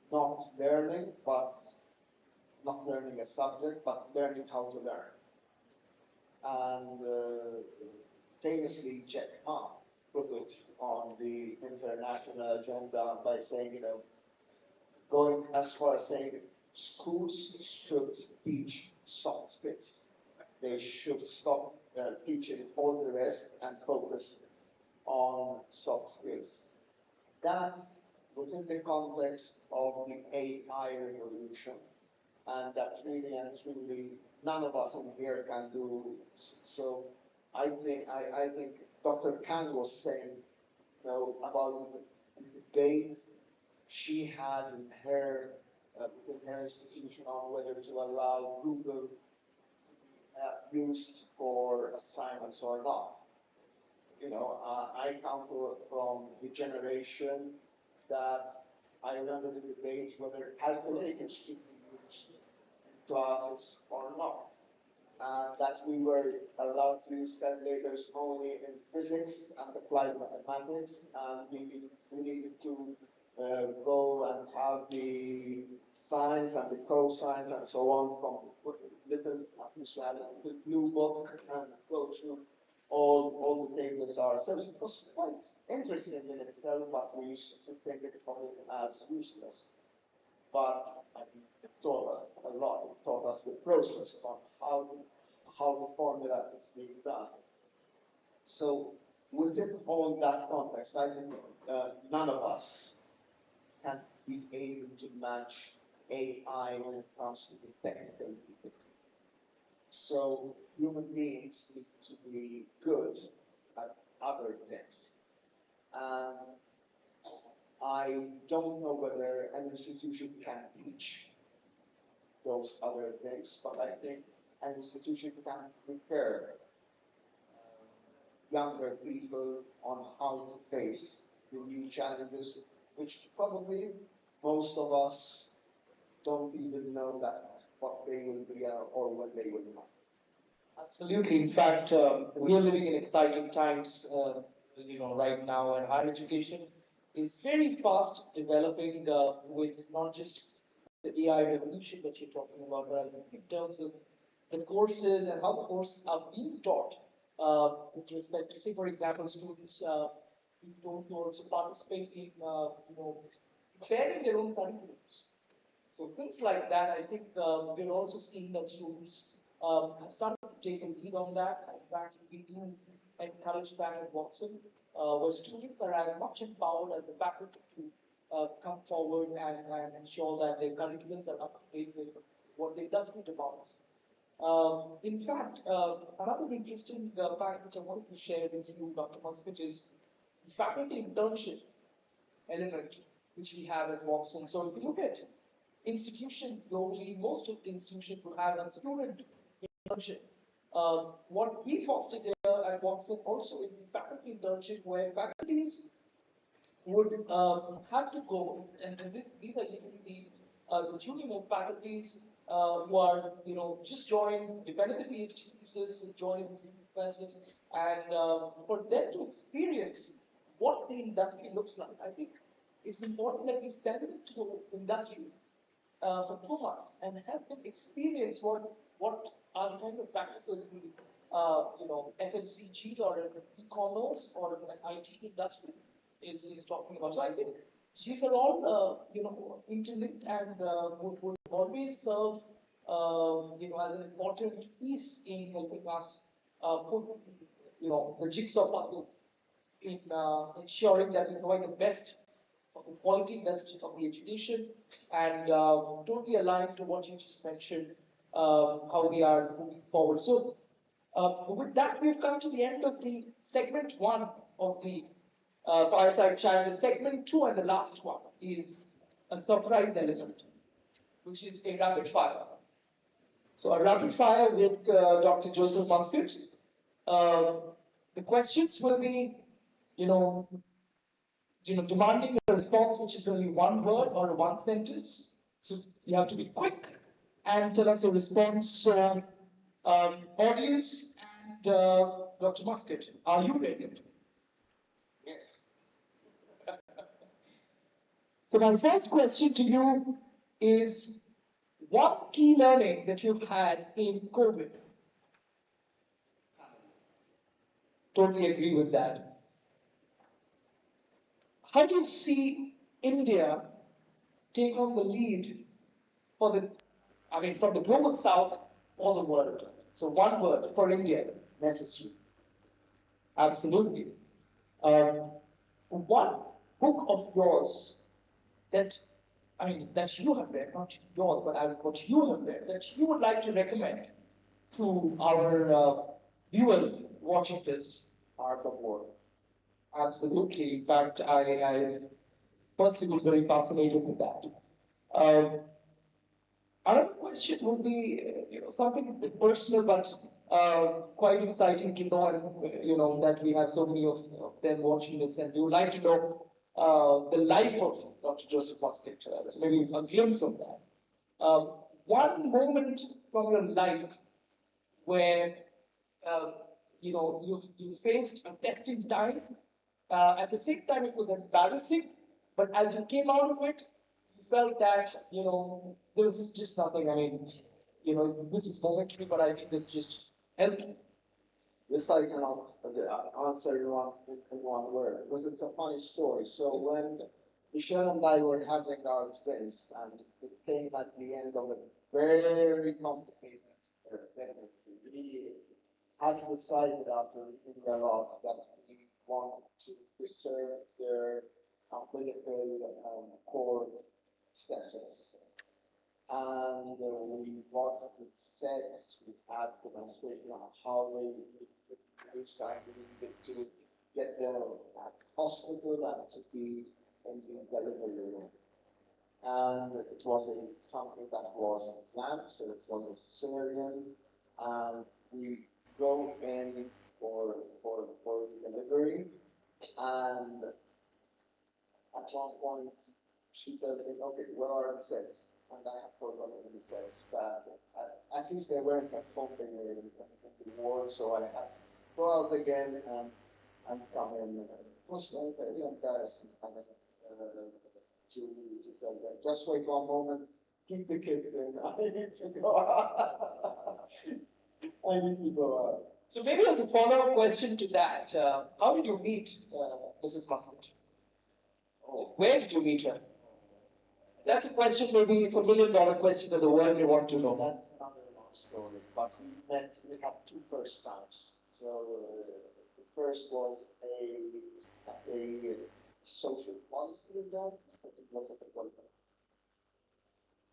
Speaker 8: not learning a subject, but learning how to learn. And famously, Jack Ma put it on the international agenda by saying, going as far as saying schools should teach soft skills. They should stop teaching all the rest and focus on soft skills. That, within the context of the AI revolution, and that really and truly none of us in here can do. So I think Dr. Kang was saying, about the debate she had in her within her institution on whether to allow Google used for assignments or not. I come from the generation that I remember the debate whether calculators should be used in classes or not. That we were allowed to use calculators only in physics and applied mathematics, and we needed to go and have the sines and the cosines and so on from little the blue book and go through all the tables ourselves. It was quite interesting in itself, but we used to think of it as useless. But it taught us a lot. It taught us the process on how the formula is being done. So within all that context, I think none of us can be able to match AI when it comes to the technical people. So human beings need to be good at other things. I don't know whether an institution can teach those other things, but I think an institution can prepare younger people on how to face the new challenges, which probably most of us don't even know that what they will be or when they will not.
Speaker 5: Absolutely. In fact, we are living in exciting times, right now, and higher education is very fast developing with not just the AI revolution that you're talking about, but I think in terms of the courses and how the courses are being taught with respect to, say, for example, students don't also participate in, preparing their own curriculums. So things like that, I think we're also seeing that students have started to take a lead on that. In fact, we do encourage that at Woxsen, where students are as much empowered as the faculty to come forward and ensure that their curriculums are up to date with what the industry demands. In fact, another interesting fact which I wanted to share with you, Dr. Muscat, is the faculty internship element which we have at Woxsen. So if you look at institutions globally, most of the institutions will have a student internship. What we foster here at Woxsen also is the faculty internship, where faculties would have to go, and these are usually the junior faculties who are, just joined, developing PhD thesis, joining professors, and for them to experience what the industry looks like. I think it's important that we send them to the industry for 2 months and have them experience what are the kind of practices in FMCG or e-commerce or an IT industry is talking about. So I think these are all interlinked and would always serve as an important piece in helping us put the jigsaw puzzle in ensuring that we provide the best of the quality, best of the education, and totally aligned to what you just mentioned, how we are moving forward. So with that, we've come to the end of the segment 1 of the fireside chat. The segment 2 and the last one is a surprise element, which is a rapid fire. So a rapid fire with Dr. Joseph Muscat. The questions will be, demanding a response which is going to be one word or one sentence. So you have to be quick and tell us a response. So, audience and Dr. Muscat, are you ready?
Speaker 8: Yes.
Speaker 5: So my first question to you is, one key learning that you've had in COVID? Totally agree with that. How do you see India take on the lead from the global south or the world? So one word for India.
Speaker 8: Necessary.
Speaker 5: Absolutely. One book of yours that you have read, not yours, but what you have read, that you would like to recommend to our viewers watching this?
Speaker 8: Art of War.
Speaker 5: Absolutely. In fact, I personally was very fascinated with that. Another question would be, something a bit personal, but quite exciting to know, and that we have so many of them watching this, and we would like to know the life of Dr. Joseph Muscat. So maybe a glimpse of that. One moment from your life where you faced a testing time. At the same time, it was embarrassing, but as you came out of it, you felt that there was just nothing. This was momentary, but I think this just helped.
Speaker 8: This I cannot answer in one word, because it's a funny story. So when Michelle and I were having our drinks, and it came at the end of a very complicated pregnancy, we had decided after reading a lot that we wanted to preserve their umbilical cord stencils. And we watched the sets, we had demonstration on how they use, and we needed to get them at hospital and to be in the delivery room. And it was something that was planned, so it was a cesarean, and we drove in for the delivery, and at one point she told me, okay, where are the sets? And I had forgotten the sets, but at least they weren't at home, they were in the war, so I had to go out again and come in. It was very embarrassing. To tell them, just wait one moment, keep the kids in, I need to go out. I need to go out.
Speaker 5: So maybe as a follow-up question to that, how did you meet Mrs. Muscat?
Speaker 8: Oh.
Speaker 5: Where did you meet her? That's a question, maybe it's $1 million question that the world may want to know.
Speaker 8: That's another long story, but we had two first times. So the first was a social policy event. It was a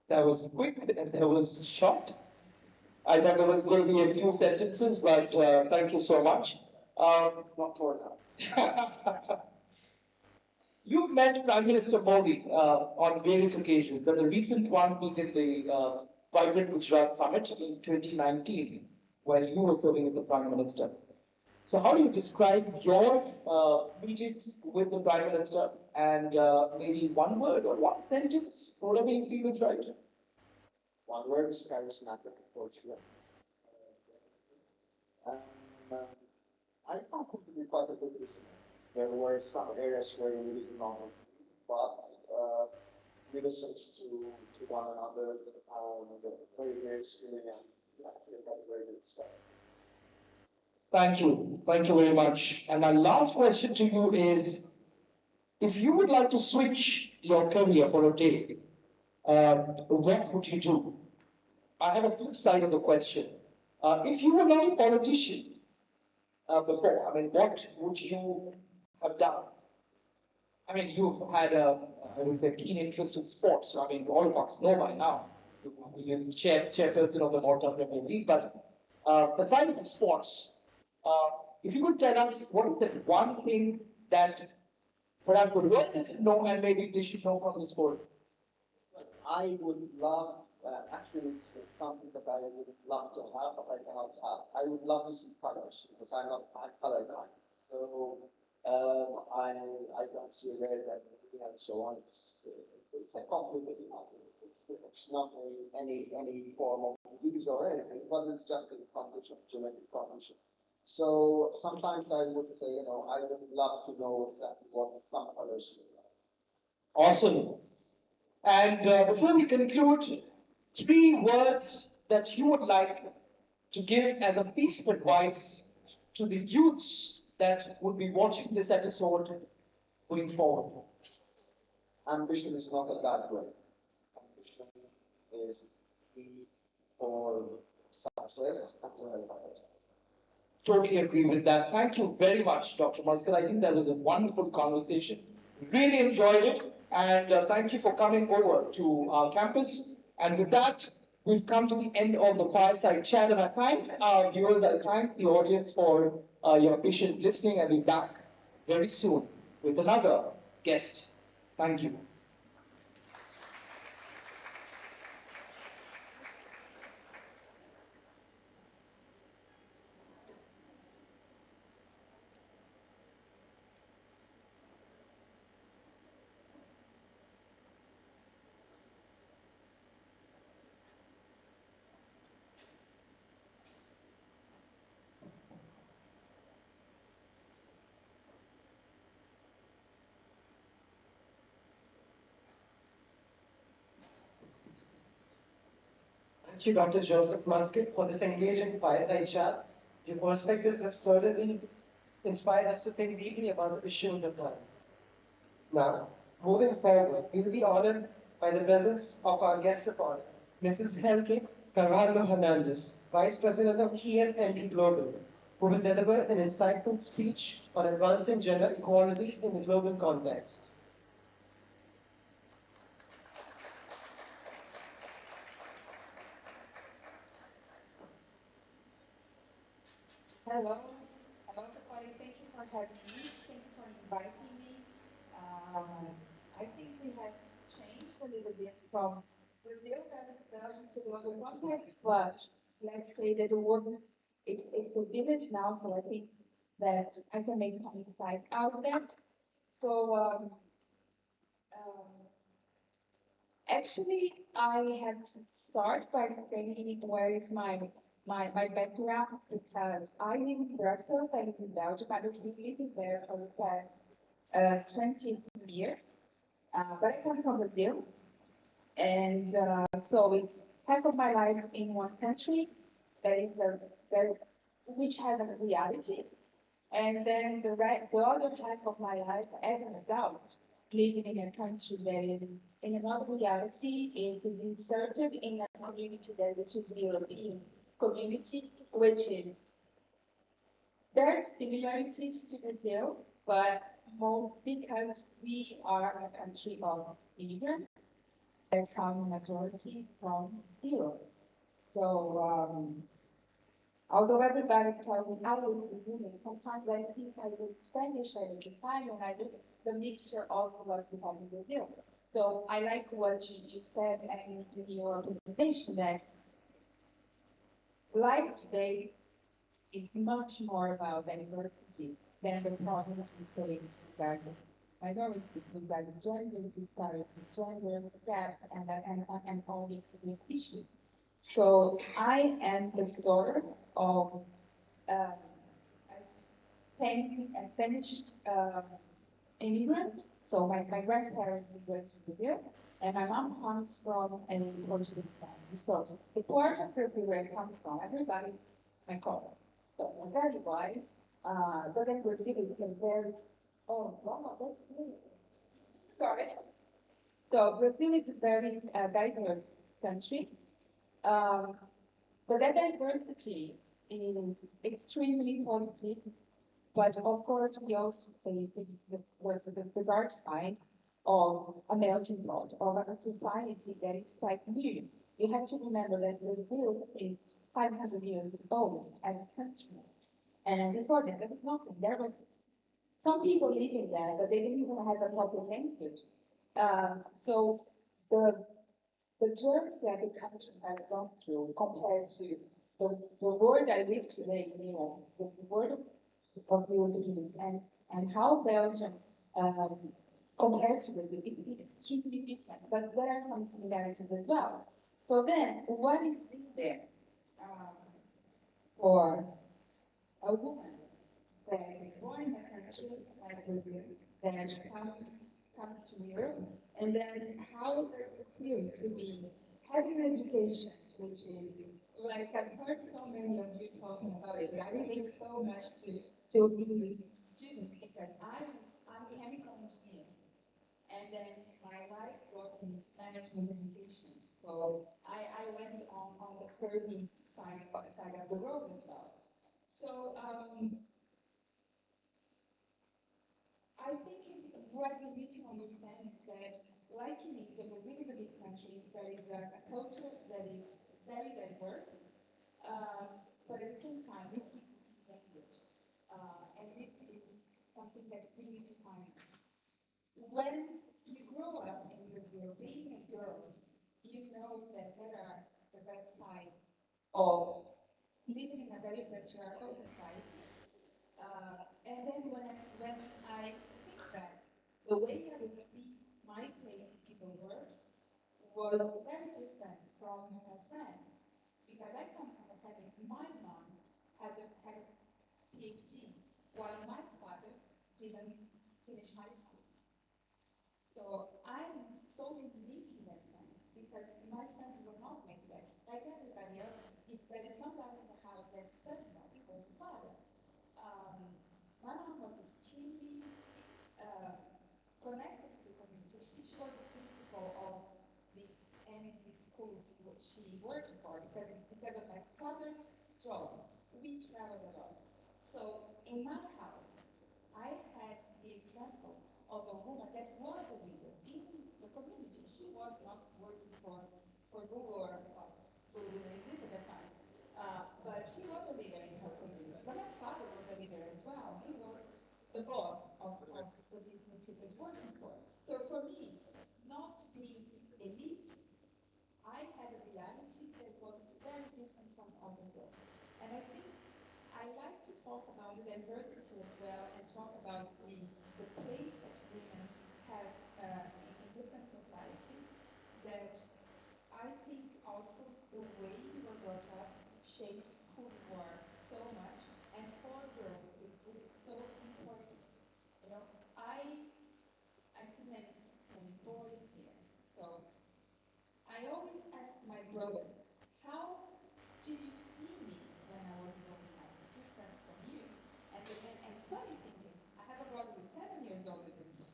Speaker 5: That was quick and that was short. I thought there was going to be a few sentences, but thank you so much.
Speaker 8: Not more now.
Speaker 5: You've met Prime Minister Modi on various occasions, and the recent one was in the Vibrant Gujarat Summit in 2019, while you were serving as the Prime Minister. So how do you describe your meetings with the Prime Minister, and maybe one word or one sentence, whatever you feel is right?
Speaker 8: One word is charismatic, unfortunately. I found him to be quite a good listener. There were some areas where we didn't know, but we listened to one another, very gracefully, and I think that's very good stuff.
Speaker 5: Thank you. Thank you very much. And my last question to you is, if you would like to switch your career for a day, what would you do? I have a flip side of the question. If you were not a politician before, I mean, what would you have done? I mean, you've had I would say, keen interest in sports. So, I mean, all of us know by now. You're chairperson of the Malta Premier League. But aside from sports, if you could tell us what is that one thing that perhaps the world doesn't know and maybe they should know from the sport?
Speaker 8: I would love, actually it's something that I would love to have, but I cannot have. I would love to see colors, because I'm colorblind. So I don't see red and so on. It's a complicated thing. It's not any form of disease or anything, but it's just a condition, genetic condition. So sometimes I would say, I would love to know exactly what some colors look like.
Speaker 5: Awesome. And before we conclude, 3 words that you would like to give as a piece of advice to the youths that would be watching this episode going forward.
Speaker 8: Ambition is not a bad word. Ambition is key for success.
Speaker 5: Totally agree with that. Thank you very much, Dr. Muscat. I think that was a wonderful conversation. Really enjoyed it. And thank you for coming over to our campus. And with that, we've come to the end of the fireside chat. And I thank our viewers, I thank the audience for your patient listening. I'll be back very soon with another guest. Thank you.
Speaker 1: Thank you, Dr. Joseph Muscat, for this engaging fireside chat. Your perspectives have certainly inspired us to think deeply about the issues of time. Now, moving forward, we will be honored by the presence of our guest of honor, Mrs. Helke Carvalho Hernandez, Vice President of TNMP Global, who will deliver an insightful speech on advancing gender equality in the global context.
Speaker 13: Hello, everybody. Thank you for having me. Thank you for inviting me.
Speaker 11: I think we have changed a little bit from Brazil to global context, but let's say that the world is it's a village now, so I think that I can make some insight out of that. So actually, I have to start by saying where is my background because I live in Brussels, I live in Belgium, I've been living there for the past 20 years. But I come from Brazil, and so it's half of my life in one country that is that which has a reality, and then the other half of my life as an adult living in a country that is in another reality is inserted in a community that which is the European community, which is there are similarities to Brazil, but more because we are a country of immigrants that come majority from Europe. So although everybody tells me I look Brazilian, sometimes I think I look Spanish, I look Italian, I look the mixture of what we have in Brazil. So I like what you said and in your presentation that life today is much more about diversity than the problems we face regarding minorities, regarding gender disparities, gender gap, and all these issues. So I am the daughter of a Spanish immigrant. So my grandparents immigrated to Brazil, and my mom comes from a Portuguese family. So the part of Brazil where I come from, everybody my call. So I'm very white, but then Brazil is a very wow, that's me. Sorry. So Brazil is a very diverse country, but that diversity is extremely positive. But of course, we also face the dark side of a melting pot, of a society that is quite new. You have to remember that Brazil is 500 years old as a country. And before that, there was nothing. There was some people living there, but they didn't even have a proper language. So the the journey that the country has gone through compared to the world I live today, the world of Europeans and how Belgium compared to it's extremely different, but there are some similarities as well. So then, what is in there for a woman that is born in a country like Brazil, that comes to Europe, and then how does it feel to be having an education, which is like I've heard so many of you talking about it. I relate so much to the students because I'm a chemical engineer, and then my wife brought me management education. So I went on the curvy side of the road as well. So I think what we need to understand is that, like in Egypt, Brazil is a big country. There is a culture that is very diverse, but at the same time, we speak the same language. And this is something that we need to find. When you grow up in Brazil, being a girl, you know that there are the bad side of living in a very patriarchal society. And then when I think back, the way I would see my place in the world was very different from my friends. Because I come from a family, my mom had a PhD, while my father didn't finish high school. So I'm so unique in that sense because my friends were not like that. Like everybody else, if there is somebody in the house that studies not, it was the father. My mom was extremely connected to the community. She was the principal of the NNP schools which she worked for because of my father's job. We traveled a lot. So in my house, I had the example of a woman that was a leader in the community. She was not working for Google or Google didn't exist at that time. But she was a leader in her community. But my father was a leader as well. He was the boss of the business he was working for. So for me, talk about diversity as well and talk about the place that women have in different societies, that I think also the way you were brought up shapes who you are so much, and for girls, it is so important. You know, I have many boys here, so I always ask my brother, how did you see me when I was growing up, different from you? And funny thing is, I have a brother who's 7 years older than me.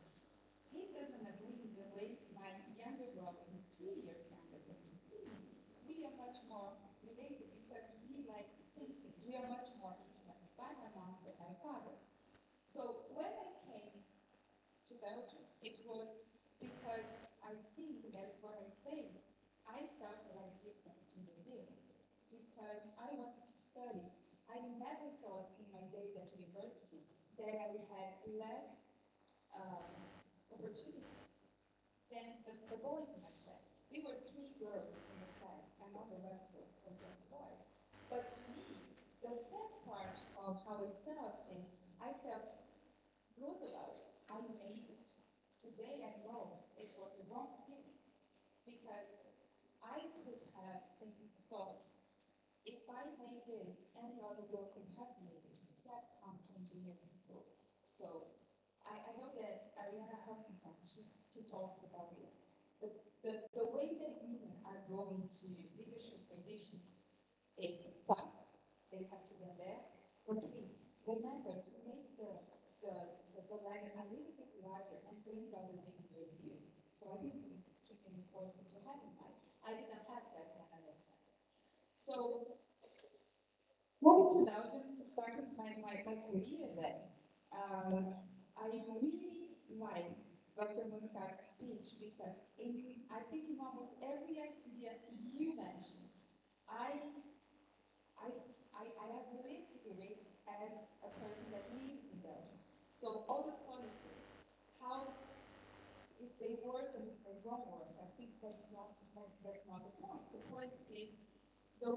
Speaker 11: He doesn't agree with the way my younger brother, who's 3 years younger than me, see me. We are much more related because we like the same things. We are much more influenced by my mom than my father. So when I came to Belgium, it was because I think that's what I say. I felt like different in Brazil because I wanted to study. I never thought in my days at university that I would have less opportunities than the boys in my class. We were 3 girls in the class, and all the rest were just boys. But to me, the sad part of how I felt is I felt good about it. I made it. Today I know it was the wrong thing because I could have thought, if I made this, any other girl could have made it. That comes to engineering school. So I know that Ariana Huffington, she talks about it. The way that women are going to leadership positions is tough. They have to go there. But please remember to make the ladder a little bit larger and bring other things with you. So I think it's extremely important to have in mind. I didn't have that when I left. So moving to Belgium, started my career there. I really like Dr. Muscat's speech because I think in almost every idea you mentioned, I have lived through it as a person that lives in Belgium. So all the policies, how if they work and if they don't work, I think that's not the point. The point is the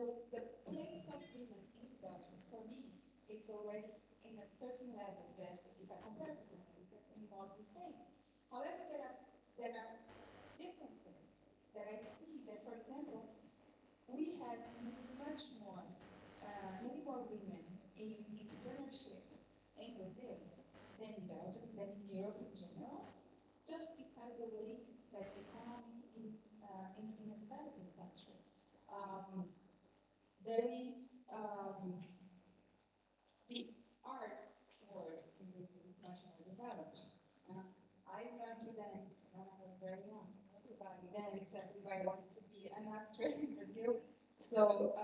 Speaker 11: place of women in Belgium, for me, is already in a certain level that if I compare to them, it's not the same. However, there are differences that I see that, for example, we have much more, many more women in entrepreneurship in Brazil than in Belgium, than in Europe in general, just because the way that the economy is in a developing country. There is the arts world in Brazil is much more developed. I learned to dance when I was very young. Everybody danced, everybody wanted to be an actress in Brazil. So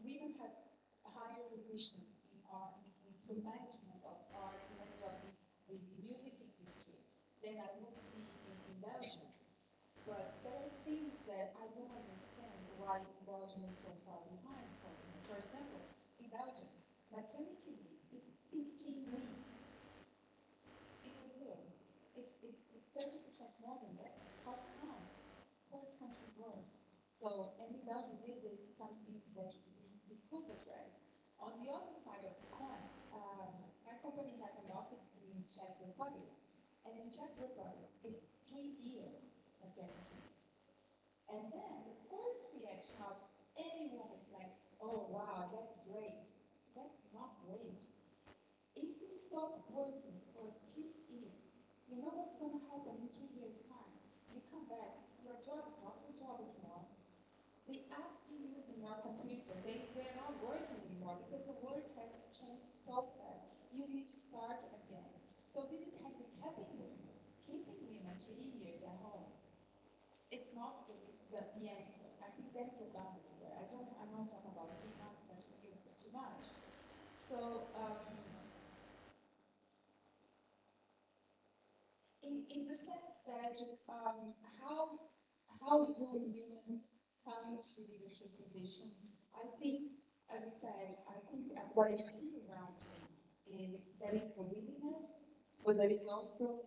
Speaker 11: we would have a higher position in art, in the management of art, management of the music industry than I would see in Belgium. But there are things that I don't understand why Belgium is so far behind. For example, in Belgium, maternity leave is 15 weeks. In Brazil, it's 30% more than that. How come? Whole country growth. So, and in Belgium, this is something that we could address. On the other side of the coin, my company has an office in Czech Republic. And in Czech Republic, it's 3 years maternity. And then the first reaction of anyone is like, oh wow, that's great. That's not great. If you stop working for 3 years, you know what's going to happen in 3 years' time? You come back, your job is not your job anymore. The apps you use in your computer, they're not working anymore because the world has changed so fast. You need to start again. So this is handicapping women, keeping women 3 years at home. It's not the answer. I think that's a boundary there. I'm not talking about 3 months, but 2 years is too much. So in the sense that how do women come to leadership positions? I think, as I said, I think what I see around me is there is a willingness, but there is also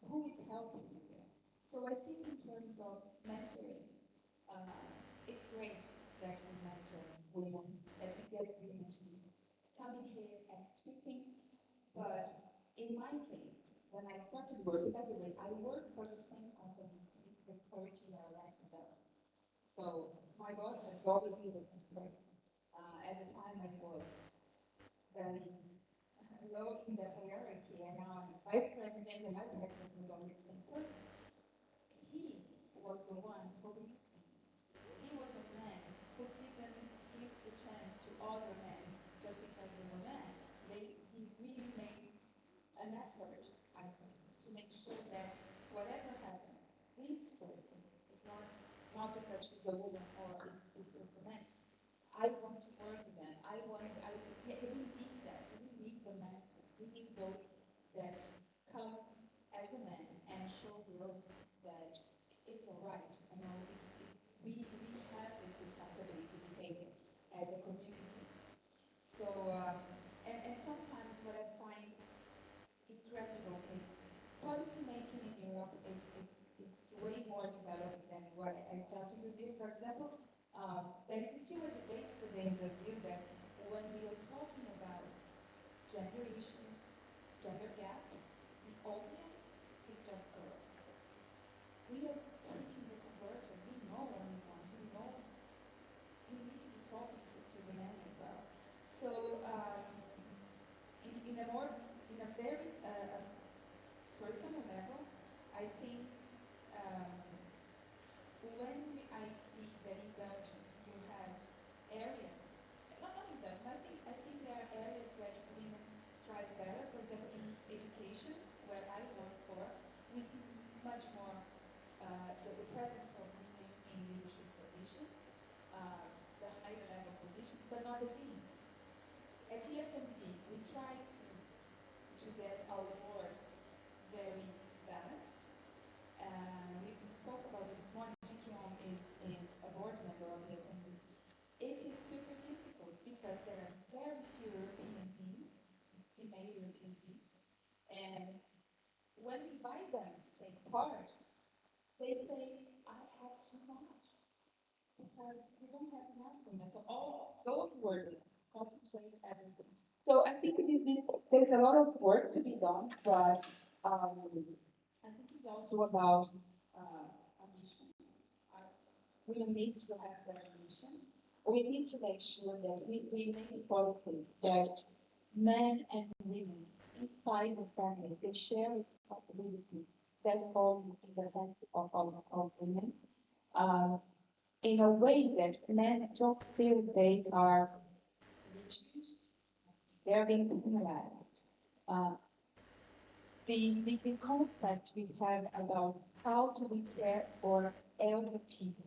Speaker 11: who is helping you there. So I think in terms of mentoring, it's great that we mentor women, that we get women to be in my case, when I started working, by the way, I worked for the same company for 30 years ago. So my boss has always been the same person. At the time I was very low in the hierarchy, and now I'm vice president, and my president was always the same person. He was the one who believed me. He was a man who didn't give the chance to other men just because they were men. He really made an effort, I think, to make sure that whatever happens, this person is not because she's a woman or is a man. I want to work with them. We need that. We need the men. We need those that come as a man and show girls that it's all right. We have this responsibility to take as a community. So, and sometimes what I find incredible is policy making in Europe it's way more developed than what I felt in Brazil. For example, there is still a debate today in Brazil that when we are talking about gender issues, gender gap, the audience is just girls. We are preaching the conversion. We know what we want. We know we need to be talking to the men as well. So in a very personal level, I think when I see that in Belgium you have areas, not only in Belgium, I think there are areas where women strive better. For example, in education, where I work for, we see much more the presence of women in leadership positions, the higher level positions, but not the dean. At TFMD, we try to get our board very balanced. We spoke about it this morning. Is a board member of TFMD. It is super difficult because there are very few European teams, female European teams, and when we invite them to take part, they say, I have too much because we don't have enough women. So all those words concentrate everything. So I think there's a lot of work to be done, but I think it's also about ambition. We need to have that ambition. We need to make sure that we make it positive that men and women inside the family they share responsibility that falls in the hands of women. In a way that men don't feel they are reduced, they're being penalized. The concept we have about how to be care for elder people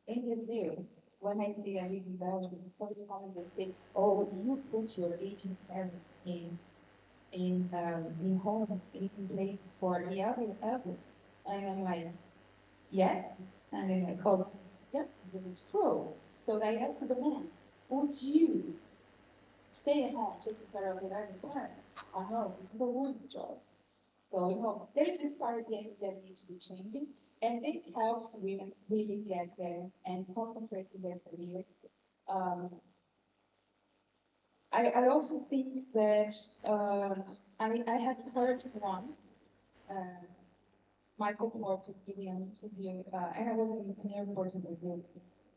Speaker 11: in Brazil, when I say I live in Belgium, the first comment they say, "Oh, you put your aging parents in homes, in places for the elder," and I'm like, "Yeah," and then I call, "Yeah, it's true." So I asked the man, "Would you stay at home taking care of the elder parents?" I know it's the woman's job. So there is this part that needs to be changing, and it helps women really get there and concentrate on their careers. I also think that I have heard once Michael Porter giving an interview, and I was in an airport in Brazil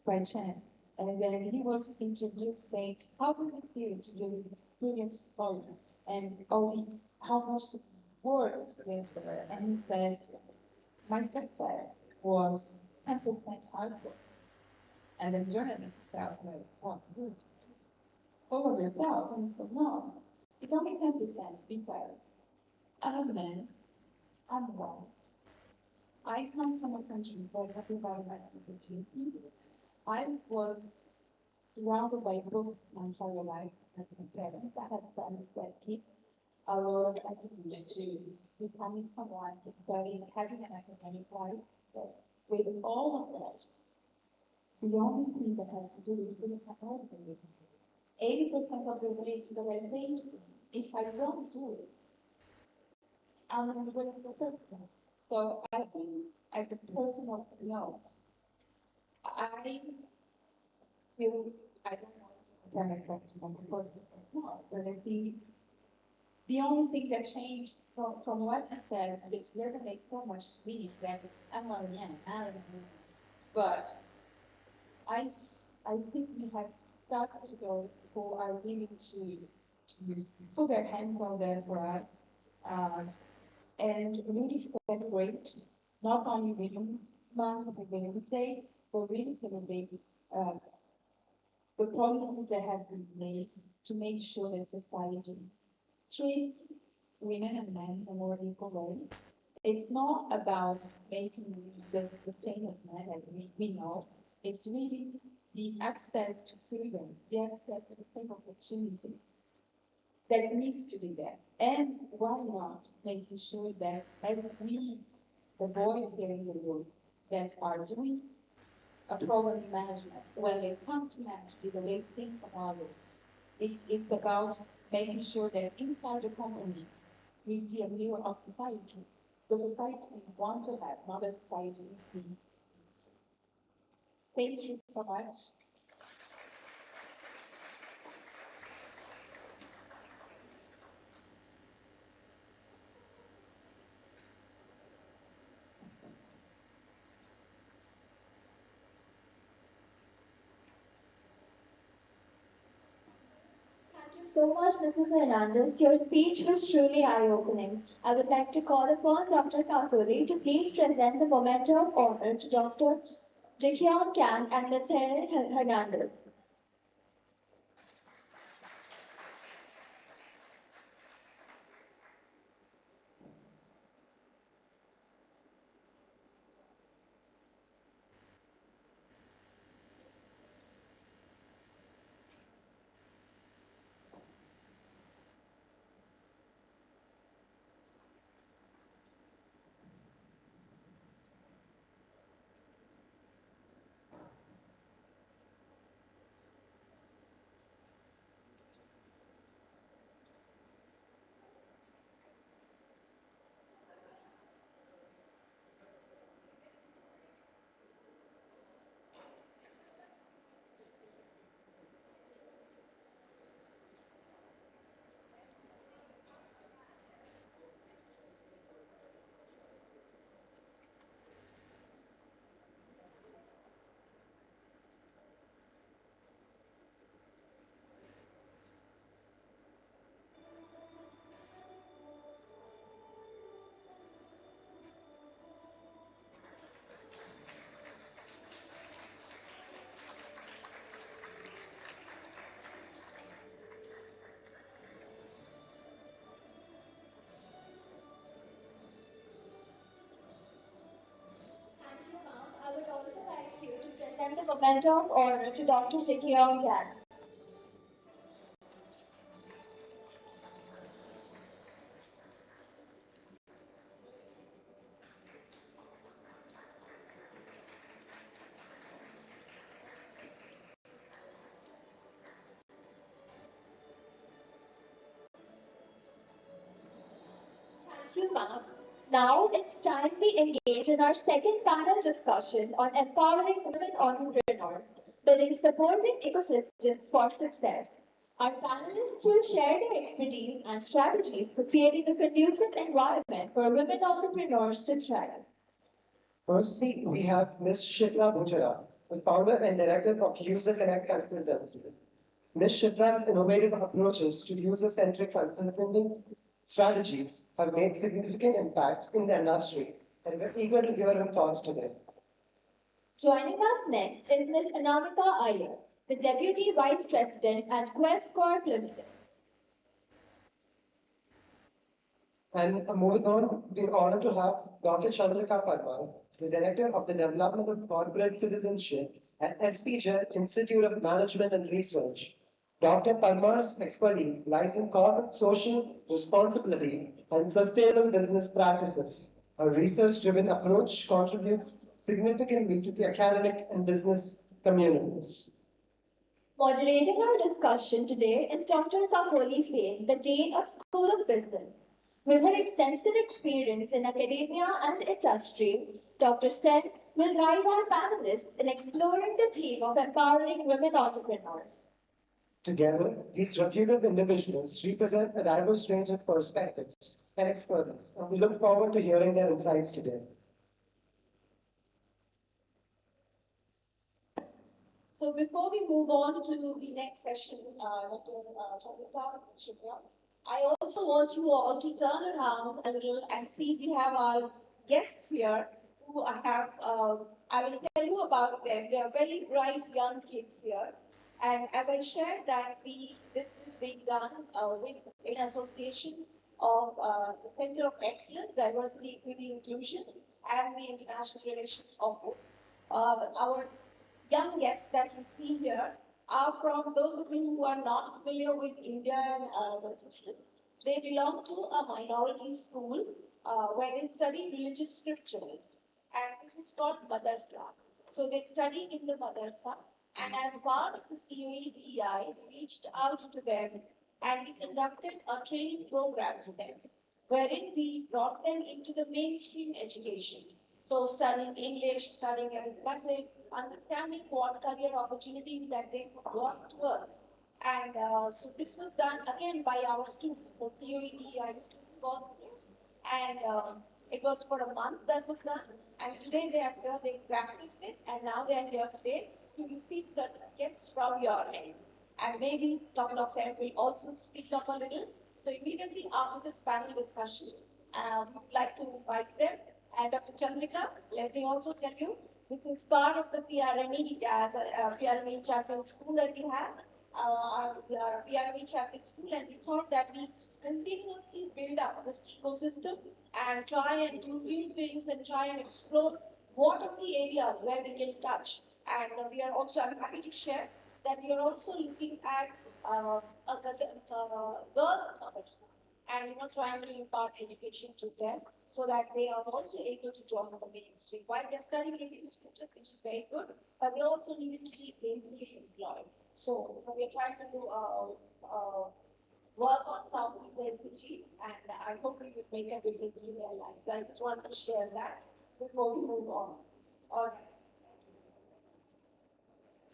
Speaker 11: by chance, and then he was introduced saying, "How does it feel to do this brilliant story?" And how much work is there? And he said, "My success was 10% hard work." And the journalist felt like, "Oh, good. Full of yourself." And he said, "No, it's only 10% because I'm a man, I'm white. I come from a country where everybody has opportunity. I was surrounded by books my entire life as a parent. I had friends that keep a lot of academia to becoming someone studying, having an academic life. But with all of that, the only thing that I have to do is bring technology. 80% of the way to the right page, if I don't do it, I'm going to break the person. So I think as a personal note, I feel I don't want to compare myself to my before, no, but I think The only thing that changed from what you said, and it resonates so much to me, is that I'm a man, but I, I think we have to start to those who are willing to put their hands on there for us and really celebrate not only Women's Month and Women's Day, but really celebrate the promises that have been made to make sure that society treats women and men in a more equal way. It's not about making women just the same as men, as we know. It's really the access to freedom, the access to the same opportunity that needs to be there. And why not making sure that as we, the boys here in the room, that are doing a program management, when they come to manage the way they think about it, it's about making sure that inside the company, we see a mirror of society. The society we want to have, not a society we see. Thank you so much.
Speaker 2: Thank you so much, Mrs. Hernandez. Your speech was truly eye-opening. I would like to call upon Dr. Kakuri to please present the memento of honor to Dr. Jikyon Kang and Ms. Hernandez. I would also like you to present the memento of honor to Dr. Jikyon Kang. Thank you, ma'am. Now it's time we engage in our second panel discussion on empowering women entrepreneurs, building supporting ecosystems for success. Our panelists will share their expertise and strategies for creating a conducive environment for women entrepreneurs to thrive.
Speaker 1: Firstly, we have Ms. Shikla Butera, the founder and director of User Connect Consultancy. Ms. Shitra's innovative approaches to user-centric consulting strategies have made significant impacts in the industry, and we're eager to hear her thoughts today.
Speaker 2: Joining us next is Ms. Anamika Iyer, the Deputy Vice President at Quest Corp Limited.
Speaker 1: And moving on, we're honored to have Dr. Chandrika Parmar, the Director of the Development of Corporate Citizenship at SPJ Institute of Management and Research. Dr. Parmar's expertise lies in corporate social responsibility and sustainable business practices. Her research-driven approach contributes significantly to the academic and business communities.
Speaker 2: Moderating our discussion today is Dr. Kakoli Singh, the Dean of School of Business. With her extensive experience in academia and industry, Dr. Sen will guide our panelists in exploring the theme of empowering women entrepreneurs.
Speaker 1: Together, these reputed individuals represent a diverse range of perspectives and expertise, and we look forward to hearing their insights today.
Speaker 6: So before we move on to the next session, Dr. Chandrika, Shukra, I also want you all to turn around a little and see we have our guests here who I will tell you about them. They are very bright young kids here. And as I shared that this is being done in association of the Center of Excellence, Diversity, Equity, Inclusion, and the International Relations Office. Our young guests that you see here are from those of you who are not familiar with Indian systems. They belong to a minority school where they study religious scriptures, and this is called madrasa. So they study in the madrasa, and as part of the COEDEI, we reached out to them and we conducted a training program for them, wherein we brought them into the mainstream education. So studying English, studying arithmetic, understanding what career opportunities that they could work towards. And so this was done again by our students, the COEDEI students volunteers. And it was for a month that was done. And today they are here, they practiced it, and now they are here today to receive certificates from your ends. And maybe a couple of them will also speak up a little. So immediately after this panel discussion, we would like to invite them. And Dr. Chandrika, let me also tell you, this is part of the PRME as a PRME champion school that we have. Our PRME champion school, and we thought that we continuously build up this ecosystem and try and do new things and try and explore what are the areas where we can touch. And we are also, I'm happy to share that we are also looking at girl scholars and trying to impart education to them so that they are also able to join the mainstream. While they're studying religious scripture, which is very good, but they also need to be gainfully employed. So we are trying to do work on some of the refugees, and I hope we will make a difference in their lives. So I just wanted to share that before we move on. All right.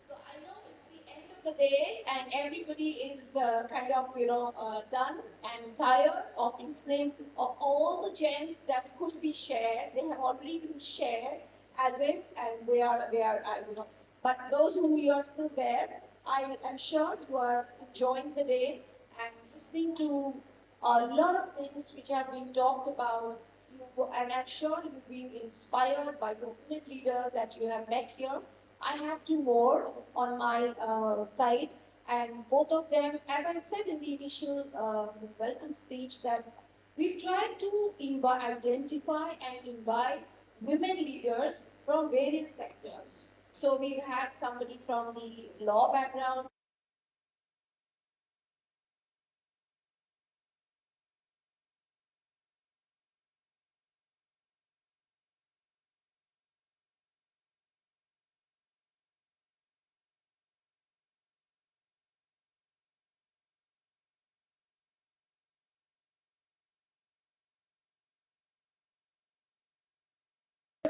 Speaker 6: So I know it's the end of the day, and everybody is kind of, done and tired of listening of all the gems that could be shared. They have already been shared as if, and But those who are still there, I am sure you are enjoying the day and listening to a lot of things which have been talked about. And I'm sure you've been inspired by the women leaders that you have met here. I have two more on my side, and both of them, as I said in the initial welcome speech, that we've tried to identify and invite women leaders from various sectors. So we've had somebody from the law background,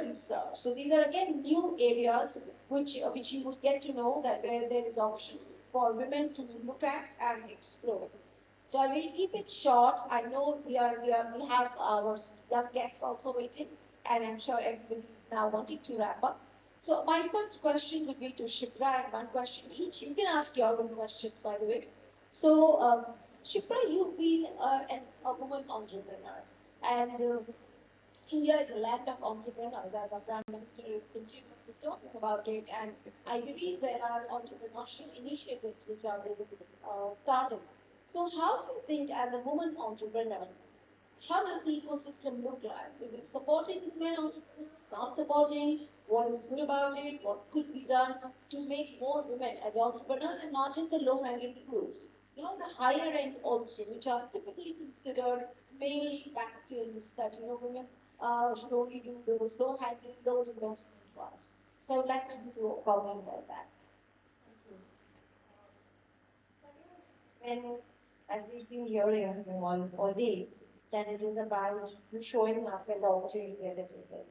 Speaker 6: research. So these are again new areas which you would get to know that where there is option for women to look at and explore. So I will keep it short. I know we have our young guests also waiting, and I'm sure everybody is now wanting to wrap up. So my first question would be to Shipra, and one question each. You can ask your own questions, by the way. So Shipra, you've been a woman entrepreneur, and India is a land of entrepreneurs, as our Prime Minister is continuously talking about it, and I believe there are entrepreneurial initiatives which are started. So, how do you think, as a woman entrepreneur, how does the ecosystem look like? Is it supporting women entrepreneurs, not supporting? What is good about it? What could be done to make more women as entrepreneurs and not just the low-hanging fruits? The higher end also, which are typically considered male bastions that, women should only do those low-hanging, low-investment ones. So I would like to do a comment on that.
Speaker 13: When, as we've been hearing all day, that it is about you showing up and the opportunity that it is.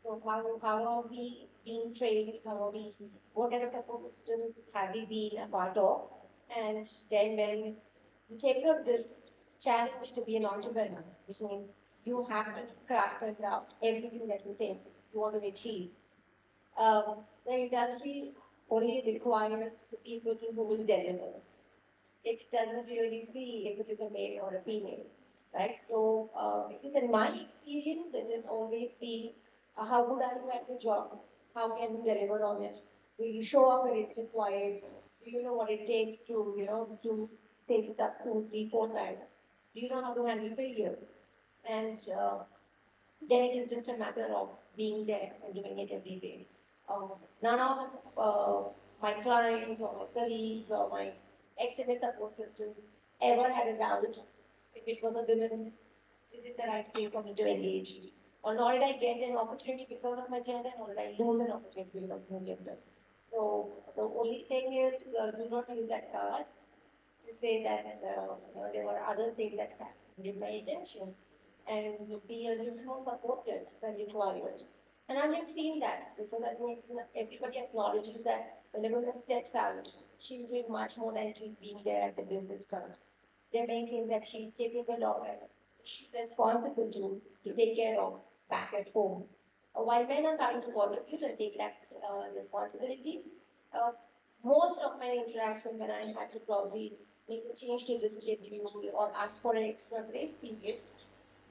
Speaker 13: So how are we being trained? What kind of ecosystems have we been a part of? And then when you take up this challenge to be an entrepreneur, which means you have to craft and craft everything that you think you want to achieve. The industry only requires the people who will deliver. It doesn't really see if it is a male or a female, right? So, it is in my experience, it has always been how good are you at the job? How can you deliver on it? Will you show up when it's required? Do you know what it takes to, to take stuff 2, 3, 4 times? Do you know how to handle failure? And then it is just a matter of being there and doing it every day. None of my clients or my colleagues or my excellent support systems ever had a doubt if it was a women, is it the right place for me to engage? Or nor did I get an opportunity because of my gender, nor did I lose an opportunity because of my gender. So the only thing is, do not use that card to say that there were other things that give my attention and be a little more supportive than required. And I'm just seeing that because I think everybody acknowledges that when a woman steps out, she's doing much more than she's being there at the business front. They're making that she's capable of it. She's responsible to take care of back at home. While men are trying to contribute and take that responsibility, uh, most of my interactions when I had to probably make a change to the schedule or ask for an extra grace period,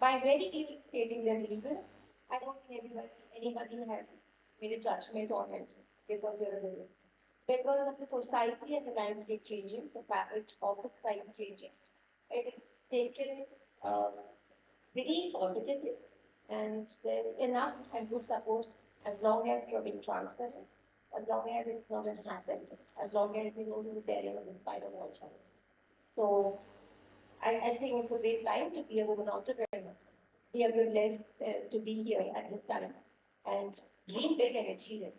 Speaker 13: by very clearly stating the reason, I don't think anybody has made a judgment on it because you're a woman. Because of the society and the landscape changing, the fabric of the society changing, it is taken pretty positively, and there is enough and good support as long as you're being transparent, as long as it's not going to happen, as long as you know you're there in spite of all challenges. So I think it's a great time to be a woman entrepreneur. We are blessed to be here at this time and dream big and achieve it.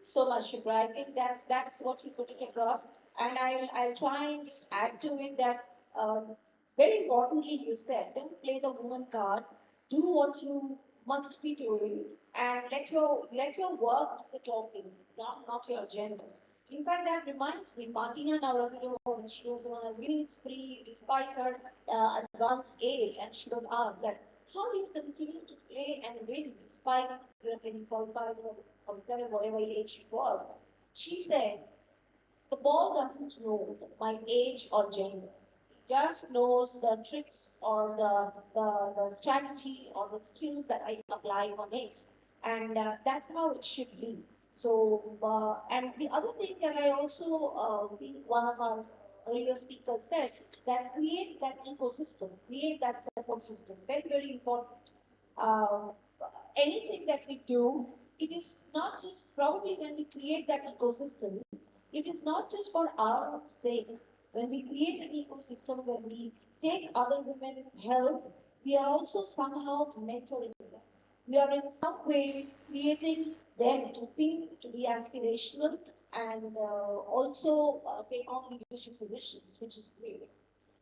Speaker 13: So much, Shubhra. I think that's what you put it across. And I'll try and just add to it that very importantly you said, don't play the woman card. Do what you must be doing and let your work do the talking, not your agenda. In fact, that reminds me, Martina Navratilova, when she was on a winning spree despite her advanced age, and she was asked that how do you continue to play and win despite your 45 or 47, whatever age she was? She said, the ball doesn't know my age or gender. It just knows the tricks or the strategy or the skills that I apply on it. And that's how it should be. So, and the other thing that I also, think one of our earlier speakers said, that create that ecosystem, create that support system. Very, very important. Um, Anything that we do, it is not just probably when we create that ecosystem, it is not just for our own sake. When we create an ecosystem, when we take other women's help, we are also somehow mentoring them. We are in some way creating them to think, to be aspirational, and also take on leadership positions, which is great.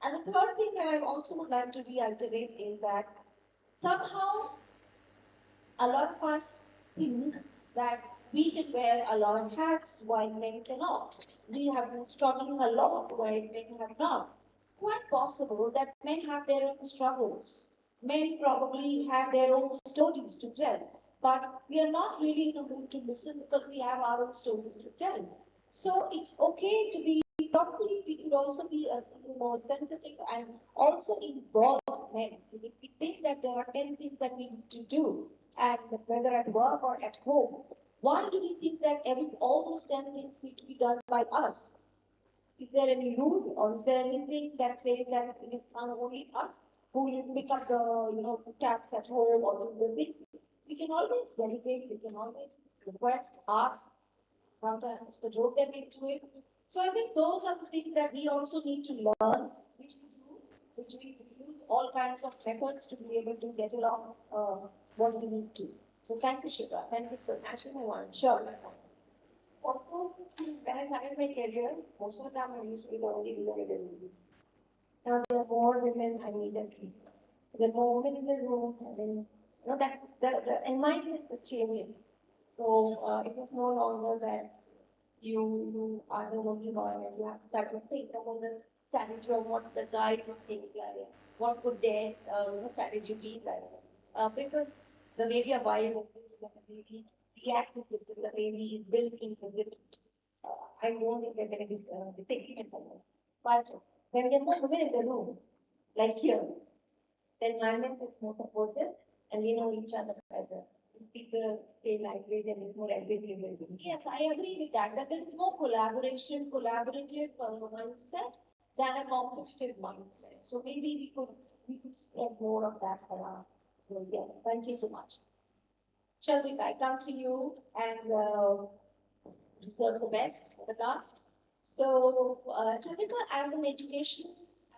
Speaker 13: And the third thing that I also would like to reiterate is that somehow a lot of us think that we can wear a lot of hats while men cannot. We have been struggling a lot while men have not. Quite possible that men have their own struggles. Men probably have their own stories to tell. But we are not really in a mood to listen because we have our own stories to tell. So it's okay to be, probably we could also be a little more sensitive and also involve men. If we think that there are 10 things that we need to do, and whether at work or at home, why do we think that all those 10 things need to be done by us? Is there any rule or is there anything that says that it is only us who will pick up the taps at home or do the things? We can always delegate, we can always request, ask, sometimes the joke that we do it. So I think those are the things that we also need to learn, which we do, which we use all kinds of methods to be able to get along what we need to. So thank you, Shiva. Thank you so much. Everyone. Sure. Also, when I started my career, most of the time I used to be the only woman in the room. Now there are more women I meet than people. There are more women in the room, and then that the environment is changing. So it is no longer that you are the only boy and you have to start to think about the strategy of what the guy would think like, what would their strategy be like. Because the way we are wired, the way we react is different, the way we build things is different. I don't think they're going to be thinking about it. But when there's more women in the room, like here, the environment is more supportive and we know each other better. We speak the same language and it's more everything. Yes, I agree with that. That there is more collaborative mindset than a competitive mindset. So maybe we could spread more of that around. So yes, thank you so much. Shalvik, I come to you and reserve the best for the last. So, Chandrika, as an education,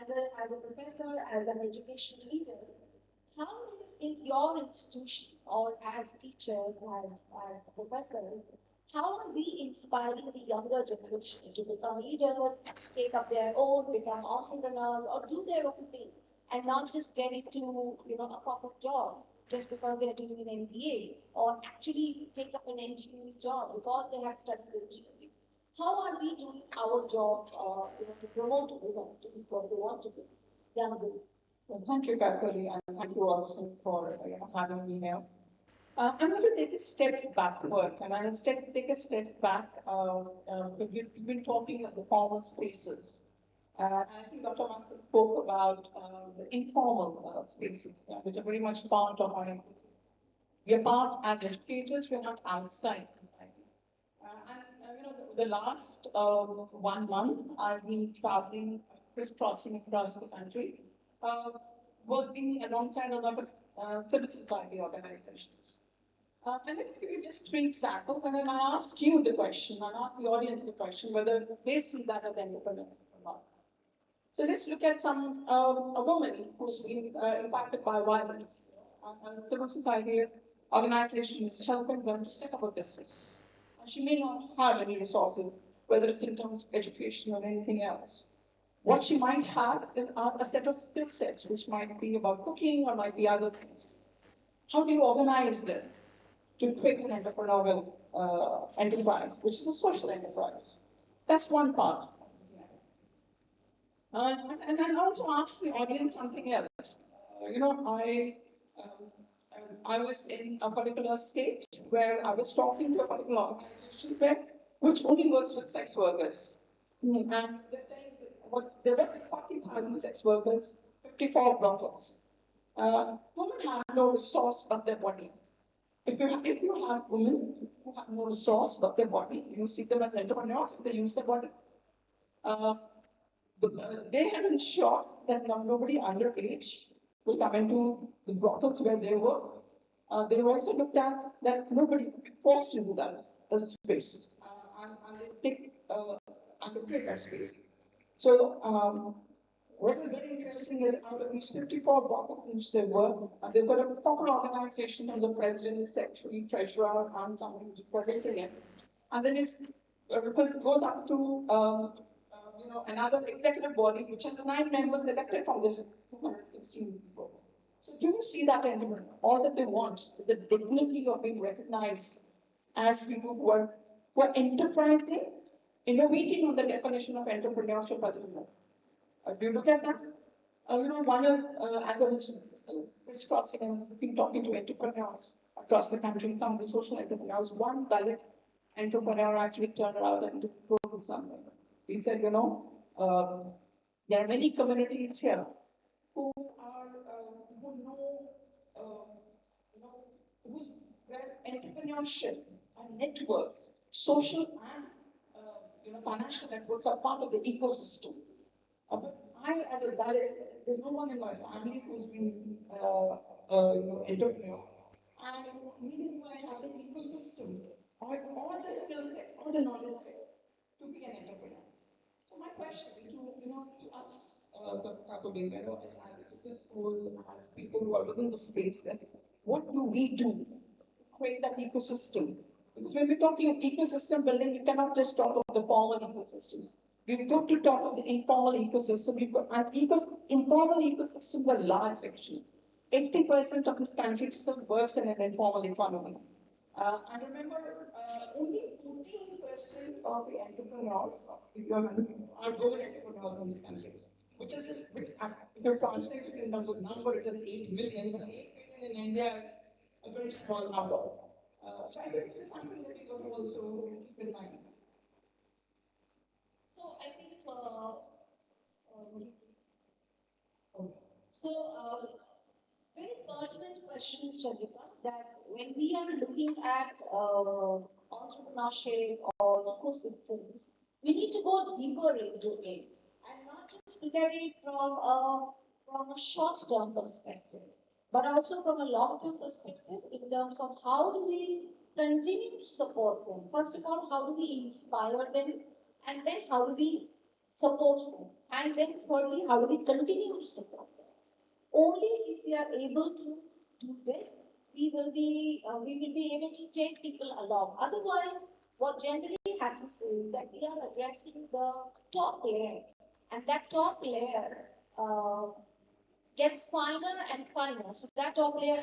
Speaker 13: as a professor, as an education leader, how do you think your institution or as teachers, as professors, how are we inspiring the younger generation to become leaders, take up their own, become entrepreneurs, or do their own thing, and not just get into a corporate job just because they're doing an MBA, or actually take up an engineering job because they have studied engineering? How are we doing our job, to promote women to be what they want to be? Young women.
Speaker 14: Well, thank you, Kakali, and thank you also for having me here. I'm going to take a step backward, and I'll take a step back. We've been talking of the formal spaces. I think Dr. Master spoke about the informal spaces, which are very much part of our ecosystem. We are part as educators, we're not outside society. The last 1 month, I've been traveling, crisscrossing across the country, working alongside a lot of civil society organizations. And let me give you just 3 examples, and then I'll ask you the question, I'll ask the audience the question, whether they see that as entrepreneur or not. So let's look at a woman who's been impacted by violence. A civil society organization is helping them to set up a business. And she may not have any resources, whether it's in terms of education or anything else. What she might have is a set of skill sets, which might be about cooking or might be other things. How do you organize them to create an entrepreneurial enterprise, which is a social enterprise? That's one part. And I'll also ask the audience something else. I was in a particular state where I was talking to a particular organization which only works with sex workers. And they're saying there were 40,000 sex workers, 54 brothels. Women have no resource but their body. If you have women who have no resource but their body, you see them as entrepreneurs, they use their body. They have ensured that nobody underage will come into the brothels where they work. They also looked at that nobody would be forced to do that space. And they take that space. So, what is very interesting is out of these 54 brothels in which they work, they've got a proper organization from the president, secretary, treasurer, and somebody who's presenting it. And then it goes up to another executive body which has 9 members elected from this 216 people. So do you see that entrepreneur? All that they want is the dignity of being recognized as people who are enterprising, innovating on the definition of entrepreneurship as well. Do you look at that? One of, as I was crisscrossing and been talking to entrepreneurs across the country, some of the social entrepreneurs, one Dalit entrepreneur actually turned around and told something. He said, there are many communities here who where entrepreneurship and networks, social and financial networks are part of the ecosystem. But I, as a Dalit, there's no one in my family who's been entrepreneur. And meaning I have the ecosystem, I have all the skill set, all the knowledge set to be an entrepreneur. So my question to us, as business schools, as people who are within the space, is what do we do to create that ecosystem? Because when we're talking of ecosystem building, you cannot just talk of the formal ecosystems. We've got to talk of the informal ecosystem. Informal ecosystems are a large section. 80% of this country still works in an informal economy. I remember only 14% of the entrepreneurs are women entrepreneurs in this country, which is just, which, if you translate it in terms of number, it is 8 million, but 8 million in India is a very small number. So I think this is something that we will also keep in mind.
Speaker 6: So I think, very pertinent questions, Chandrika, that when we are looking at entrepreneurship or ecosystems, we need to go deeper into it and not just look at it from a short-term perspective, but also from a long-term perspective in terms of how do we continue to support them. First of all, how do we inspire them, and then how do we support them, and then thirdly, how do we continue to support them. Only if we are able to do this, we will be able to take people along. Otherwise, what generally happens is that we are addressing the top layer, and that top layer gets finer and finer. So that top layer,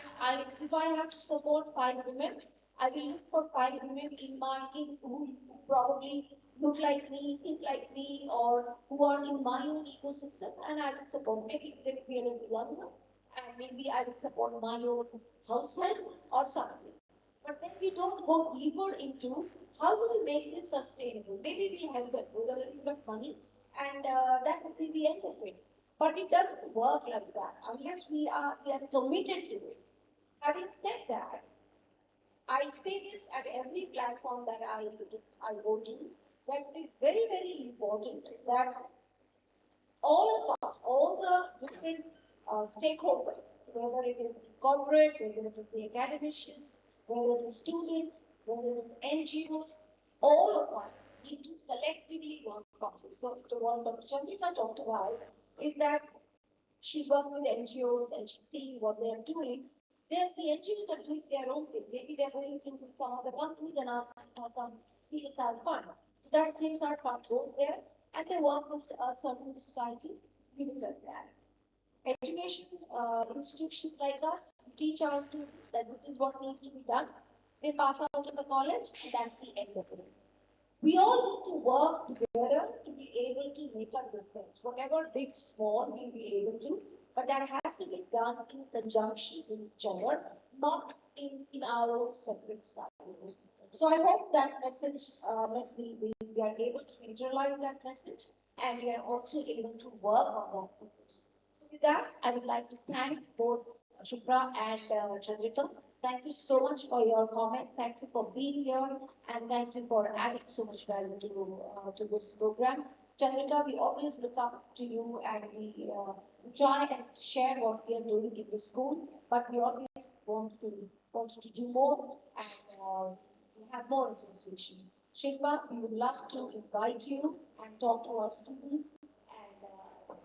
Speaker 6: if I have to support 5 women, I will look for 5 women in my team who probably look like me, think like me, or who are in my own ecosystem, and I will support. Maybe there will be a little longer, and maybe I will support my own household or something. But then we don't go deeper into how do we make this sustainable. Maybe we help them with a little bit of money, and that will be the end of it. But it doesn't work like that unless we are committed to it. Having said that, I say this at every platform that I go to, that it is very, very important that all of us, all the different stakeholders, whether it is corporate, whether it is the academicians, whether it is students, whether it is NGOs, all of us need to collectively work on this. So the one that Chandrika talked about is that she works with NGOs and she's seeing what they are doing. There's the NGOs that are doing their own thing. Maybe they're going to some other companies and asking for some CSR fund. So that CSR fund goes there and they work with a certain society, leave it at that. Education institutions like us teach our students that this is what needs to be done. They pass out to the college and that's the end of it. We all need to work together to be able to make a difference. Whatever big, small, we'll be able to, but that has to be done in conjunction with each other, not in our own separate silos. So I hope that message, we are able to internalize that message, and we are also able to work on that message. So with that, I would like to thank both Shubhra and Chandrika. Thank you so much for your comments. Thank you for being here, and thank you for adding so much value to this program. Chandrika, we always look up to you, and we try and share what we are doing in the school, but we always want to do more and have more association. Shilpa, we would love to invite you and talk to our students and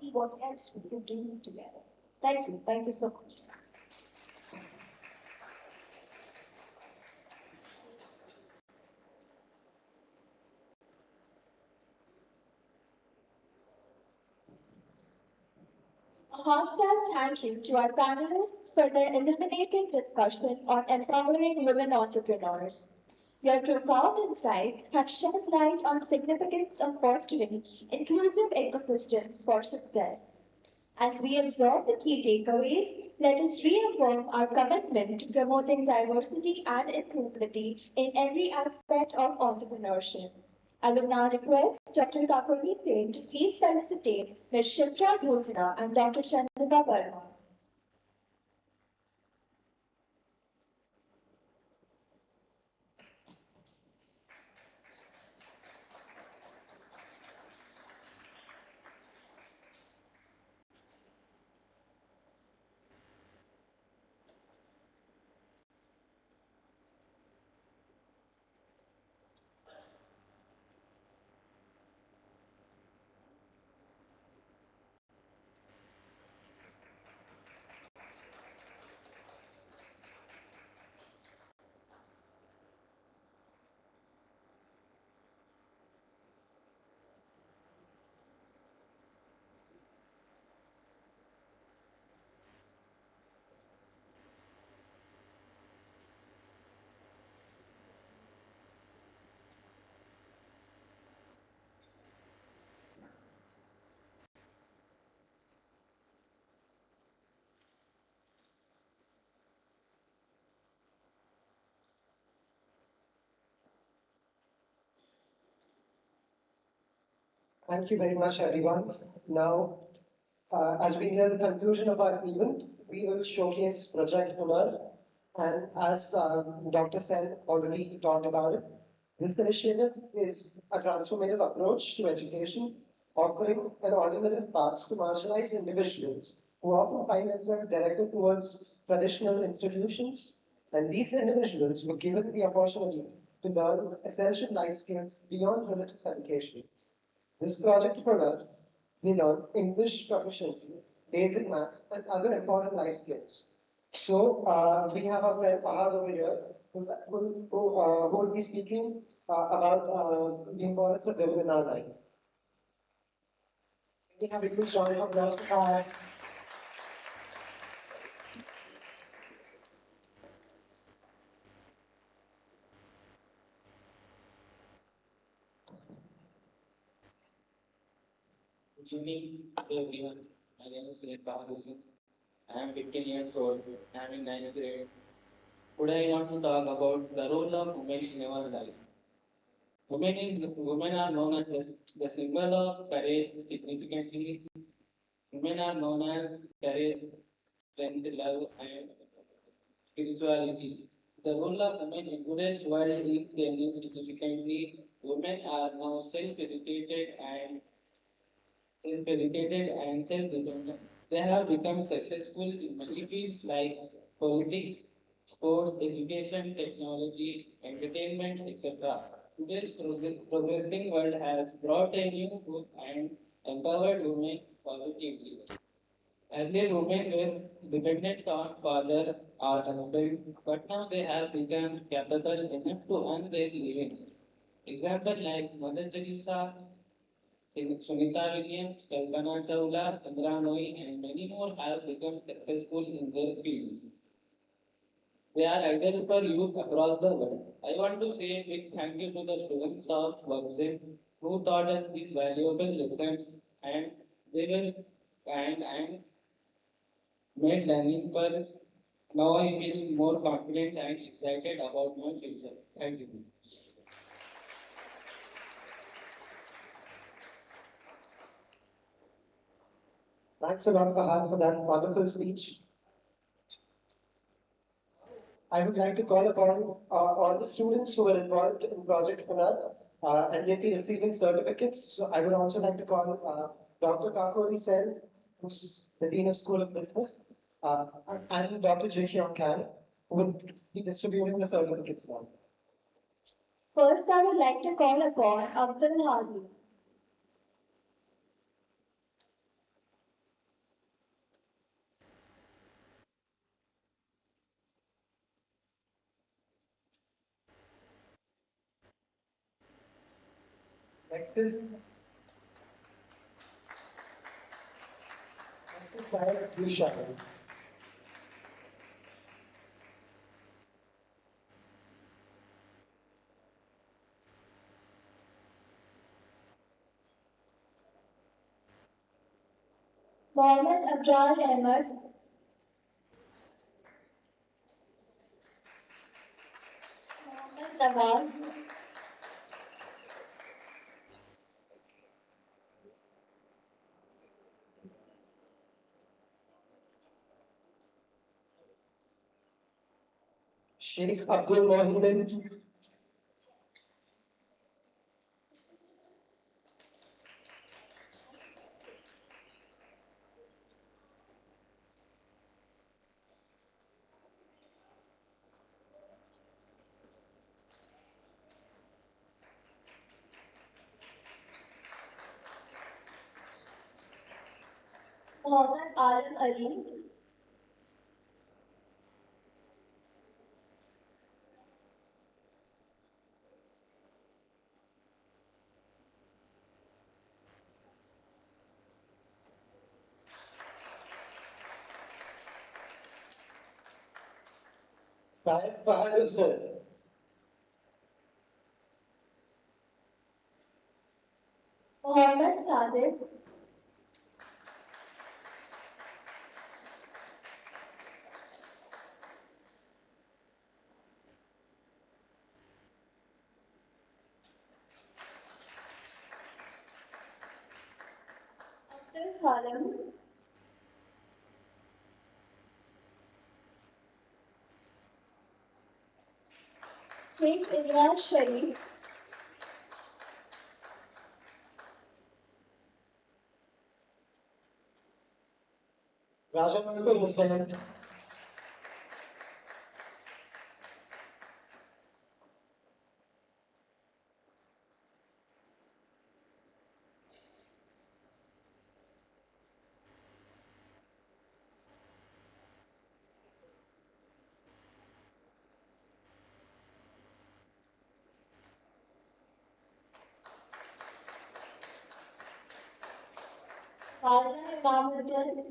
Speaker 6: see what else we can do together. Thank you. Thank you so much.
Speaker 2: A heartfelt thank you to our panelists for their illuminating discussion on empowering women entrepreneurs. Your profound insights have shed light on the significance of fostering inclusive ecosystems for success. As we observe the key takeaways, let us reaffirm our commitment to promoting diversity and inclusivity in every aspect of entrepreneurship. I will now request Dr. Kakuri Singh to please felicitate Ms. Shipra Bhojana and Dr. Chandrika Verma.
Speaker 1: Thank you very much, everyone. Now, as we near the conclusion of our event, we will showcase Project Hunar. And as Dr. Sen already talked about it, this initiative is a transformative approach to education, offering an alternative path to marginalized individuals who often find themselves directed towards traditional institutions. And these individuals were given the opportunity to learn essential life skills beyond religious education. This project product, we learn English proficiency, basic maths, and other important life skills. So we have our friend Fahad over here who will be speaking about the importance of women in our life. We have a huge round of applause for Fahad.
Speaker 15: Good evening to everyone. My name is Hybiz. I am 15 years old. I am in 9th grade. Today I want to talk about the role of women in our life. Women are known as the symbol of courage significantly. Women are known as courage, strength, love, and spirituality. The role of women in today's world is changing significantly. Women are now self-educated and self-dependent. They have become successful in many fields like politics, sports, education, technology, entertainment, etc. Today's progressing world has brought a new hope and empowered women positively. Earlier, women were dependent on father or husband, but now they have become capable enough to earn their living. Example like Mother Teresa, Sunita Williams, Kalpana Chawla, Chandra Noi, and many more have become successful in their fields. They are ideal for youth across the world. I want to say a big thank you to the students of Woxsen who taught us these valuable lessons and they were kind and made learning fun. Now I feel more confident and excited about my future. Thank you.
Speaker 1: Thanks a lot, Fahad, for that wonderful speech. I would like to call upon all the students who were involved in Project Hunar and they'll be receiving certificates. So I would also like to call Dr. Kakori Sen, who's the Dean of School of Business, and Dr. Jay Hyun Khan, who will be distributing the certificates now.
Speaker 2: First, I would like to call upon Abdul Hadi.
Speaker 1: Next is Syed Vishal.
Speaker 2: Mohammed Abrar Ahmed. Mohammed Nawaz.
Speaker 1: Sheikh Abdul Mohidin.
Speaker 2: Mohammed Alam Ali.
Speaker 1: Syed Bahadur Sir.
Speaker 2: Mohammed Sadiq. Abdul Salam, Sheikh Imran Sharif,
Speaker 1: Rajamantu Hussain,
Speaker 2: Farna Imamuddin,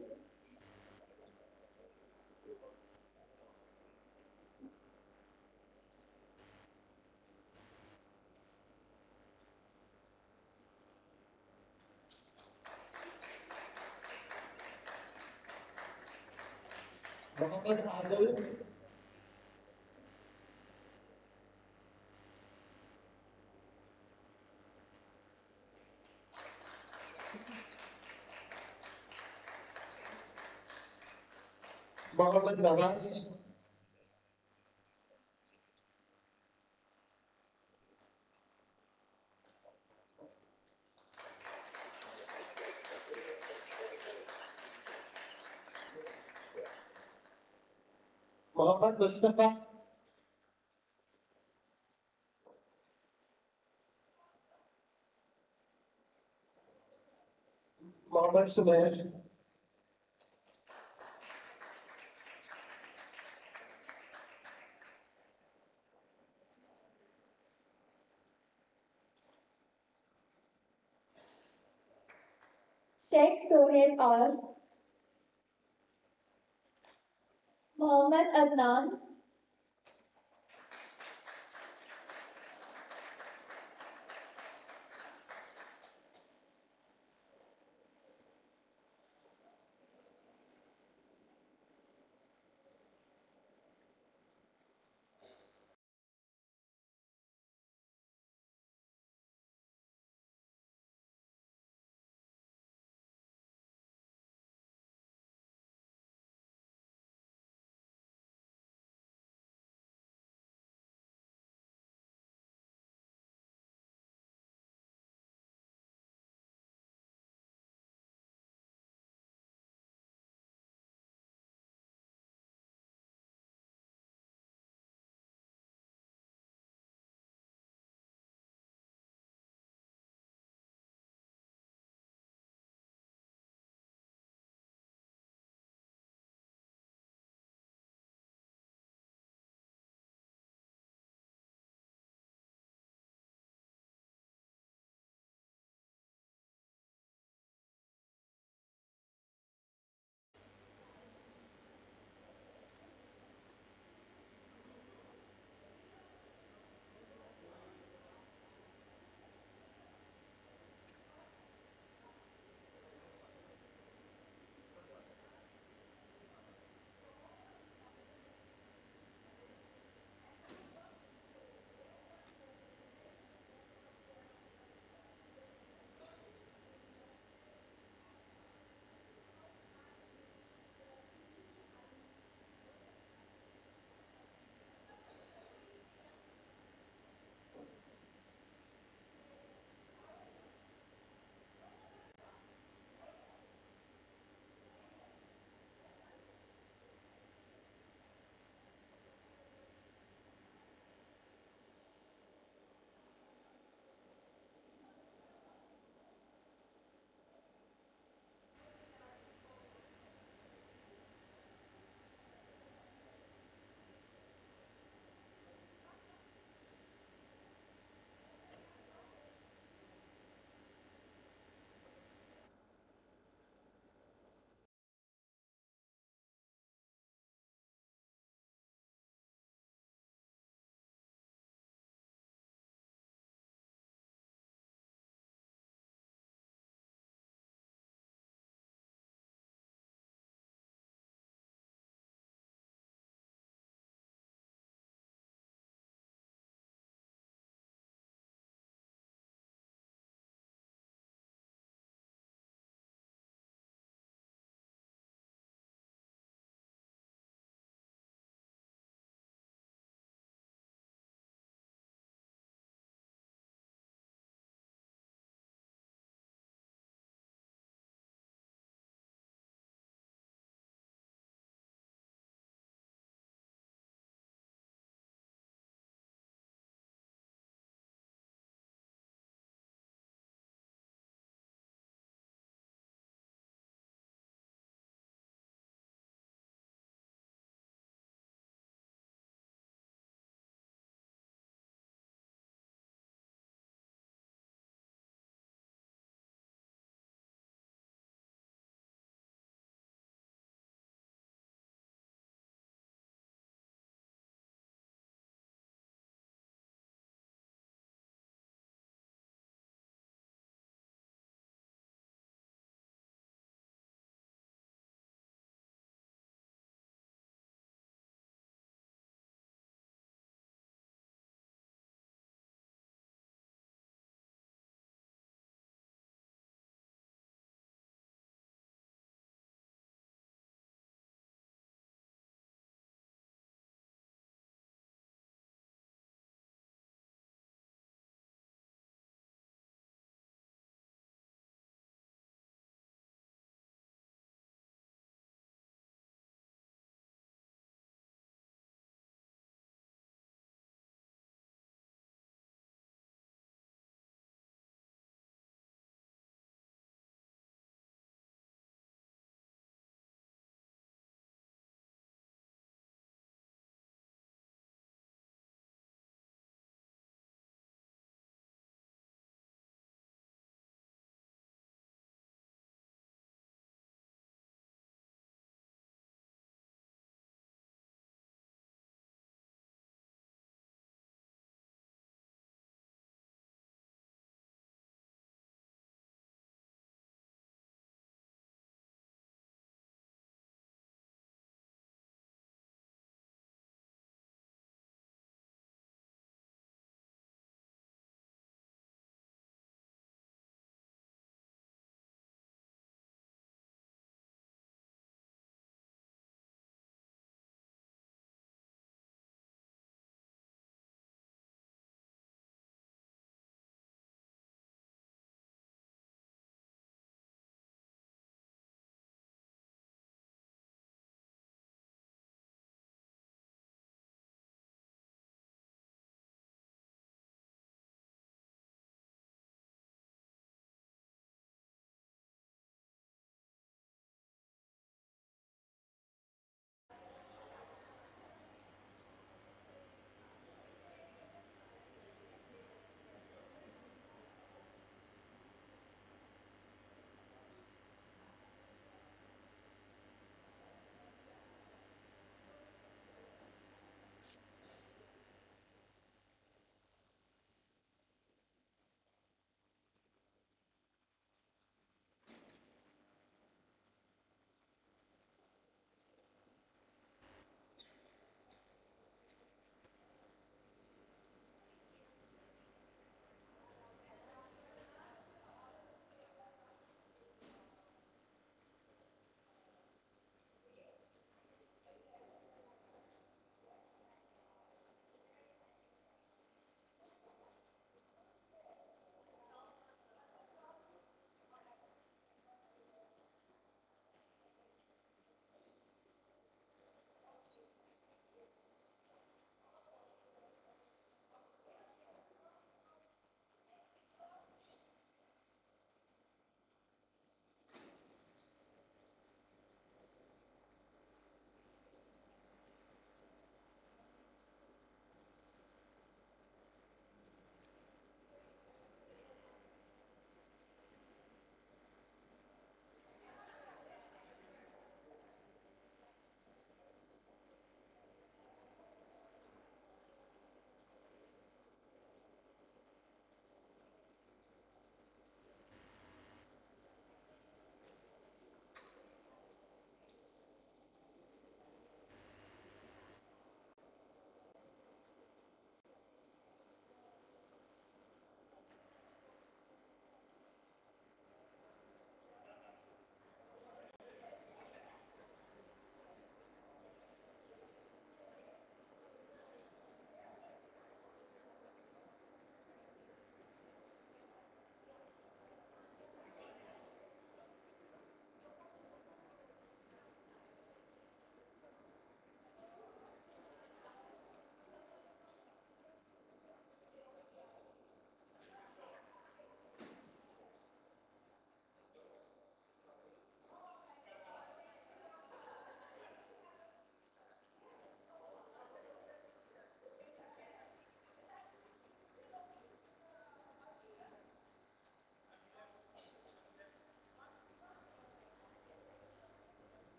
Speaker 1: Mohammed Adil, Mohammed Nawaz, Mohammed Mustafa, Mohammed Sumer,
Speaker 2: Sheikh Sohail R, Mohammed Adnan,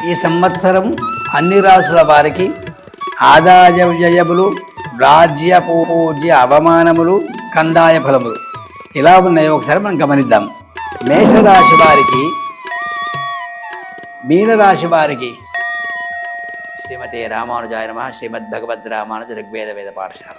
Speaker 16: ఈ సంవత్సరం అన్ని రాసుల వారికి ఆదాయ వ్యయములు, రాజ్య పూజ్య అవమానములు, కందాయ ఫలములు ఇలా ఉన్నాయో ఒకసారి మనం గమనిద్దాం. మేషరాశి వారికి, మీనరాశి వారికి శ్రీమతే రామానుజాయ నమః. శ్రీమద్ భగవద్ రామానుజ ఋగ్వేద వేద పాఠశాల.